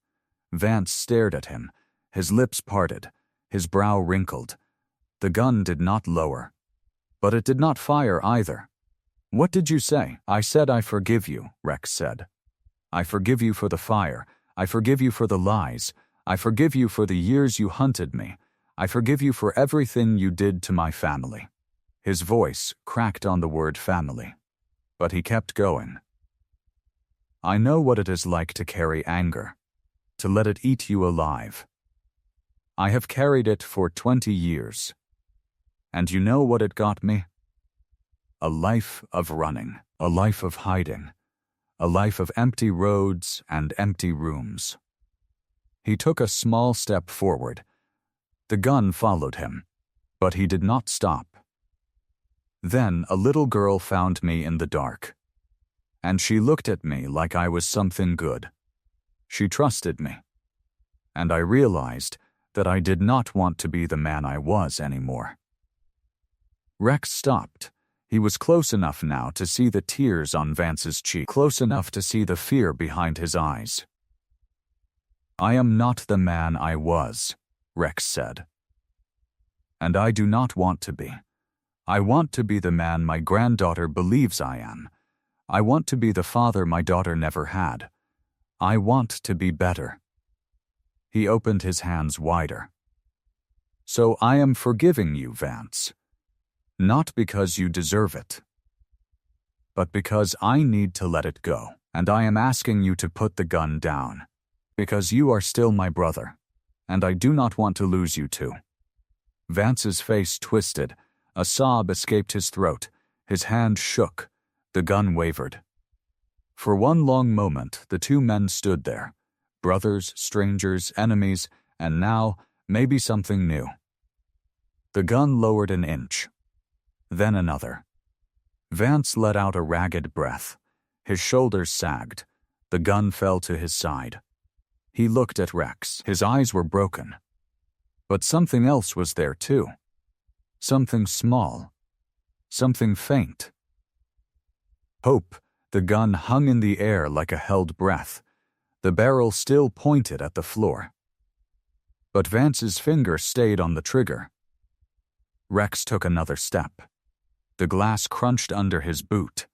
Vance stared at him, his lips parted, his brow wrinkled. The gun did not lower. But it did not fire either. "What did you say?" "I said I forgive you," Rex said. "I forgive you for the fire. I forgive you for the lies. I forgive you for the years you hunted me. I forgive you for everything you did to my family." His voice cracked on the word family. But he kept going. "I know what it is like to carry anger, to let it eat you alive. I have carried it for 20 years. And you know what it got me? A life of running, a life of hiding, a life of empty roads and empty rooms." He took a small step forward. The gun followed him, but he did not stop. "Then a little girl found me in the dark, and she looked at me like I was something good. She trusted me, and I realized that I did not want to be the man I was anymore." Rex stopped. He was close enough now to see the tears on Vance's cheek, close enough to see the fear behind his eyes. "I am not the man I was," Rex said. "And I do not want to be. I want to be the man my granddaughter believes I am. I want to be the father my daughter never had. I want to be better." He opened his hands wider. "So I am forgiving you, Vance. Not because you deserve it, but because I need to let it go. And I am asking you to put the gun down, because you are still my brother, and I do not want to lose you too." Vance's face twisted. A sob escaped his throat. His hand shook. The gun wavered. For one long moment, the two men stood there, brothers, strangers, enemies, and now, maybe something new. The gun lowered an inch, then another. Vance let out a ragged breath. His shoulders sagged. The gun fell to his side. He looked at Rex. His eyes were broken. But something else was there too. Something small. Something faint. Hope. The gun hung in the air like a held breath. The barrel still pointed at the floor. But Vance's finger stayed on the trigger. Rex took another step. The glass crunched under his boot.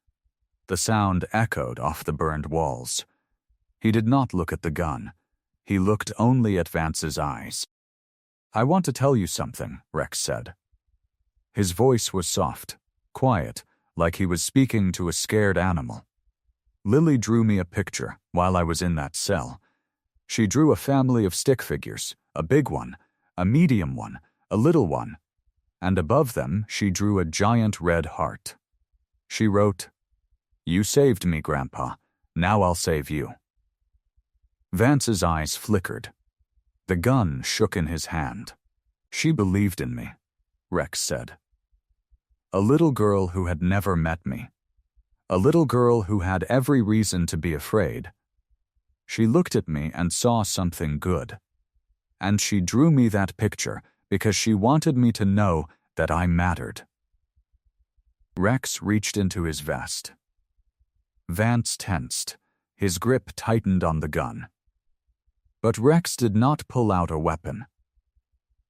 The sound echoed off the burned walls. He did not look at the gun. He looked only at Vance's eyes. "I want to tell you something," Rex said. His voice was soft, quiet, like he was speaking to a scared animal. "Lily drew me a picture while I was in that cell. She drew a family of stick figures, a big one, a medium one, a little one, and above them she drew a giant red heart. She wrote, 'You saved me, Grandpa. Now I'll save you.'" Vance's eyes flickered. The gun shook in his hand. "She believed in me," Rex said. "A little girl who had never met me. A little girl who had every reason to be afraid. She looked at me and saw something good. And she drew me that picture because she wanted me to know that I mattered." Rex reached into his vest. Vance tensed. His grip tightened on the gun. But Rex did not pull out a weapon.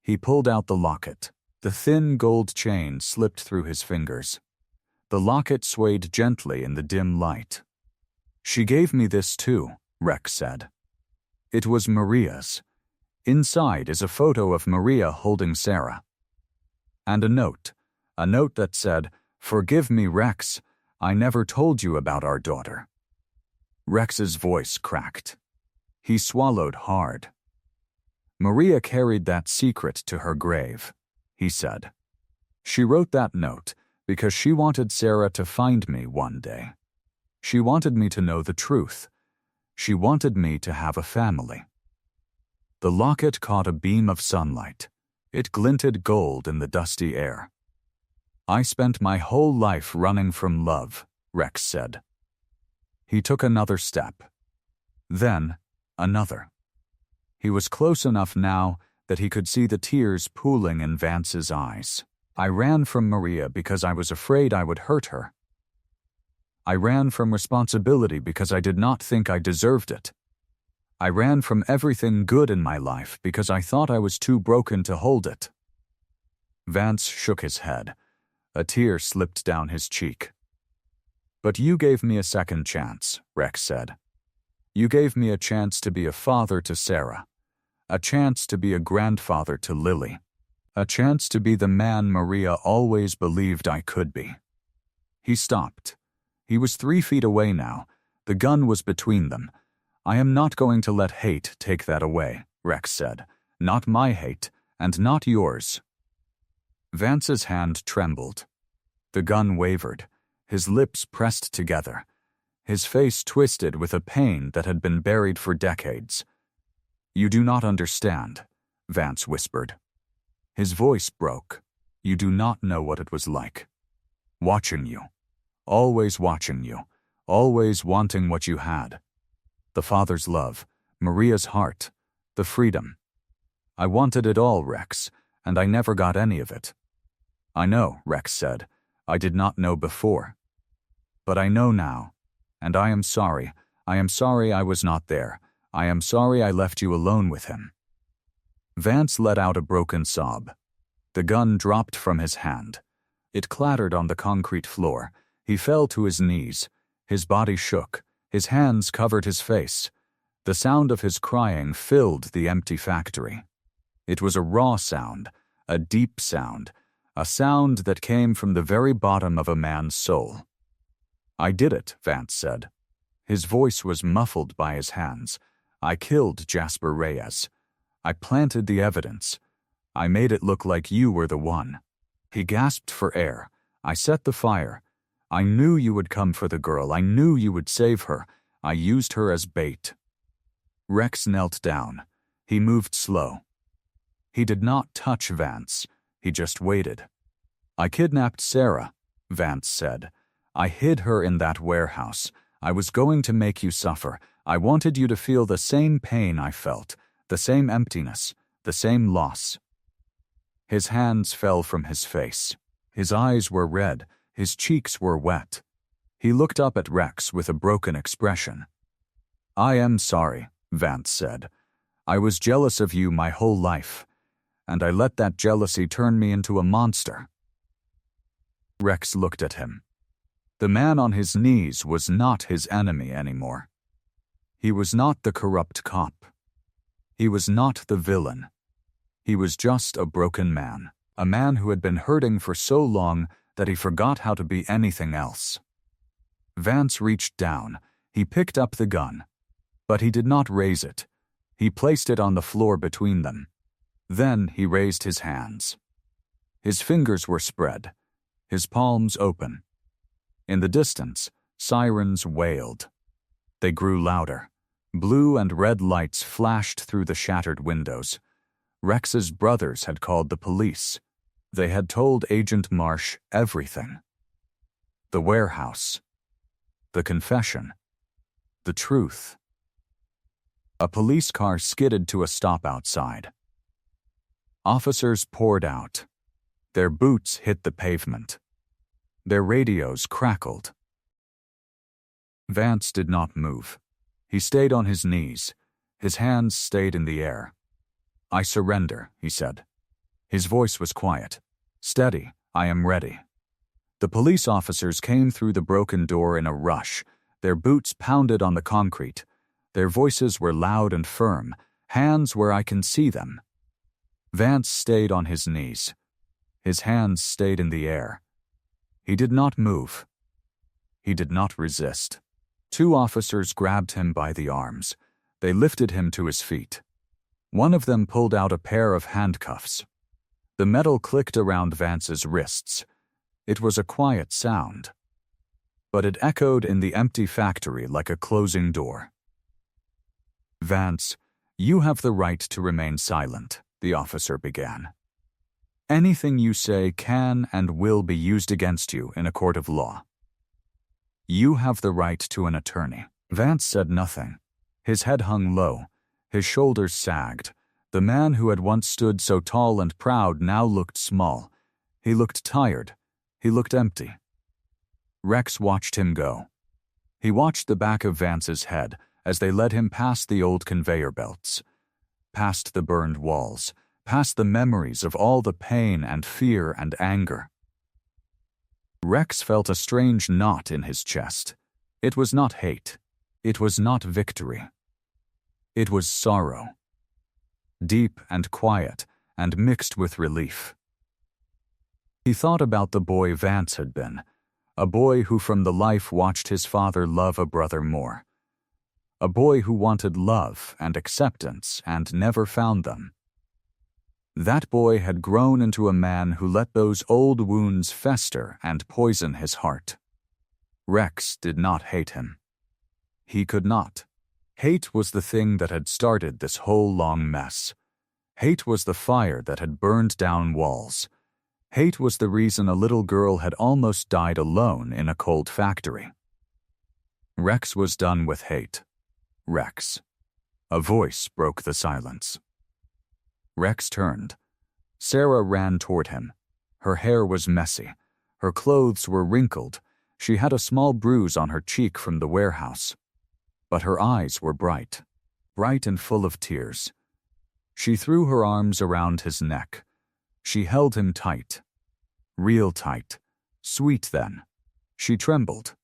He pulled out the locket. The thin gold chain slipped through his fingers. The locket swayed gently in the dim light. "She gave me this too," Rex said. "It was Maria's. Inside is a photo of Maria holding Sarah. And a note that said, 'Forgive me, Rex. I never told you about our daughter." Rex's voice cracked. He swallowed hard. "Maria carried that secret to her grave," he said. "She wrote that note because she wanted Sarah to find me one day. She wanted me to know the truth. She wanted me to have a family." The locket caught a beam of sunlight. It glinted gold in the dusty air. "I spent my whole life running from love," Rex said. He took another step. Then, another. He was close enough now that he could see the tears pooling in Vance's eyes. "I ran from Maria because I was afraid I would hurt her. I ran from responsibility because I did not think I deserved it. I ran from everything good in my life because I thought I was too broken to hold it." Vance shook his head. A tear slipped down his cheek. "But you gave me a second chance," Rex said. "You gave me a chance to be a father to Sarah, a chance to be a grandfather to Lily, a chance to be the man Maria always believed I could be." He stopped. He was 3 feet away now. The gun was between them. "I am not going to let hate take that away," Rex said. "Not my hate, and not yours." Vance's hand trembled. The gun wavered. His lips pressed together. His face twisted with a pain that had been buried for decades. "You do not understand," Vance whispered. His voice broke. "You do not know what it was like. Watching you. Always watching you. Always wanting what you had. The father's love, Maria's heart, the freedom. I wanted it all, Rex, and I never got any of it." "I know," Rex said. "I did not know before. But I know now, and I am sorry. I am sorry I was not there. I am sorry I left you alone with him." Vance let out a broken sob. The gun dropped from his hand. It clattered on the concrete floor. He fell to his knees. His body shook. His hands covered his face. The sound of his crying filled the empty factory. It was a raw sound, a deep sound, a sound that came from the very bottom of a man's soul. "I did it," Vance said. His voice was muffled by his hands. "I killed Jasper Reyes. I planted the evidence. I made it look like you were the one." He gasped for air. "I set the fire. I knew you would come for the girl. I knew you would save her. I used her as bait." Rex knelt down. He moved slow. He did not touch Vance. He just waited. "I kidnapped Sarah," Vance said. "I hid her in that warehouse. I was going to make you suffer. I wanted you to feel the same pain I felt, the same emptiness, the same loss." His hands fell from his face. His eyes were red. His cheeks were wet. He looked up at Rex with a broken expression. "I am sorry," Vance said. "I was jealous of you my whole life, and I let that jealousy turn me into a monster." Rex looked at him. The man on his knees was not his enemy anymore. He was not the corrupt cop. He was not the villain. He was just a broken man, a man who had been hurting for so long that he forgot how to be anything else. Vance reached down. He picked up the gun. But he did not raise it. He placed it on the floor between them. Then he raised his hands. His fingers were spread, his palms open. In the distance, sirens wailed. They grew louder. Blue and red lights flashed through the shattered windows. Rex's brothers had called the police. They had told Agent Marsh everything. The warehouse. The confession. The truth. A police car skidded to a stop outside. Officers poured out. Their boots hit the pavement. Their radios crackled. Vance did not move. He stayed on his knees. His hands stayed in the air. "I surrender," he said. His voice was quiet. "Steady, I am ready." The police officers came through the broken door in a rush. Their boots pounded on the concrete. Their voices were loud and firm, hands where I can see them. Vance stayed on his knees. His hands stayed in the air. He did not move. He did not resist. Two officers grabbed him by the arms. They lifted him to his feet. One of them pulled out a pair of handcuffs. The metal clicked around Vance's wrists. It was a quiet sound, but it echoed in the empty factory like a closing door. "Vance, you have the right to remain silent," the officer began. "Anything you say can and will be used against you in a court of law. You have the right to an attorney." Vance said nothing. His head hung low. His shoulders sagged. The man who had once stood so tall and proud now looked small. He looked tired. He looked empty. Rex watched him go. He watched the back of Vance's head as they led him past the old conveyor belts, past the burned walls, past the memories of all the pain and fear and anger. Rex felt a strange knot in his chest. It was not hate. It was not victory. It was sorrow. Deep and quiet and mixed with relief. He thought about the boy Vance had been, a boy who from the life watched his father love a brother more. A boy who wanted love and acceptance and never found them. That boy had grown into a man who let those old wounds fester and poison his heart. Rex did not hate him. He could not. Hate was the thing that had started this whole long mess. Hate was the fire that had burned down walls. Hate was the reason a little girl had almost died alone in a cold factory. Rex was done with hate. Rex. A voice broke the silence. Rex turned. Sarah ran toward him. Her hair was messy. Her clothes were wrinkled. She had a small bruise on her cheek from the warehouse. But her eyes were bright, bright and full of tears. She threw her arms around his neck. She held him tight. Real tight. Sweet then. She trembled.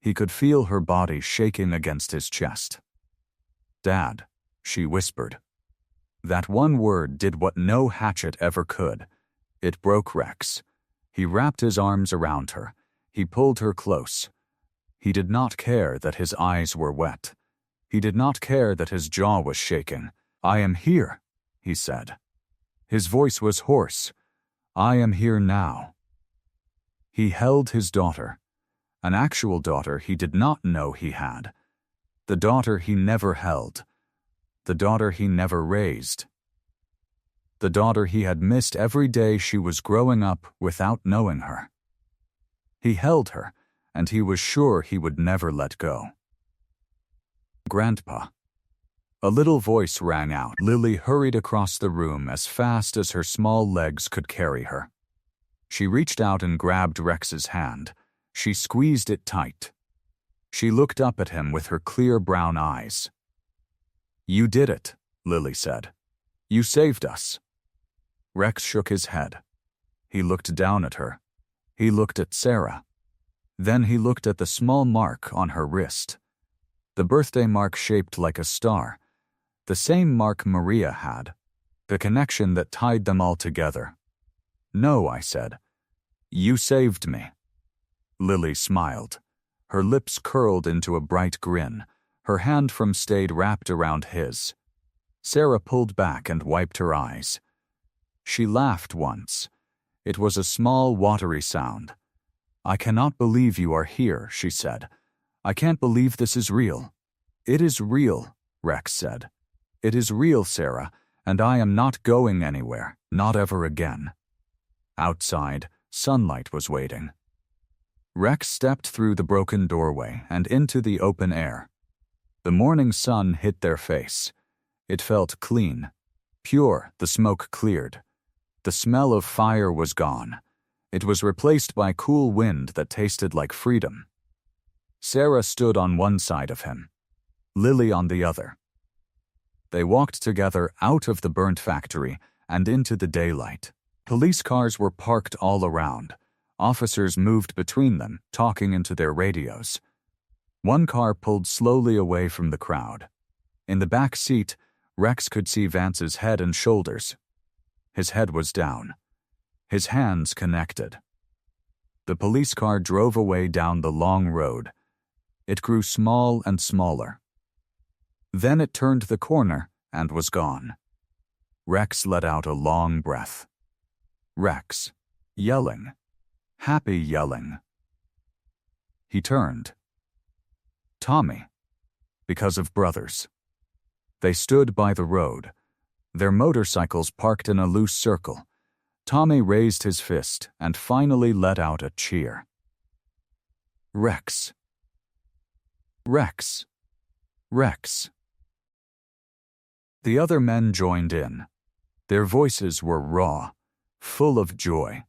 He could feel her body shaking against his chest. "Dad," she whispered. That one word did what no hatchet ever could. It broke Rex. He wrapped his arms around her. He pulled her close. He did not care that his eyes were wet. He did not care that his jaw was shaking. "I am here," he said. His voice was hoarse. "I am here now." He held his daughter, an actual daughter he did not know he had, the daughter he never held, the daughter he never raised, the daughter he had missed every day she was growing up without knowing her. He held her, and he was sure he would never let go. "Grandpa." A little voice rang out. Lily hurried across the room as fast as her small legs could carry her. She reached out and grabbed Rex's hand. She squeezed it tight. She looked up at him with her clear brown eyes. "You did it," Lily said. "You saved us." Rex shook his head. He looked down at her. He looked at Sarah. Then he looked at the small mark on her wrist. The birthday mark shaped like a star. The same mark Maria had. The connection that tied them all together. "No," I said. "You saved me." Lily smiled. Her lips curled into a bright grin. Her hand from Stade wrapped around his. Sarah pulled back and wiped her eyes. She laughed once. It was a small, watery sound. "I cannot believe you are here," she said. "I can't believe this is real." "It is real," Rex said. "It is real, Sarah, and I am not going anywhere, not ever again." Outside, sunlight was waiting. Rex stepped through the broken doorway and into the open air. The morning sun hit their face. It felt clean, pure. The smoke cleared. The smell of fire was gone. It was replaced by cool wind that tasted like freedom. Sarah stood on one side of him, Lily on the other. They walked together out of the burnt factory and into the daylight. Police cars were parked all around. Officers moved between them, talking into their radios. One car pulled slowly away from the crowd. In the back seat, Rex could see Vance's head and shoulders. His head was down. His hands connected. The police car drove away down the long road. It grew small and smaller. Then it turned the corner and was gone. Rex let out a long breath. Rex, yelling, happy yelling. He turned. Tommy, because of brothers. They stood by the road, their motorcycles parked in a loose circle. Tommy raised his fist and finally let out a cheer. Rex. Rex. Rex. The other men joined in. Their voices were raw, full of joy.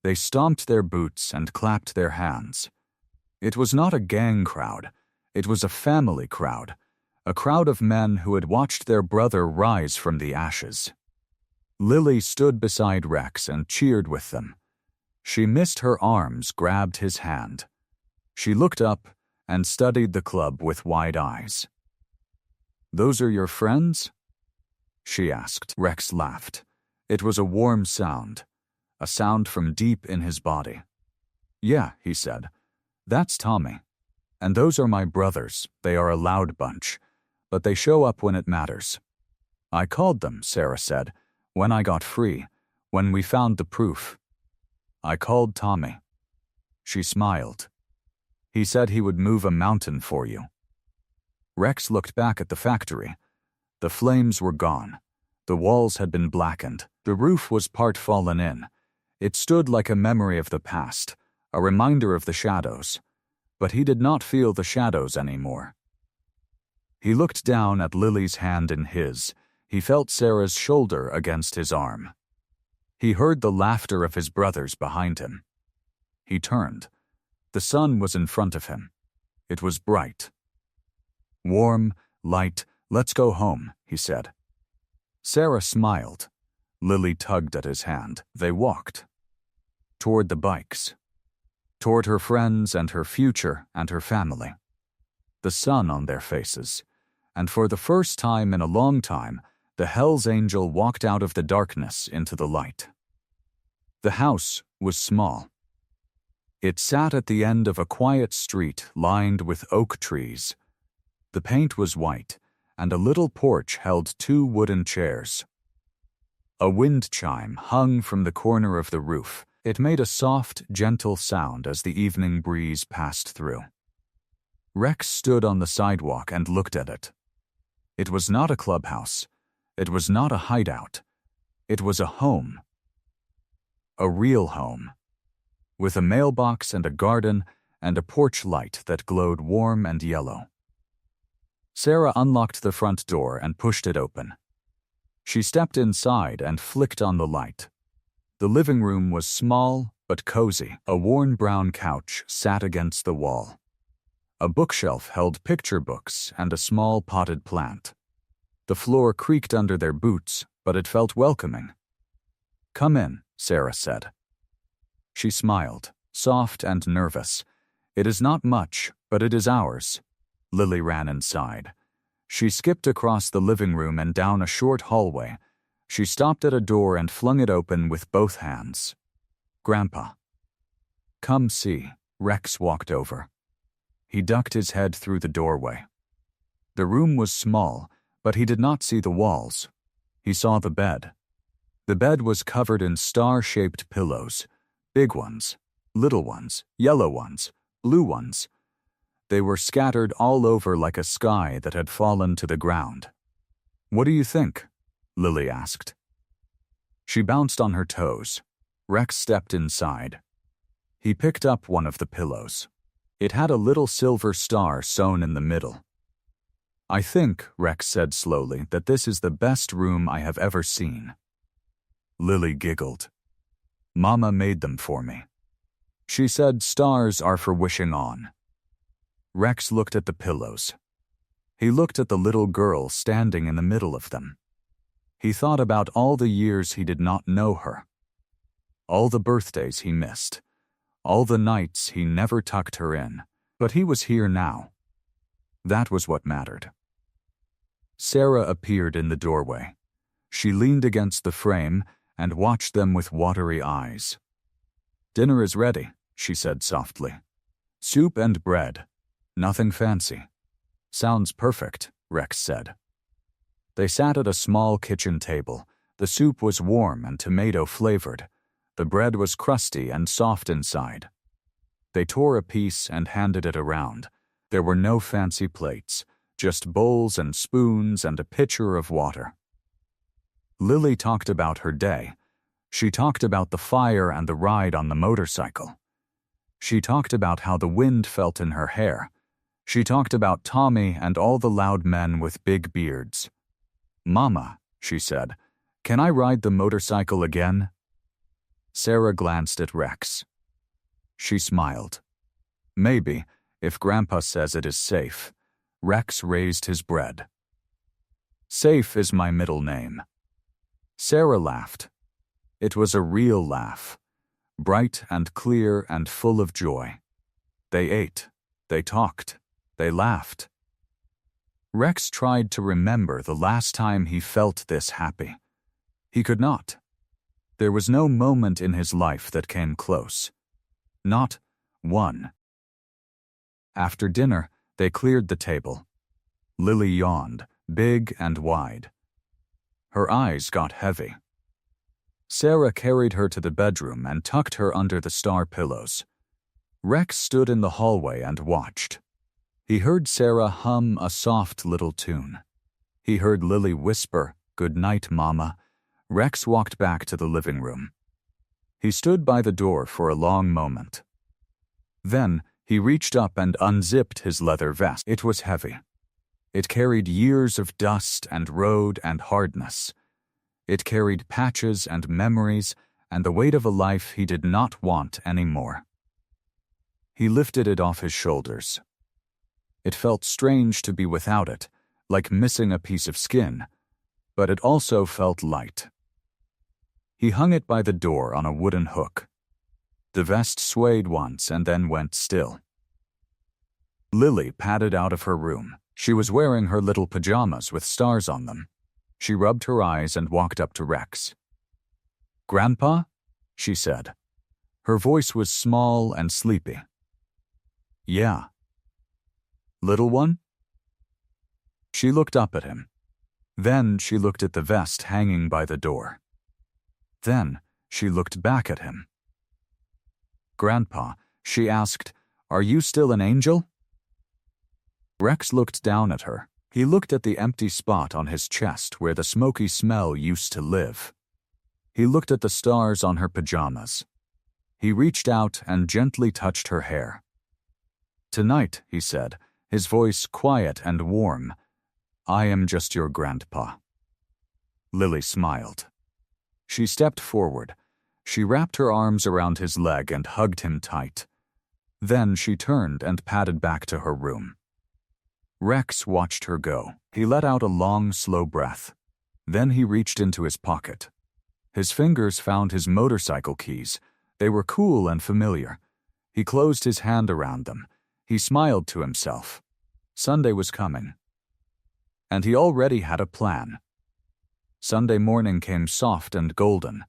They stomped their boots and clapped their hands. It was not a gang crowd. It was a family crowd, a crowd of men who had watched their brother rise from the ashes. Lily stood beside Rex and cheered with them. She missed her arms, grabbed his hand. She looked up and studied the club with wide eyes. "Those are your friends?" she asked. Rex laughed. It was a warm sound, a sound from deep in his body. "Yeah," he said. "That's Tommy. And those are my brothers. They are a loud bunch, but they show up when it matters." "I called them," Sarah said, "when I got free, when we found the proof. I called Tommy." She smiled. "He said he would move a mountain for you." Rex looked back at the factory. The flames were gone. The walls had been blackened. The roof was part fallen in. It stood like a memory of the past, a reminder of the shadows. But he did not feel the shadows anymore. He looked down at Lily's hand in his. He felt Sarah's shoulder against his arm. He heard the laughter of his brothers behind him. He turned. The sun was in front of him. It was bright. "Warm, light, let's go home," he said. Sarah smiled. Lily tugged at his hand. They walked. Toward the bikes. Toward her friends and her future and her family. The sun on their faces. And for the first time in a long time, the Hell's Angel walked out of the darkness into the light. The house was small. It sat at the end of a quiet street lined with oak trees. The paint was white, and a little porch held 2 wooden chairs. A wind chime hung from the corner of the roof. It made a soft, gentle sound as the evening breeze passed through. Rex stood on the sidewalk and looked at it. It was not a clubhouse. It was not a hideout. It was a home. A real home. With a mailbox and a garden and a porch light that glowed warm and yellow. Sarah unlocked the front door and pushed it open. She stepped inside and flicked on the light. The living room was small but cozy. A worn brown couch sat against the wall. A bookshelf held picture books and a small potted plant. The floor creaked under their boots, but it felt welcoming. "Come in," Sarah said. She smiled, soft and nervous. "It is not much, but it is ours." Lily ran inside. She skipped across the living room and down a short hallway. She stopped at a door and flung it open with both hands. "Grandpa." "Come see." Rex walked over. He ducked his head through the doorway. The room was small, but he did not see the walls. He saw the bed. The bed was covered in star-shaped pillows. Big ones, little ones, yellow ones, blue ones. They were scattered all over like a sky that had fallen to the ground. "What do you think?" Lily asked. She bounced on her toes. Rex stepped inside. He picked up one of the pillows. It had a little silver star sewn in the middle. "I think," Rex said slowly, "that this is the best room I have ever seen." Lily giggled. "Mama made them for me. She said stars are for wishing on." Rex looked at the pillows. He looked at the little girl standing in the middle of them. He thought about all the years he did not know her. All the birthdays he missed. All the nights he never tucked her in. But he was here now. That was what mattered. Sarah appeared in the doorway. She leaned against the frame and watched them with watery eyes. "Dinner is ready," she said softly. Soup and bread. Nothing fancy. Sounds perfect, Rex said. They sat at a small kitchen table. The soup was warm and tomato-flavored. The bread was crusty and soft inside. They tore a piece and handed it around. There were no fancy plates, just bowls and spoons and a pitcher of water. Lily talked about her day. She talked about the fire and the ride on the motorcycle. She talked about how the wind felt in her hair. She talked about Tommy and all the loud men with big beards. "Mama," she said, "can I ride the motorcycle again?" Sarah glanced at Rex. She smiled. "Maybe, if Grandpa says it is safe." Rex raised his bread. "Safe is my middle name." Sarah laughed. It was a real laugh, bright and clear and full of joy. They ate, they talked, they laughed. Rex tried to remember the last time he felt this happy. He could not. There was no moment in his life that came close. Not one. After dinner, they cleared the table. Lily yawned, big and wide. Her eyes got heavy. Sarah carried her to the bedroom and tucked her under the star pillows. Rex stood in the hallway and watched. He heard Sarah hum a soft little tune. He heard Lily whisper, "Good night, Mama." Rex walked back to the living room. He stood by the door for a long moment. Then he reached up and unzipped his leather vest. It was heavy. It carried years of dust and road and hardness. It carried patches and memories and the weight of a life he did not want anymore. He lifted it off his shoulders. It felt strange to be without it, like missing a piece of skin, but it also felt light. He hung it by the door on a wooden hook. The vest swayed once and then went still. Lily padded out of her room. She was wearing her little pajamas with stars on them. She rubbed her eyes and walked up to Rex. "Grandpa?" she said. Her voice was small and sleepy. "Yeah." "Little one?" She looked up at him. Then she looked at the vest hanging by the door. Then she looked back at him. "Grandpa," she asked, "are you still an angel?" Rex looked down at her. He looked at the empty spot on his chest where the smoky smell used to live. He looked at the stars on her pajamas. He reached out and gently touched her hair. "Tonight," he said, his voice quiet and warm, "I am just your grandpa." Lily smiled. She stepped forward. She wrapped her arms around his leg and hugged him tight. Then she turned and padded back to her room. Rex watched her go. He let out a long, slow breath. Then he reached into his pocket. His fingers found his motorcycle keys. They were cool and familiar. He closed his hand around them. He smiled to himself. Sunday was coming. And he already had a plan. Sunday morning came soft and golden.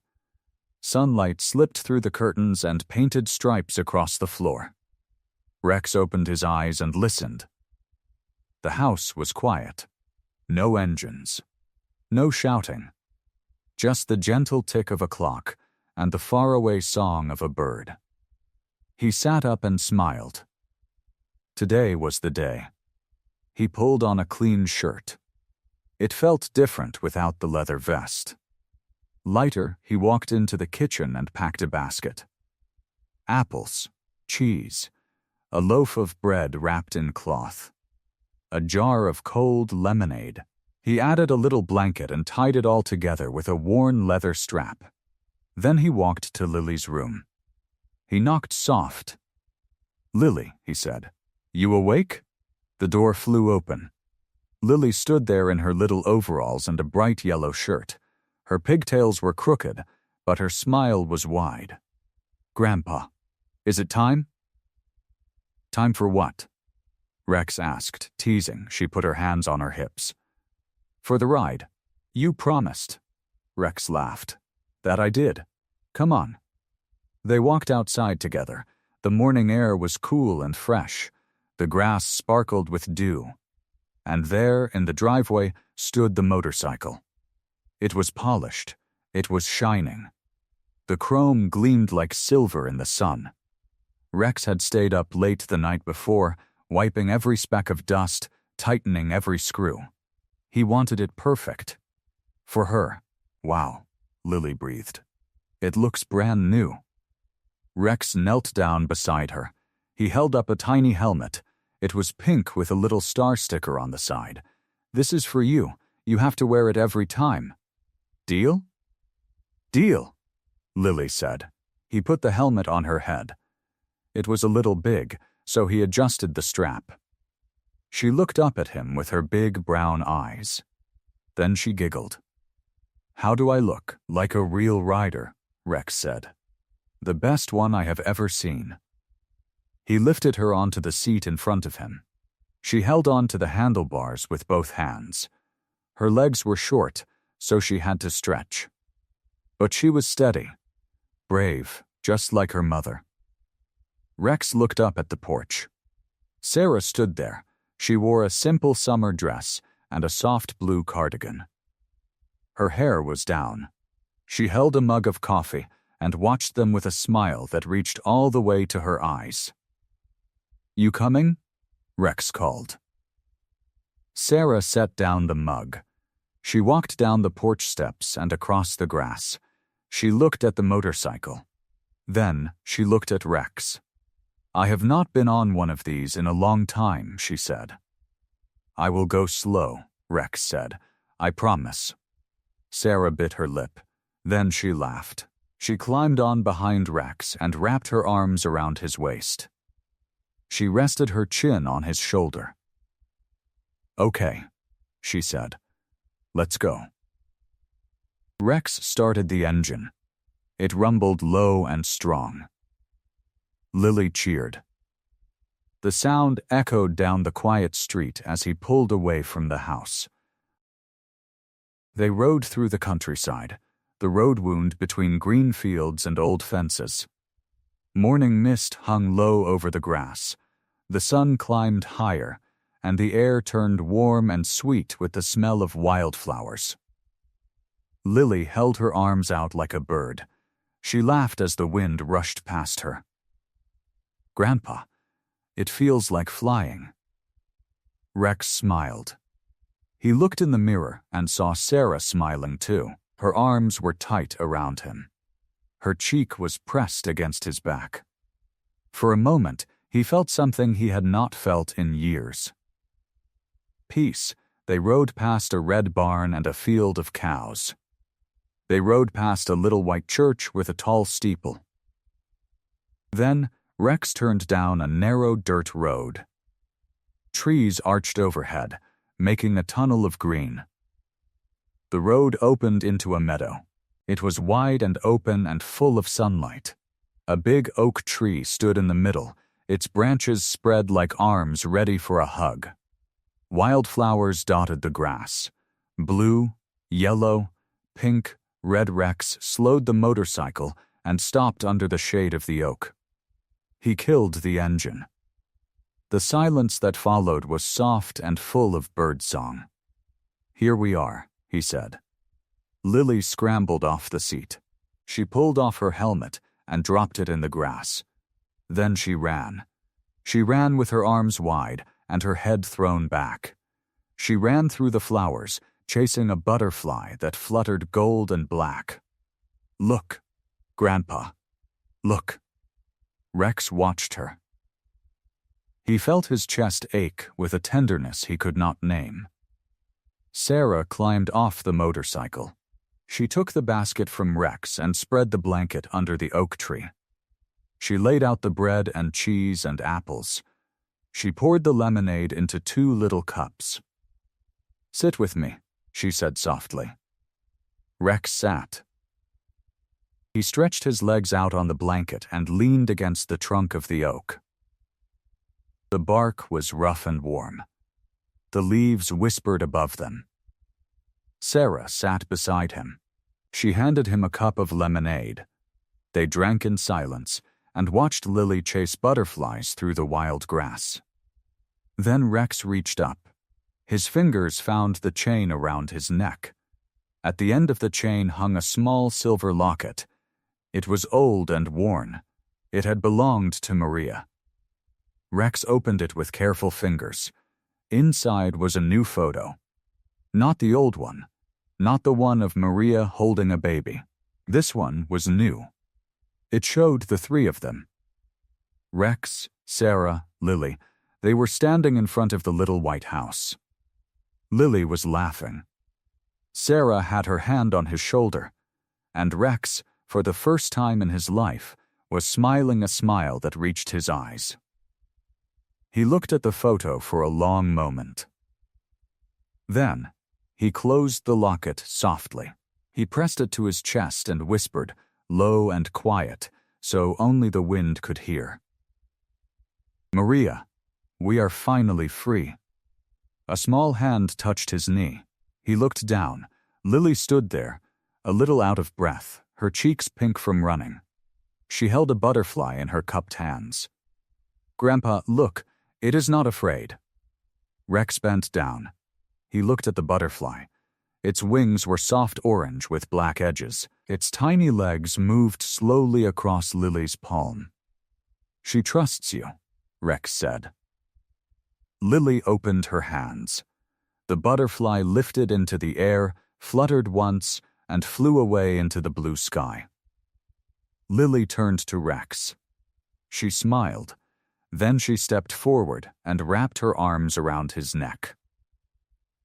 Sunlight slipped through the curtains and painted stripes across the floor. Rex opened his eyes and listened. The house was quiet. No engines. No shouting. Just the gentle tick of a clock and the faraway song of a bird. He sat up and smiled. Today was the day. He pulled on a clean shirt. It felt different without the leather vest. Lighter, he walked into the kitchen and packed a basket. Apples, cheese, a loaf of bread wrapped in cloth, a jar of cold lemonade. He added a little blanket and tied it all together with a worn leather strap. Then he walked to Lily's room. He knocked soft. "Lily," he said, "you awake?" The door flew open. Lily stood there in her little overalls and a bright yellow shirt. Her pigtails were crooked, but her smile was wide. "Grandpa, is it time?" "Time for what?" Rex asked, teasing. She put her hands on her hips. "For the ride. You promised." Rex laughed. "That I did. Come on." They walked outside together. The morning air was cool and fresh. The grass sparkled with dew. And there, in the driveway, stood the motorcycle. It was polished. It was shining. The chrome gleamed like silver in the sun. Rex had stayed up late the night before, wiping every speck of dust, tightening every screw. He wanted it perfect. For her. Wow, Lily breathed. It looks brand new. Rex knelt down beside her. He held up a tiny helmet. It was pink with a little star sticker on the side. This is for you. You have to wear it every time. Deal? Deal, Lily said. He put the helmet on her head. It was a little big, so he adjusted the strap. She looked up at him with her big brown eyes. Then she giggled. How do I look? Like a real rider, Rex said. The best one I have ever seen. He lifted her onto the seat in front of him. She held on to the handlebars with both hands. Her legs were short, so she had to stretch. But she was steady, brave, just like her mother. Rex looked up at the porch. Sarah stood there. She wore a simple summer dress and a soft blue cardigan. Her hair was down. She held a mug of coffee and watched them with a smile that reached all the way to her eyes. You coming? Rex called. Sarah set down the mug. She walked down the porch steps and across the grass. She looked at the motorcycle. Then she looked at Rex. I have not been on one of these in a long time, she said. I will go slow, Rex said. I promise. Sarah bit her lip. Then she laughed. She climbed on behind Rex and wrapped her arms around his waist. She rested her chin on his shoulder. Okay, she said. Let's go. Rex started the engine. It rumbled low and strong. Lily cheered. The sound echoed down the quiet street as he pulled away from the house. They rode through the countryside, the road wound between green fields and old fences. Morning mist hung low over the grass. The sun climbed higher, and the air turned warm and sweet with the smell of wildflowers. Lily held her arms out like a bird. She laughed as the wind rushed past her. Grandpa, it feels like flying. Rex smiled. He looked in the mirror and saw Sarah smiling too. Her arms were tight around him. Her cheek was pressed against his back. For a moment, he felt something he had not felt in years. Peace. They rode past a red barn and a field of cows. They rode past a little white church with a tall steeple. Then, Rex turned down a narrow dirt road. Trees arched overhead, making a tunnel of green. The road opened into a meadow. It was wide and open and full of sunlight. A big oak tree stood in the middle, its branches spread like arms ready for a hug. Wildflowers dotted the grass. Blue, yellow, pink, red. Rex slowed the motorcycle and stopped under the shade of the oak. He killed the engine. The silence that followed was soft and full of birdsong. Here we are, he said. Lily scrambled off the seat. She pulled off her helmet and dropped it in the grass. Then she ran. She ran with her arms wide and her head thrown back. She ran through the flowers, chasing a butterfly that fluttered gold and black. Look, Grandpa, look. Rex watched her. He felt his chest ache with a tenderness he could not name. Sarah climbed off the motorcycle. She took the basket from Rex and spread the blanket under the oak tree. She laid out the bread and cheese and apples. She poured the lemonade into 2 little cups. Sit with me, she said softly. Rex sat. He stretched his legs out on the blanket and leaned against the trunk of the oak. The bark was rough and warm. The leaves whispered above them. Sarah sat beside him. She handed him a cup of lemonade. They drank in silence, and watched Lily chase butterflies through the wild grass. Then Rex reached up. His fingers found the chain around his neck. At the end of the chain hung a small silver locket. It was old and worn. It had belonged to Maria. Rex opened it with careful fingers. Inside was a new photo. Not the old one. Not the one of Maria holding a baby. This one was new. It showed the three of them. Rex, Sarah, Lily. They were standing in front of the little white house. Lily was laughing. Sarah had her hand on his shoulder. And Rex, for the first time in his life, was smiling a smile that reached his eyes. He looked at the photo for a long moment. Then, he closed the locket softly. He pressed it to his chest and whispered, low and quiet, so only the wind could hear. "Maria, we are finally free." A small hand touched his knee. He looked down. Lily stood there, a little out of breath, her cheeks pink from running. She held a butterfly in her cupped hands. "Grandpa, look, it is not afraid." Rex bent down. He looked at the butterfly. Its wings were soft orange with black edges. Its tiny legs moved slowly across Lily's palm. "She trusts you," Rex said. Lily opened her hands. The butterfly lifted into the air, fluttered once, and flew away into the blue sky. Lily turned to Rex. She smiled. Then she stepped forward and wrapped her arms around his neck.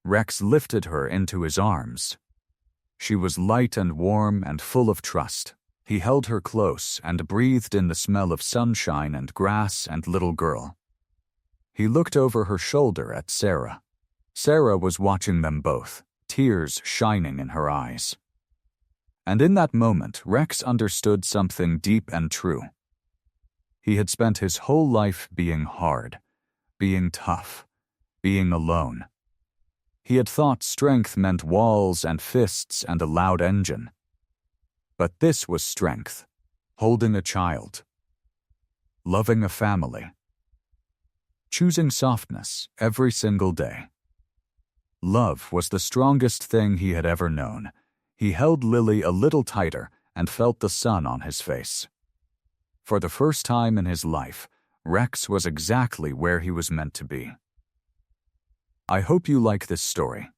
Rex lifted her into his arms. She was light and warm and full of trust. He held her close and breathed in the smell of sunshine and grass and little girl. He looked over her shoulder at Sarah. Sarah was watching them both, tears shining in her eyes. And in that moment, Rex understood something deep and true. He had spent his whole life being hard, being tough, being alone. He had thought strength meant walls and fists and a loud engine. But this was strength, holding a child, loving a family, choosing softness every single day. Love was the strongest thing he had ever known. He held Lily a little tighter and felt the sun on his face. For the first time in his life, Rex was exactly where he was meant to be. I hope you like this story.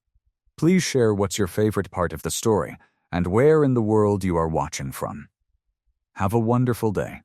Please share what's your favorite part of the story and where in the world you are watching from. Have a wonderful day.